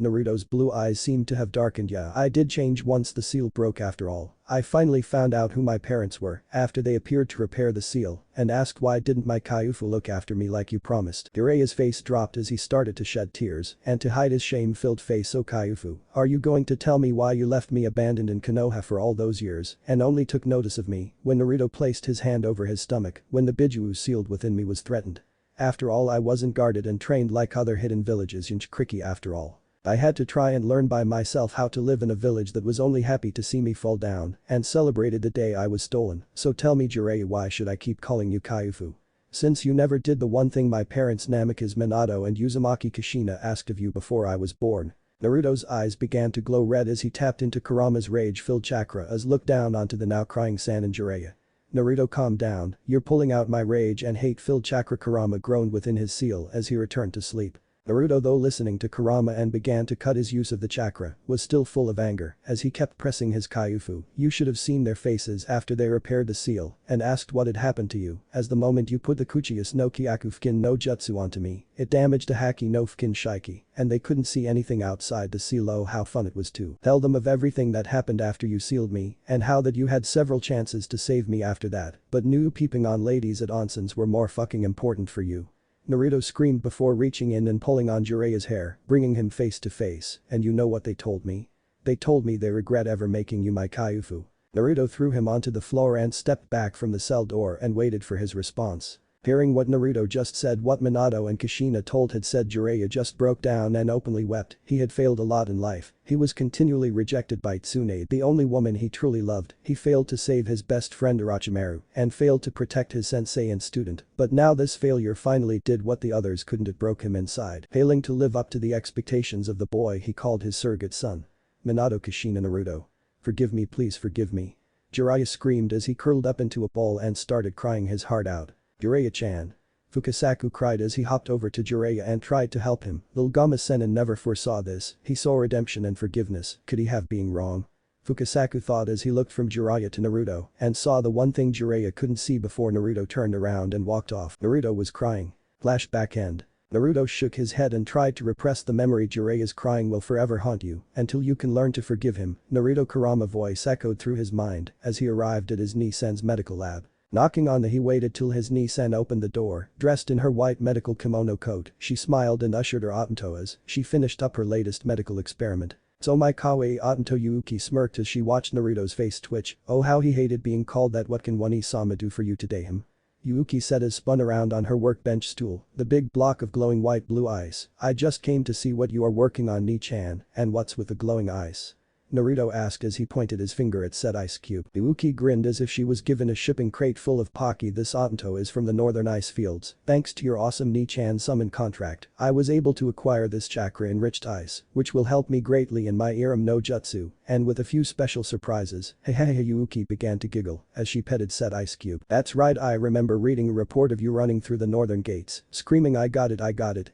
Naruto's blue eyes seemed to have darkened. Yeah, I did change once the seal broke after all. I finally found out who my parents were after they appeared to repair the seal and asked why didn't my Kaifu look after me like you promised. Jiraiya's face dropped as he started to shed tears and to hide his shame-filled face. So Kaifu, are you going to tell me why you left me abandoned in Konoha for all those years and only took notice of me when Naruto placed his hand over his stomach when the Biju sealed within me was threatened? After all, I wasn't guarded and trained like other hidden villages in Chikriki after all. I had to try and learn by myself how to live in a village that was only happy to see me fall down and celebrated the day I was stolen. So tell me, Jiraiya, why should I keep calling you Kaifu? Since you never did the one thing my parents Namikaze Minato and Uzumaki Kushina asked of you before I was born. Naruto's eyes began to glow red as he tapped into Kurama's rage-filled chakra as looked down onto the now crying Sannin Jiraiya. Naruto, calm down, you're pulling out my rage and hate-filled chakra. Kurama groaned within his seal as he returned to sleep. Naruto, though listening to Kurama and began to cut his use of the chakra, was still full of anger as he kept pressing his Kaifu. You should have seen their faces after they repaired the seal and asked what had happened to you, as the moment you put the Kuchiyas no Kyaku Fukin no Jutsu onto me, it damaged a Haki no Fukin Shiki, and they couldn't see anything outside the seal. Oh, how fun it was to tell them of everything that happened after you sealed me and how that you had several chances to save me after that, but knew peeping on ladies at onsens were more fucking important for you. Naruto screamed before reaching in and pulling on Jiraiya's hair, bringing him face to face. And you know what they told me? They told me they regret ever making you my Kaifu. Naruto threw him onto the floor and stepped back from the cell door and waited for his response. Hearing what Naruto just said, what Minato and Kushina told had said, Jiraiya just broke down and openly wept. He had failed a lot in life. He was continually rejected by Tsunade, the only woman he truly loved. He failed to save his best friend Orochimaru and failed to protect his sensei and student. But now this failure finally did what the others couldn't. It broke him inside, failing to live up to the expectations of the boy he called his surrogate son. Minato, Kushina, Naruto. Forgive me, please forgive me. Jiraiya screamed as he curled up into a ball and started crying his heart out. Jiraiya-chan. Fukasaku cried as he hopped over to Jiraiya and tried to help him. Lil Gama Sennin never foresaw this. He saw redemption and forgiveness. Could he have been wrong? Fukasaku thought as he looked from Jiraiya to Naruto and saw the one thing Jiraiya couldn't see before Naruto turned around and walked off. Naruto was crying. Flashback end. Naruto shook his head and tried to repress the memory. Jiraiya's crying will forever haunt you until you can learn to forgive him. Naruto. Kurama's voice echoed through his mind as he arrived at his Nissan's medical lab. Knocking on the he waited till his Nissan opened the door, dressed in her white medical kimono coat. She smiled and ushered her Atanto as she finished up her latest medical experiment. So my kawaii Atanto. Yuki smirked as she watched Naruto's face twitch. Oh, how he hated being called that. What can one-sama do for you today, him? Yuki said as spun around on her workbench stool, the big block of glowing white blue ice. I just came to see what you are working on, Ni-chan, and what's with the glowing ice? Naruto asked as he pointed his finger at said ice cube. Yuki grinned as if she was given a shipping crate full of Pocky. This Anto is from the northern ice fields. Thanks to your awesome Nichan summon contract, I was able to acquire this chakra enriched ice, which will help me greatly in my Iram no Jutsu, and with a few special surprises. Hehehe Yuki began to giggle as she petted said ice cube. That's right, I remember reading a report of you running through the northern gates, screaming I got it,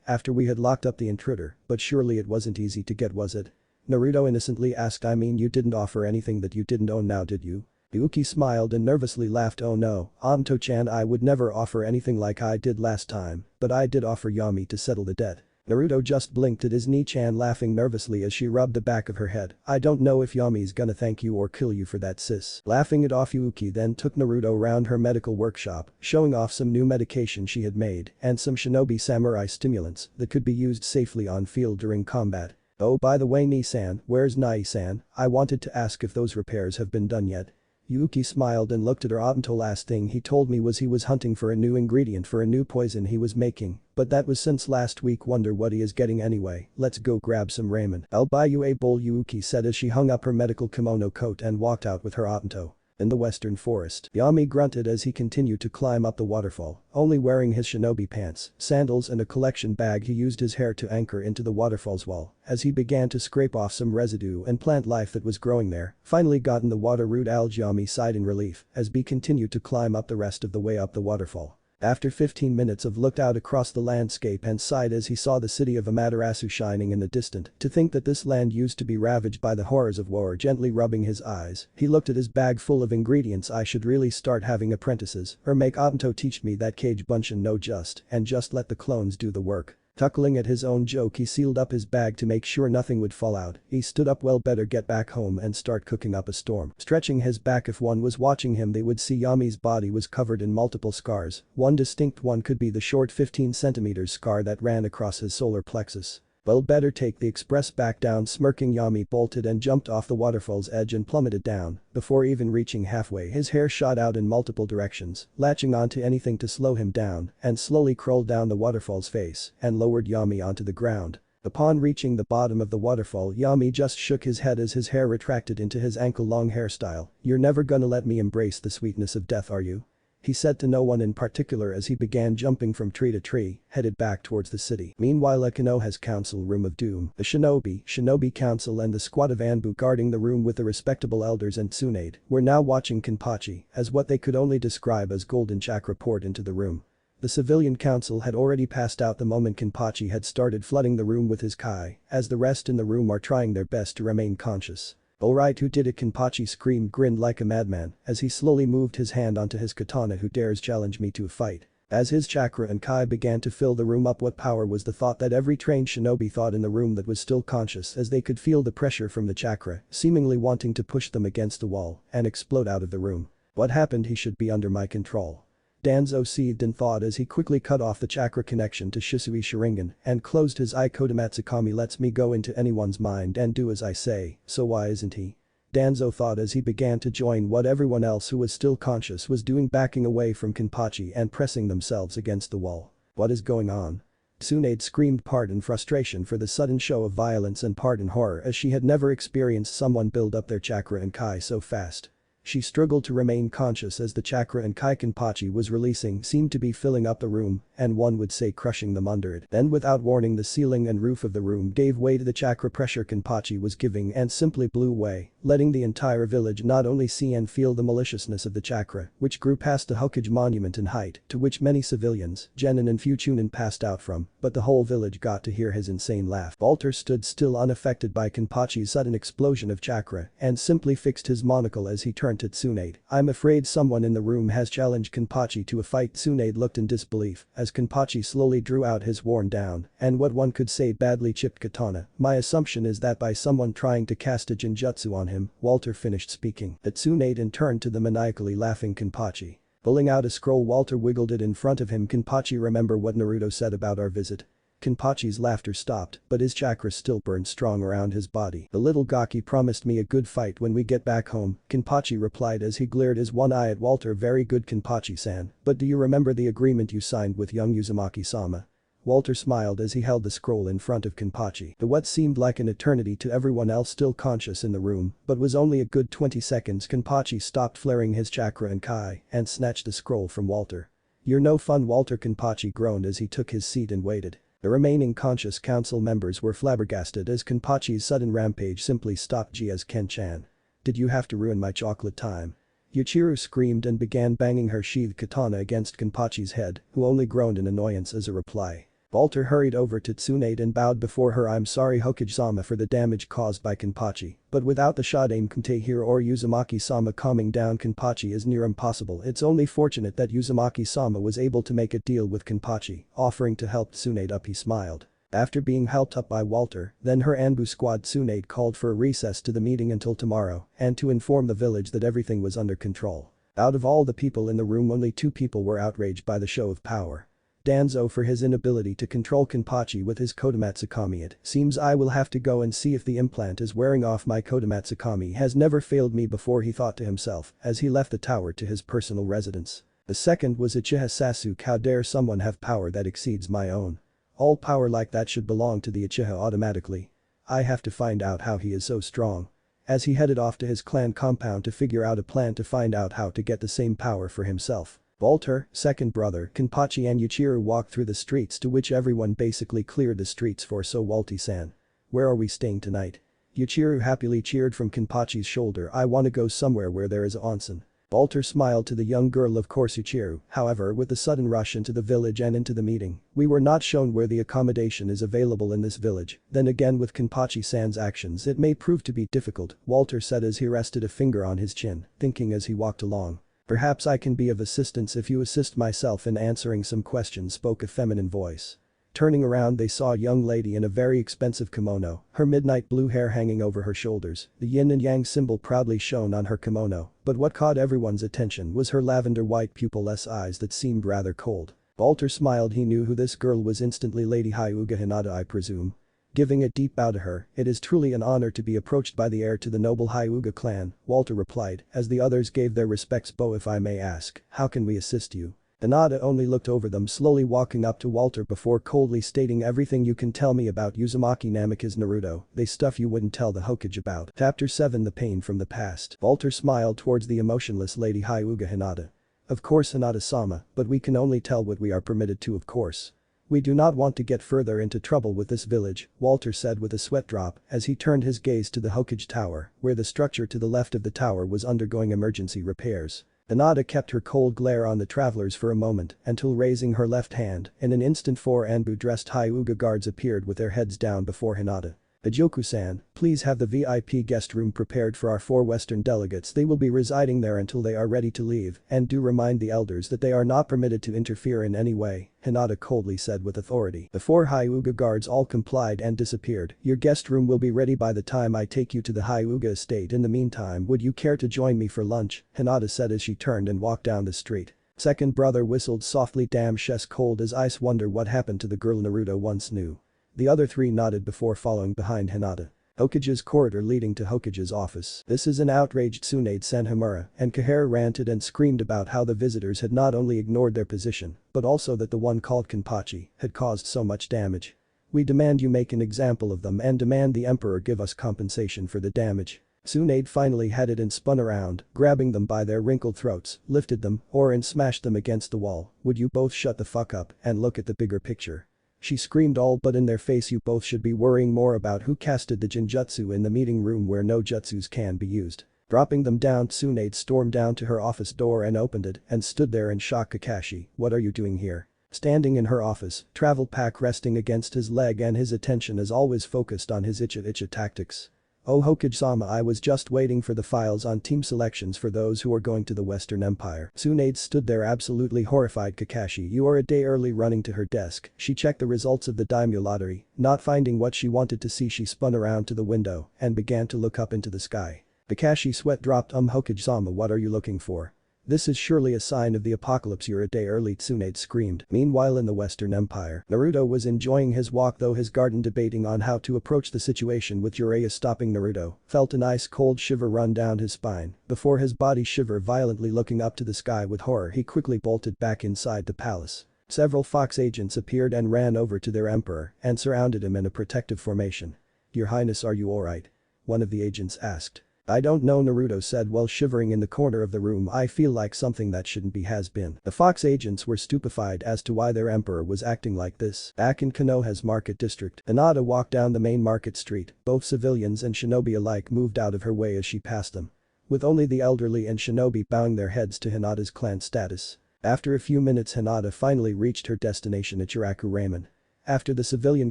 after we had locked up the intruder, but surely it wasn't easy to get, was it? Naruto innocently asked. I mean, you didn't offer anything that you didn't own now, did you? Yuki smiled and nervously laughed. Oh no, Anto-chan, I would never offer anything like I did last time, but I did offer Yami to settle the debt. Naruto just blinked at his Ni-chan, laughing nervously as she rubbed the back of her head. I don't know if Yami's gonna thank you or kill you for that, sis. Laughing it off, Yuki then took Naruto around her medical workshop, showing off some new medication she had made and some shinobi samurai stimulants that could be used safely on field during combat. Oh, by the way, Ni-san, where's Nai-san? I wanted to ask if those repairs have been done yet. Yuki smiled and looked at her. Anto, last thing he told me was he was hunting for a new ingredient for a new poison he was making, but that was since last week. Wonder what he is getting anyway. Let's go grab some ramen. I'll buy you a bowl, Yuki said as she hung up her medical kimono coat and walked out with her Anto. In the western forest, Yami grunted as he continued to climb up the waterfall, only wearing his shinobi pants, sandals and a collection bag. He used his hair to anchor into the waterfall's wall as he began to scrape off some residue and plant life that was growing there. Finally got in the water root algae. Yami sighed in relief as B continued to climb up the rest of the way up the waterfall. After 15 minutes of looked out across the landscape and sighed as he saw the city of Amaterasu shining in the distance. To think that this land used to be ravaged by the horrors of war. Gently rubbing his eyes, he looked at his bag full of ingredients. I should really start having apprentices or make Anto teach me that cage bunshin no just and just let the clones do the work. Chuckling at his own joke, he sealed up his bag to make sure nothing would fall out. He stood up. Well, better get back home and start cooking up a storm. Stretching his back, if one was watching him they would see Yami's body was covered in multiple scars. One distinct one could be the short 15 centimeters scar that ran across his solar plexus. Well, better take the express back down. Smirking, Yami bolted and jumped off the waterfall's edge and plummeted down. Before even reaching halfway, his hair shot out in multiple directions, latching onto anything to slow him down, and slowly crawled down the waterfall's face and lowered Yami onto the ground. Upon reaching the bottom of the waterfall, Yami just shook his head as his hair retracted into his ankle-long hairstyle. You're never gonna let me embrace the sweetness of death, are you? He said to no one in particular as he began jumping from tree to tree, headed back towards the city. Meanwhile, Konoha's council room of doom. The shinobi council and the squad of Anbu guarding the room with the respectable elders and Tsunade were now watching Kenpachi as what they could only describe as golden chakra poured into the room. The civilian council had already passed out the moment Kenpachi had started flooding the room with his kai, as the rest in the room are trying their best to remain conscious. Alright, who did it? Kenpachi screamed, grinned like a madman as he slowly moved his hand onto his katana. Who dares challenge me to a fight? As his chakra and kai began to fill the room up, what power was the thought that every trained shinobi thought in the room that was still conscious as they could feel the pressure from the chakra, seemingly wanting to push them against the wall and explode out of the room. What happened? He should be under my control. Danzo seethed in thought as he quickly cut off the chakra connection to Shisui Sharingan and closed his eye. Kodamatsukami lets me go into anyone's mind and do as I say, so why isn't he? Danzo thought as he began to join what everyone else who was still conscious was doing, backing away from Kenpachi and pressing themselves against the wall. What is going on? Tsunade screamed, part in frustration for the sudden show of violence and part in horror as she had never experienced someone build up their chakra and kai so fast. She struggled to remain conscious as the chakra and kai Kenpachi was releasing seemed to be filling up the room, and one would say crushing them under it. Then without warning, the ceiling and roof of the room gave way to the chakra pressure Kenpachi was giving and simply blew away, letting the entire village not only see and feel the maliciousness of the chakra, which grew past the Hokage monument in height, to which many civilians, genin and Fuchunin, passed out from, but the whole village got to hear his insane laugh. Walter stood still, unaffected by Kenpachi's sudden explosion of chakra, and simply fixed his monocle as he turned to Tsunade. I'm afraid someone in the room has challenged Kenpachi to a fight. Tsunade looked in disbelief as Kenpachi slowly drew out his worn down and what one could say badly chipped katana. My assumption is that by someone trying to cast a genjutsu on him. Walter finished speaking. The Tsunade and turned to the maniacally laughing Kenpachi. Pulling out a scroll, Walter wiggled it in front of him. Kenpachi, remember what Naruto said about our visit? Kenpachi's laughter stopped, but his chakra still burned strong around his body. The little gaki promised me a good fight when we get back home, Kenpachi replied as he glared his one eye at Walter. Very good, Kenpachi-san, but do you remember the agreement you signed with young Uzumaki-sama? Walter smiled as he held the scroll in front of Kenpachi. The what seemed like an eternity to everyone else still conscious in the room, but was only a good 20 seconds. Kenpachi stopped flaring his chakra and kai and snatched the scroll from Walter. "You're no fun." Walter. Kenpachi groaned as he took his seat and waited. The remaining conscious council members were flabbergasted as Kenpachi's sudden rampage simply stopped. "G as Ken-chan. Did you have to ruin my chocolate time?" Yuichiro screamed and began banging her sheathed katana against Kenpachi's head, who only groaned in annoyance as a reply. Walter hurried over to Tsunade and bowed before her. "I'm sorry Hokage-sama for the damage caused by Kenpachi, but without the Shodaime Kente here or Uzumaki-sama calming down Kenpachi is near impossible. It's only fortunate that Uzumaki-sama was able to make a deal with Kenpachi, offering to help Tsunade up." He smiled. After being helped up by Walter, then her Anbu squad. Tsunade called for a recess to the meeting until tomorrow and to inform the village that everything was under control. Out of all the people in the room, only 2 people were outraged by the show of power. Danzo for his inability to control Kenpachi with his Kodomatsukami. "It seems I will have to go and see if the implant is wearing off. My Kodomatsukami has never failed me before," he thought to himself as he left the tower to his personal residence. The second was Uchiha Sasuke. "How dare someone have power that exceeds my own? All power like that should belong to the Uchiha automatically. I have to find out how he is so strong." As he headed off to his clan compound to figure out a plan to find out how to get the same power for himself. Walter, second brother, Kenpachi and Yuichiro walked through the streets, to which everyone basically cleared the streets for. "So Walty-san. Where are we staying tonight?" Yuichiro happily cheered from Kenpachi's shoulder. "I wanna go somewhere where there is a onsen." Walter smiled to the young girl. "Of course Yuichiro." However, with the sudden rush into the village and into the meeting, we were not shown where the accommodation is available in this village. Then again, with Kenpachi-san's actions it may prove to be difficult, Walter said as he rested a finger on his chin, thinking as he walked along. "Perhaps I can be of assistance if you assist myself in answering some questions," spoke a feminine voice. Turning around, they saw a young lady in a very expensive kimono, her midnight blue hair hanging over her shoulders, the yin and yang symbol proudly shown on her kimono, but what caught everyone's attention was her lavender white pupilless eyes that seemed rather cold. Walter smiled. He knew who this girl was instantly. "Lady Hyuga Hinata, I presume?" Giving a deep bow to her. "It is truly an honor to be approached by the heir to the noble Hyuga clan," Walter replied, as the others gave their respects. "Bo, if I may ask, how can we assist you?" Hinata only looked over them, slowly walking up to Walter before coldly stating, "Everything you can tell me about Uzumaki Namikaze Naruto, they stuff you wouldn't tell the Hokage about." Chapter 7. The Pain from the Past. Walter smiled towards the emotionless Lady Hyuga Hinata. "Of course Hinata-sama, but we can only tell what we are permitted to, of course. We do not want to get further into trouble with this village," Walter said with a sweat drop as he turned his gaze to the Hokage Tower, where the structure to the left of the tower was undergoing emergency repairs. Hinata kept her cold glare on the travelers for a moment until, raising her left hand, in an instant 4 Anbu-dressed Hyuga guards appeared with their heads down before Hinata. "Ajoku-san, please have the VIP guest room prepared for our 4 Western delegates. They will be residing there until they are ready to leave, and do remind the elders that they are not permitted to interfere in any way," Hinata coldly said with authority. The 4 Hyuga guards all complied and disappeared. "Your guest room will be ready by the time I take you to the Hyuga estate. In the meantime, would you care to join me for lunch?" Hinata said as she turned and walked down the street. Second brother whistled softly. "Damn, she's cold as ice. Wonder what happened to the girl Naruto once knew." The other 3 nodded before following behind Hinata. Hokage's corridor leading to Hokage's office. This is an outraged Tsunade Senhimura, and Kahara ranted and screamed about how the visitors had not only ignored their position, but also that the one called Kenpachi had caused so much damage. "We demand you make an example of them and demand the emperor give us compensation for the damage." Tsunade finally had it and spun around, grabbing them by their wrinkled throats, lifted them, and smashed them against the wall. "Would you both shut the fuck up and look at the bigger picture?" She screamed all but in their face. "You both should be worrying more about who casted the Jinjutsu in the meeting room where no jutsus can be used." Dropping them down, Tsunade stormed down to her office door and opened it and stood there in shock. "Kakashi, what are you doing here?" Standing in her office, travel pack resting against his leg and his attention as always focused on his Icha tactics. "Oh Hokage-sama, I was just waiting for the files on team selections for those who are going to the Western Empire." Tsunade stood there absolutely horrified. "Kakashi, you are a day early." Running to her desk, she checked the results of the daimyo lottery. Not finding what she wanted to see, she spun around to the window and began to look up into the sky. Kakashi sweat dropped. Hokage-sama, what are you looking for? This is surely a sign of the apocalypse. You're a day early," Tsunade screamed. Meanwhile in the Western Empire, Naruto was enjoying his walk through his garden, debating on how to approach the situation with Jiraiya stopping. Naruto felt an ice cold shiver run down his spine before his body shivered violently. Looking up to the sky with horror, he quickly bolted back inside the palace. Several Fox agents appeared and ran over to their emperor and surrounded him in a protective formation. "Your Highness, are you alright?" one of the agents asked. "I don't know," Naruto said while shivering in the corner of the room. "I feel like something that shouldn't be has been." The Fox agents were stupefied as to why their emperor was acting like this. Back in Konoha's market district, Hinata walked down the main market street. Both civilians and shinobi alike moved out of her way as she passed them. With only the elderly and shinobi bowing their heads to Hinata's clan status. After a few minutes, Hinata finally reached her destination at Ichiraku Ramen. After the civilian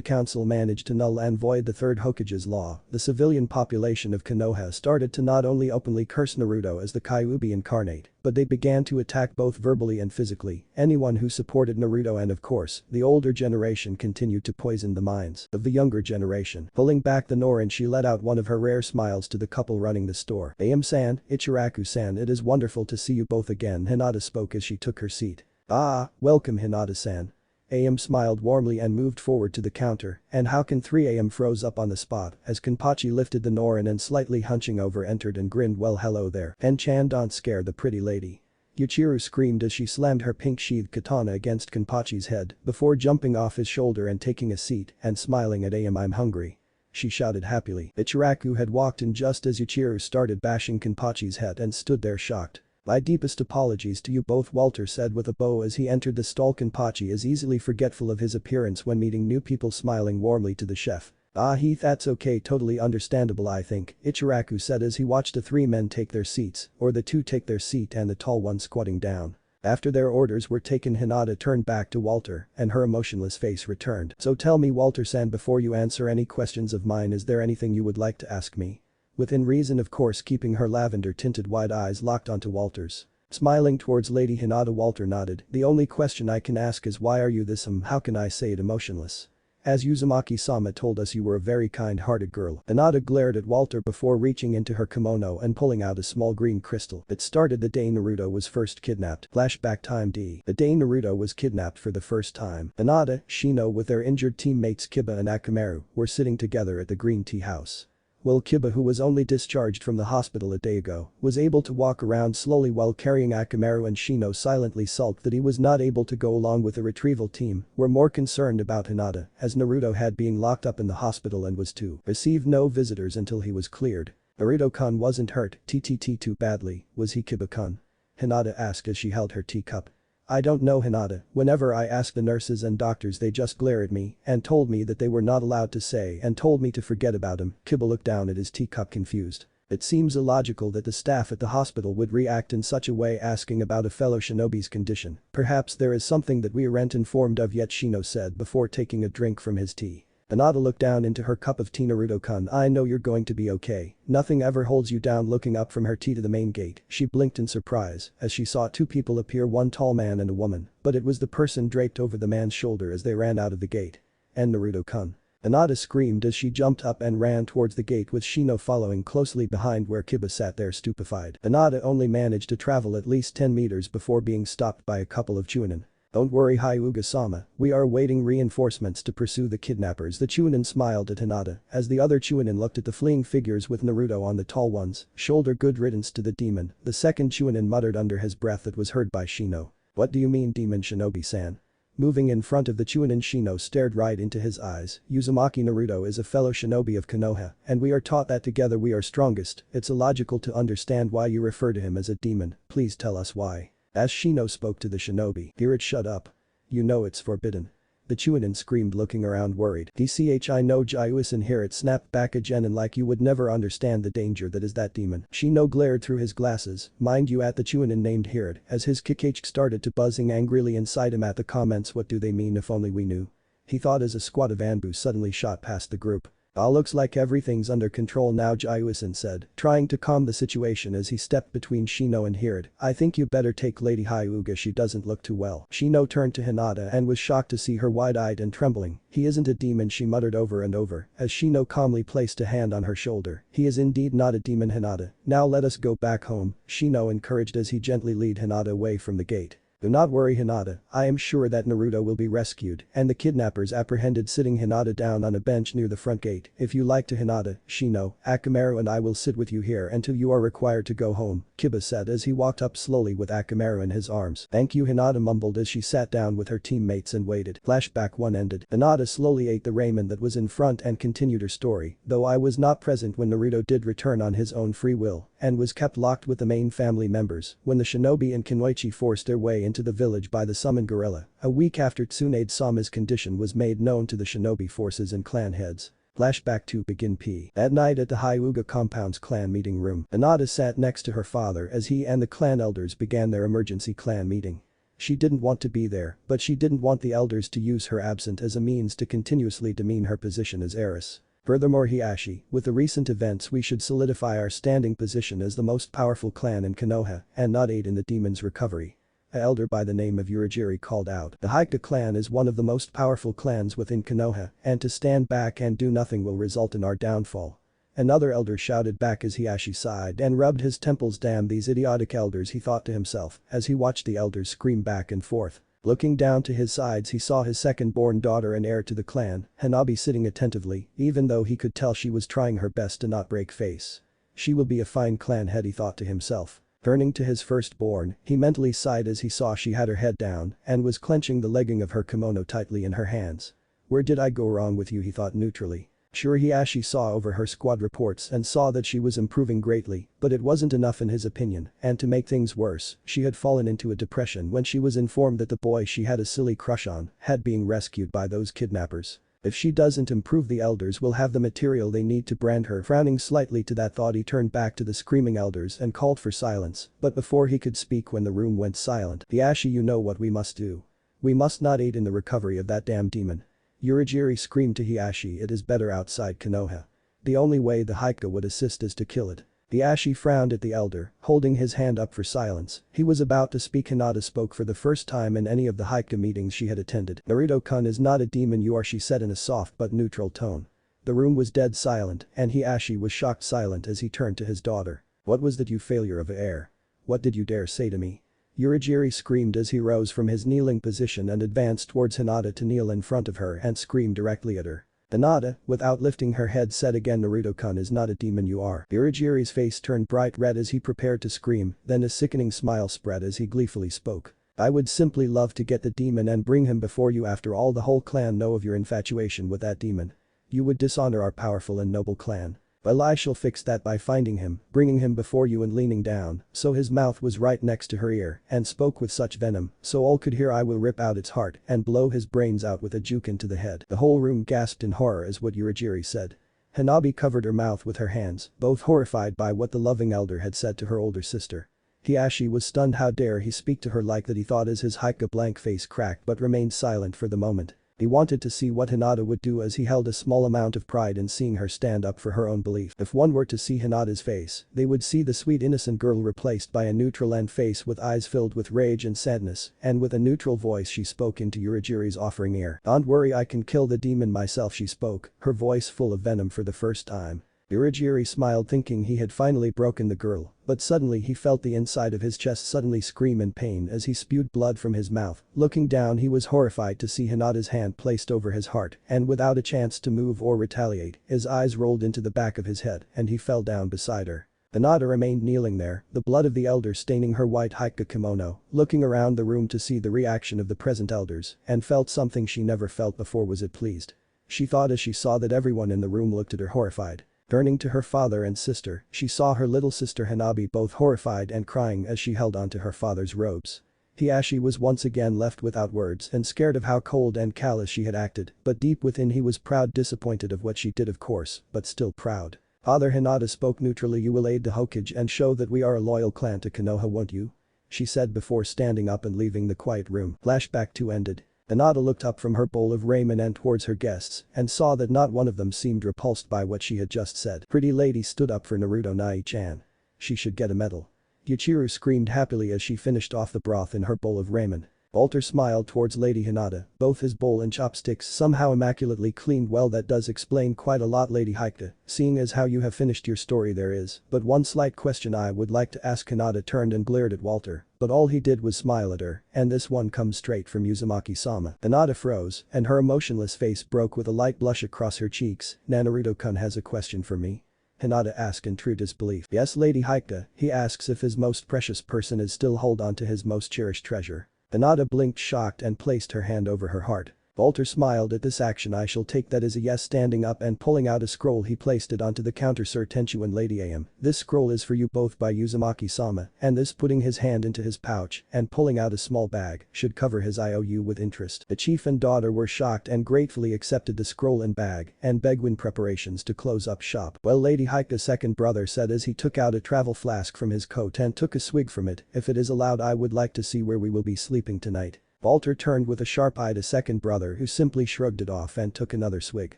council managed to null and void the third Hokage's law, the civilian population of Konoha started to not only openly curse Naruto as the Kyuubi incarnate, but they began to attack both verbally and physically anyone who supported Naruto, and of course, the older generation continued to poison the minds of the younger generation. Pulling back the Norin, she let out one of her rare smiles to the couple running the store. "Am-san, Ichiraku-san, it is wonderful to see you both again," Hinata spoke as she took her seat. "Ah, welcome Hinata-san." AM smiled warmly and moved forward to the counter, and how can 3am froze up on the spot as Kenpachi lifted the Norin and slightly hunching over entered and grinned. "Well, hello there, En-chan, don't scare the pretty lady." Yuichiro screamed as she slammed her pink-sheathed katana against Kenpachi's head before jumping off his shoulder and taking a seat and smiling at AM. "I'm hungry," she shouted happily. Ichiraku had walked in just as Yuichiro started bashing Kenpachi's head and stood there shocked. "My deepest apologies to you both," Walter said with a bow as he entered the stall. Kenpachi is easily forgetful of his appearance when meeting new people, smiling warmly to the chef. "Ah, that's okay, totally understandable I think," Ichiraku said as he watched the three men take their seats, or the two take their seat and the tall one squatting down. After their orders were taken, Hinata turned back to Walter and her emotionless face returned. "So tell me, Walter-san, before you answer any questions of mine, is there anything you would like to ask me?" Within reason, of course, keeping her lavender-tinted wide eyes locked onto Walter's. Smiling towards Lady Hinata, Walter nodded. "The only question I can ask is why are you this how can I say it, emotionless? As Uzumaki-sama told us, you were a very kind-hearted girl." Hinata glared at Walter before reaching into her kimono and pulling out a small green crystal. It started the day Naruto was first kidnapped. Flashback time D. The day Naruto was kidnapped for the first time. Hinata, Shino with their injured teammates Kiba and Akamaru were sitting together at the green tea house. Well, Kiba, who was only discharged from the hospital a day ago, was able to walk around slowly while carrying Akamaru, and Shino silently sulked that he was not able to go along with the retrieval team, were more concerned about Hinata, as Naruto had been locked up in the hospital and was to receive no visitors until he was cleared. "Naruto-kun wasn't hurt too badly, was he, Kiba-kun?" Hinata asked as she held her teacup. "I don't know, Hinata, whenever I ask the nurses and doctors they just glare at me and told me that they were not allowed to say and told me to forget about him." Kiba looked down at his teacup confused. It seems illogical that the staff at the hospital would react in such a way asking about a fellow shinobi's condition. "Perhaps there is something that we aren't informed of yet," Shino said before taking a drink from his tea. Hinata looked down into her cup of tea. "Naruto-kun, I know you're going to be okay, nothing ever holds you down." Looking up from her tea to the main gate, she blinked in surprise as she saw two people appear, one tall man and a woman, but it was the person draped over the man's shoulder as they ran out of the gate. "And Naruto-kun." Hinata screamed as she jumped up and ran towards the gate with Shino following closely behind where Kiba sat there stupefied. Hinata only managed to travel at least 10 meters before being stopped by a couple of Chunin. "Don't worry, Hyuga-sama, we are awaiting reinforcements to pursue the kidnappers." The Chunin smiled at Hinata as the other Chunin looked at the fleeing figures with Naruto on the tall one's shoulder. "Good riddance to the demon," the second Chunin muttered under his breath that was heard by Shino. "What do you mean, demon shinobi-san?" Moving in front of the Chunin, Shino stared right into his eyes. "Uzumaki, Naruto is a fellow shinobi of Konoha, and we are taught that together we are strongest. It's illogical to understand why you refer to him as a demon. Please tell us why." As Shino spoke to the shinobi. "Hear it, shut up. You know it's forbidden." The Chunin screamed, looking around worried. "I know Jaiusin." "Hear it," snapped back a genin, "like you would never understand the danger that is that demon." Shino glared through his glasses. "Mind you," at the Chunin named Hirid as his Kikage started to buzzing angrily inside him at the comments. "What do they mean? If only we knew," he thought as a squad of Anbu suddenly shot past the group. Looks like everything's under control now," Jaiusin said, trying to calm the situation as he stepped between Shino and Hirid. "I think you better take Lady Hyuga, she doesn't look too well." Shino turned to Hinata and was shocked to see her wide-eyed and trembling. "He isn't a demon," she muttered over and over as Shino calmly placed a hand on her shoulder. "He is indeed not a demon, Hinata. Now let us go back home," Shino encouraged as he gently led Hinata away from the gate. Do not worry Hinata, I am sure that Naruto will be rescued and the kidnappers apprehended sitting Hinata down on a bench near the front gate. If you like to Hinata, Shino, Akamaru and I will sit with you here until you are required to go home, Kiba said as he walked up slowly with Akamaru in his arms. Thank you Hinata mumbled as she sat down with her teammates and waited. Flashback 1 ended. Hinata slowly ate the ramen that was in front and continued her story, though I was not present when Naruto did return on his own free will and was kept locked with the main family members when the shinobi and Kunoichi forced their way into the village by the summoned gorilla. A week after Tsunade-sama's condition was made known to the shinobi forces and clan heads. Flashback to begin P. That night at the Hyuga compound's clan meeting room, Hinata sat next to her father as he and the clan elders began their emergency clan meeting. She didn't want to be there, but she didn't want the elders to use her absence as a means to continuously demean her position as heiress. Furthermore Hiashi, with the recent events we should solidify our standing position as the most powerful clan in Konoha and not aid in the demon's recovery. An elder by the name of Urajiri called out. The Hyuga clan is one of the most powerful clans within Konoha and to stand back and do nothing will result in our downfall. Another elder shouted back as Hiashi sighed and rubbed his temples. Damn these idiotic elders he thought to himself as he watched the elders scream back and forth. Looking down to his sides he saw his second-born daughter and heir to the clan, Hanabi sitting attentively, even though he could tell she was trying her best to not break face. She will be a fine clan head he thought to himself. Turning to his firstborn, he mentally sighed as he saw she had her head down and was clenching the legging of her kimono tightly in her hands. Where did I go wrong with you he thought neutrally. Sure Hiashi saw over her squad reports and saw that she was improving greatly, but it wasn't enough in his opinion, and to make things worse, she had fallen into a depression when she was informed that the boy she had a silly crush on had been rescued by those kidnappers. If she doesn't improve the elders will have the material they need to brand her. Frowning slightly to that thought he turned back to the screaming elders and called for silence, but before he could speak when the room went silent. Hiashi you know what we must do. We must not aid in the recovery of that damn demon. Urajiri screamed to Hiashi it is better outside Konoha. The only way the Hyuga would assist is to kill it. Hiashi frowned at the elder, holding his hand up for silence. He was about to speak. Hinata spoke for the first time in any of the Hyuga meetings she had attended. Naruto-kun is not a demon you are she said in a soft but neutral tone. The room was dead silent and Hiashi was shocked silent as he turned to his daughter. What was that you failure of a heir? What did you dare say to me? Urajiri screamed as he rose from his kneeling position and advanced towards Hinata to kneel in front of her and scream directly at her. Hinata, without lifting her head said again Naruto-kun is not a demon you are. Urajiri's face turned bright red as he prepared to scream, then a sickening smile spread as he gleefully spoke. I would simply love to get the demon and bring him before you after all the whole clan know of your infatuation with that demon. You would dishonor our powerful and noble clan. Well I shall fix that by finding him, bringing him before you and leaning down, so his mouth was right next to her ear, and spoke with such venom, so all could hear I will rip out its heart and blow his brains out with a jukin to the head. The whole room gasped in horror as what Urajiri said. Hanabi covered her mouth with her hands, both horrified by what the loving elder had said to her older sister. Hiashi was stunned. How dare he speak to her like that he thought as his Hyuga blank face cracked but remained silent for the moment. He wanted to see what Hinata would do as he held a small amount of pride in seeing her stand up for her own belief. If one were to see Hinata's face, they would see the sweet innocent girl replaced by a neutral and face with eyes filled with rage and sadness, and with a neutral voice she spoke into Urajiri's offering ear. Don't worry I can kill the demon myself she spoke, her voice full of venom for the first time. Urajiri smiled thinking he had finally broken the girl, but suddenly he felt the inside of his chest suddenly scream in pain as he spewed blood from his mouth. Looking down he was horrified to see Hinata's hand placed over his heart and without a chance to move or retaliate, his eyes rolled into the back of his head and he fell down beside her. Hinata remained kneeling there, the blood of the elder staining her white Hyuga kimono, looking around the room to see the reaction of the present elders and felt something she never felt before. Was it pleased? She thought as she saw that everyone in the room looked at her horrified. Turning to her father and sister, she saw her little sister Hanabi both horrified and crying as she held onto her father's robes. Hiashi was once again left without words and scared of how cold and callous she had acted, but deep within he was proud, disappointed of what she did of course, but still proud. Father Hinata spoke neutrally. You will aid the Hokage and show that we are a loyal clan to Konoha won't you? She said before standing up and leaving the quiet room. Flashback 2 ended. Hinata looked up from her bowl of ramen and towards her guests and saw that not one of them seemed repulsed by what she had just said. Pretty lady stood up for Naruto Nai-chan. She should get a medal. Yuichiro screamed happily as she finished off the broth in her bowl of ramen. Walter smiled towards Lady Hinata, both his bowl and chopsticks somehow immaculately cleaned. Well, that does explain quite a lot, Lady Hinata, seeing as how you have finished your story. There is but one slight question I would like to ask. Hinata turned and glared at Walter, but all he did was smile at her, and this one comes straight from Uzumaki-sama. Hinata froze, and her emotionless face broke with a light blush across her cheeks. Naruto-kun has a question for me? Hinata asked in true disbelief. Yes, Lady Hinata, he asks if his most precious person is still hold on to his most cherished treasure. Hinata blinked shocked and placed her hand over her heart. Walter smiled at this action. I shall take that as a yes. Standing up and pulling out a scroll, he placed it onto the counter. Sir Tenchu and Lady Am, this scroll is for you both by Uzumaki-sama, and this, putting his hand into his pouch and pulling out a small bag, should cover his IOU with interest. The chief and daughter were shocked and gratefully accepted the scroll and bag and began preparations to close up shop. Well, Lady Hika's second brother said as he took out a travel flask from his coat and took a swig from it, if it is allowed, I would like to see where we will be sleeping tonight. Walter turned with a sharp eye to second brother, who simply shrugged it off and took another swig.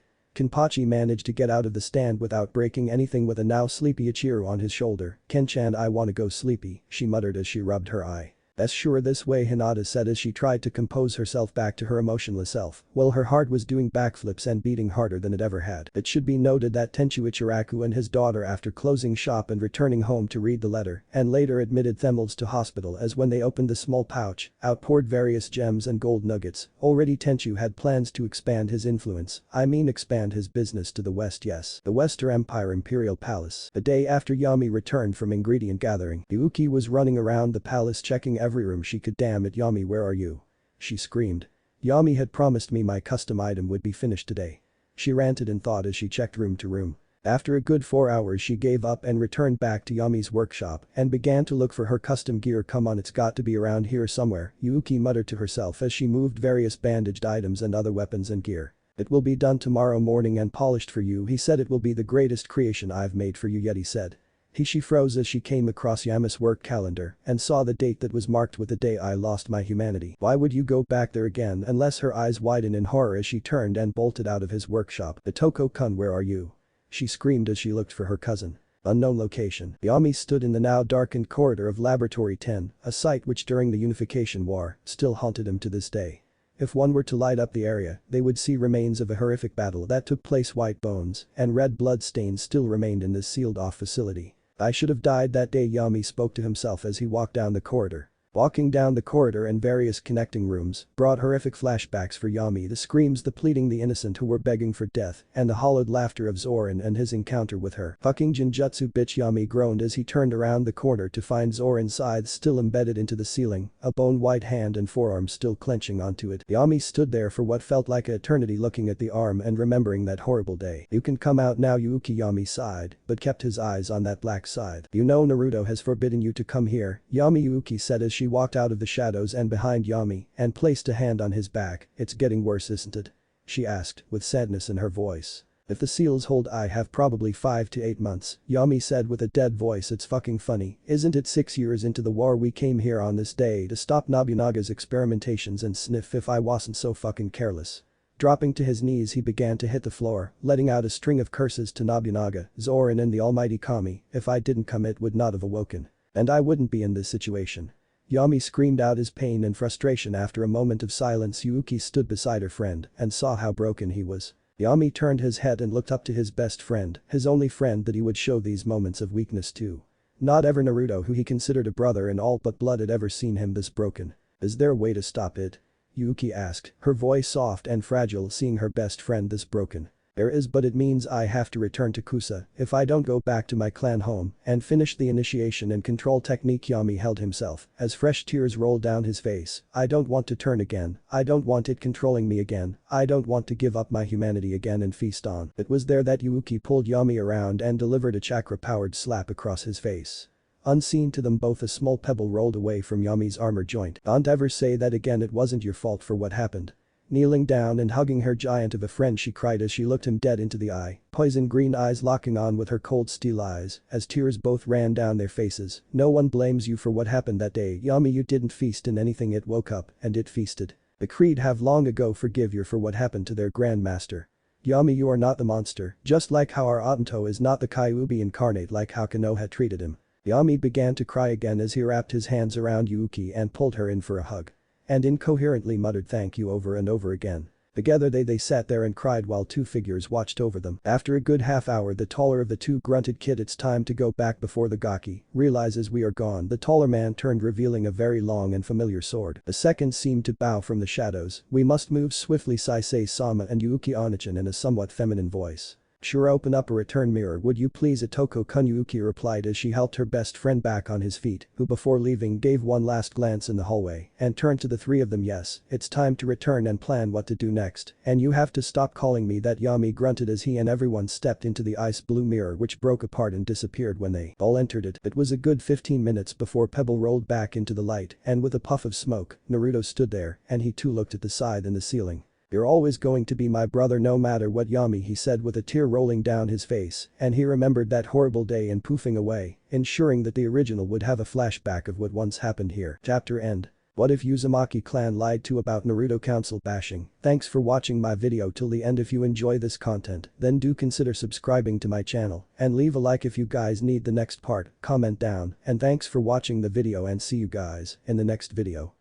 Kenpachi managed to get out of the stand without breaking anything with a now sleepy Ichiro on his shoulder. Ken-chan, I wanna go sleepy, she muttered as she rubbed her eye. That's sure this way, Hinata said as she tried to compose herself back to her emotionless self. Well, her heart was doing backflips and beating harder than it ever had. It should be noted that Tenchu Ichiraku and his daughter, after closing shop and returning home to read the letter and later admitted themselves to hospital, as when they opened the small pouch, out poured various gems and gold nuggets. Already Tenchu had plans to expand his influence, expand his business to the west. Yes, the Western Empire Imperial Palace. The day after Yami returned from ingredient gathering, Yuki was running around the palace checking every room she could. Damn it, Yami, where are you? She screamed. Yami had promised me my custom item would be finished today. She ranted in thought as she checked room to room. After a good 4 hours she gave up and returned back to Yami's workshop and began to look for her custom gear. Come on, it's got to be around here somewhere, Yuki muttered to herself as she moved various bandaged items and other weapons and gear. It will be done tomorrow morning and polished for you, he said. It will be the greatest creation I've made for you yet, he said. She froze as she came across Yami's work calendar and saw the date that was marked with the day I lost my humanity. Why would you go back there again? Unless her eyes widened in horror as she turned and bolted out of his workshop. The Toko-kun, where are you? She screamed as she looked for her cousin. Unknown location. Yami stood in the now darkened corridor of Laboratory 10, a site which during the Unification War still haunted him to this day. If one were to light up the area, they would see remains of a horrific battle that took place. White bones and red blood stains still remained in this sealed-off facility. I should have died that day, Yami spoke to himself as he walked down the corridor. Walking down the corridor and various connecting rooms brought horrific flashbacks for Yami. The screams, the pleading, the innocent who were begging for death, and the hollowed laughter of Zoran and his encounter with her. Fucking Jinjutsu bitch, Yami groaned as he turned around the corner to find Zoran's scythe still embedded into the ceiling, a bone-white hand and forearm still clenching onto it. Yami stood there for what felt like an eternity, looking at the arm and remembering that horrible day. You can come out now, Yuki, Yami sighed, but kept his eyes on that black scythe. You know Naruto has forbidden you to come here, Yami, Yuki said as she walked out of the shadows and behind Yami and placed a hand on his back. It's getting worse, isn't it? She asked, with sadness in her voice. If the seals hold, I have probably 5 to 8 months, Yami said with a dead voice. It's fucking funny, isn't it? 6 years into the war we came here on this day to stop Nobunaga's experimentations and sniff if I wasn't so fucking careless. Dropping to his knees he began to hit the floor, letting out a string of curses to Nobunaga, Zoran and the almighty Kami. If I didn't come it would not have awoken. And I wouldn't be in this situation. Yami screamed out his pain and frustration. After a moment of silence, Yuki stood beside her friend and saw how broken he was. Yami turned his head and looked up to his best friend, his only friend that he would show these moments of weakness to. Not ever Naruto, who he considered a brother in all but blood, had ever seen him this broken. Is there a way to stop it? Yuki asked, her voice soft and fragile, seeing her best friend this broken. There is, but it means I have to return to Kusa if I don't go back to my clan home and finish the initiation and control technique. Yami held himself as fresh tears rolled down his face. I don't want to turn again. I don't want it controlling me again. I don't want to give up my humanity again and feast on. It was there that Yuki pulled Yami around and delivered a chakra-powered slap across his face. Unseen to them both, a small pebble rolled away from Yami's armor joint. Don't ever say that again. It wasn't your fault for what happened. Kneeling down and hugging her giant of a friend, she cried as she looked him dead into the eye, poison green eyes locking on with her cold steel eyes as tears both ran down their faces. No one blames you for what happened that day, Yami. You didn't feast in anything. It woke up and it feasted. The Creed have long ago forgive you for what happened to their grandmaster. Yami, you are not the monster, just like how our Atanto is not the Kyuubi incarnate, like how Konoha treated him. Yami began to cry again as he wrapped his hands around Yuki and pulled her in for a hug. and incoherently muttered thank you over and over again. Together they sat there and cried while two figures watched over them. After a good half hour the taller of the two grunted, "Kid, it's time to go back before the gaki realizes we are gone." The taller man turned, revealing a very long and familiar sword. A second seemed to bow from the shadows. "We must move swiftly," Saisei-sama and Yuki Onichan in a somewhat feminine voice. "Sure, open up a return mirror would you please?" Otoko-kun, Yuki replied as she helped her best friend back on his feet, who before leaving gave one last glance in the hallway and turned to the three of them. "Yes, it's time to return and plan what to do next, and you have to stop calling me that," Yami grunted as he and everyone stepped into the ice blue mirror, which broke apart and disappeared when they all entered it. It was a good 15 minutes before Pebble rolled back into the light, and with a puff of smoke, Naruto stood there and he too looked at the side and the ceiling. "You're always going to be my brother no matter what, Yami," he said with a tear rolling down his face, and he remembered that horrible day and poofing away, ensuring that the original would have a flashback of what once happened here. Chapter end. What if Uzumaki clan lied to about Naruto council bashing? Thanks for watching my video till the end. If you enjoy this content, then do consider subscribing to my channel and leave a like if you guys need the next part, comment down, and thanks for watching the video and see you guys in the next video.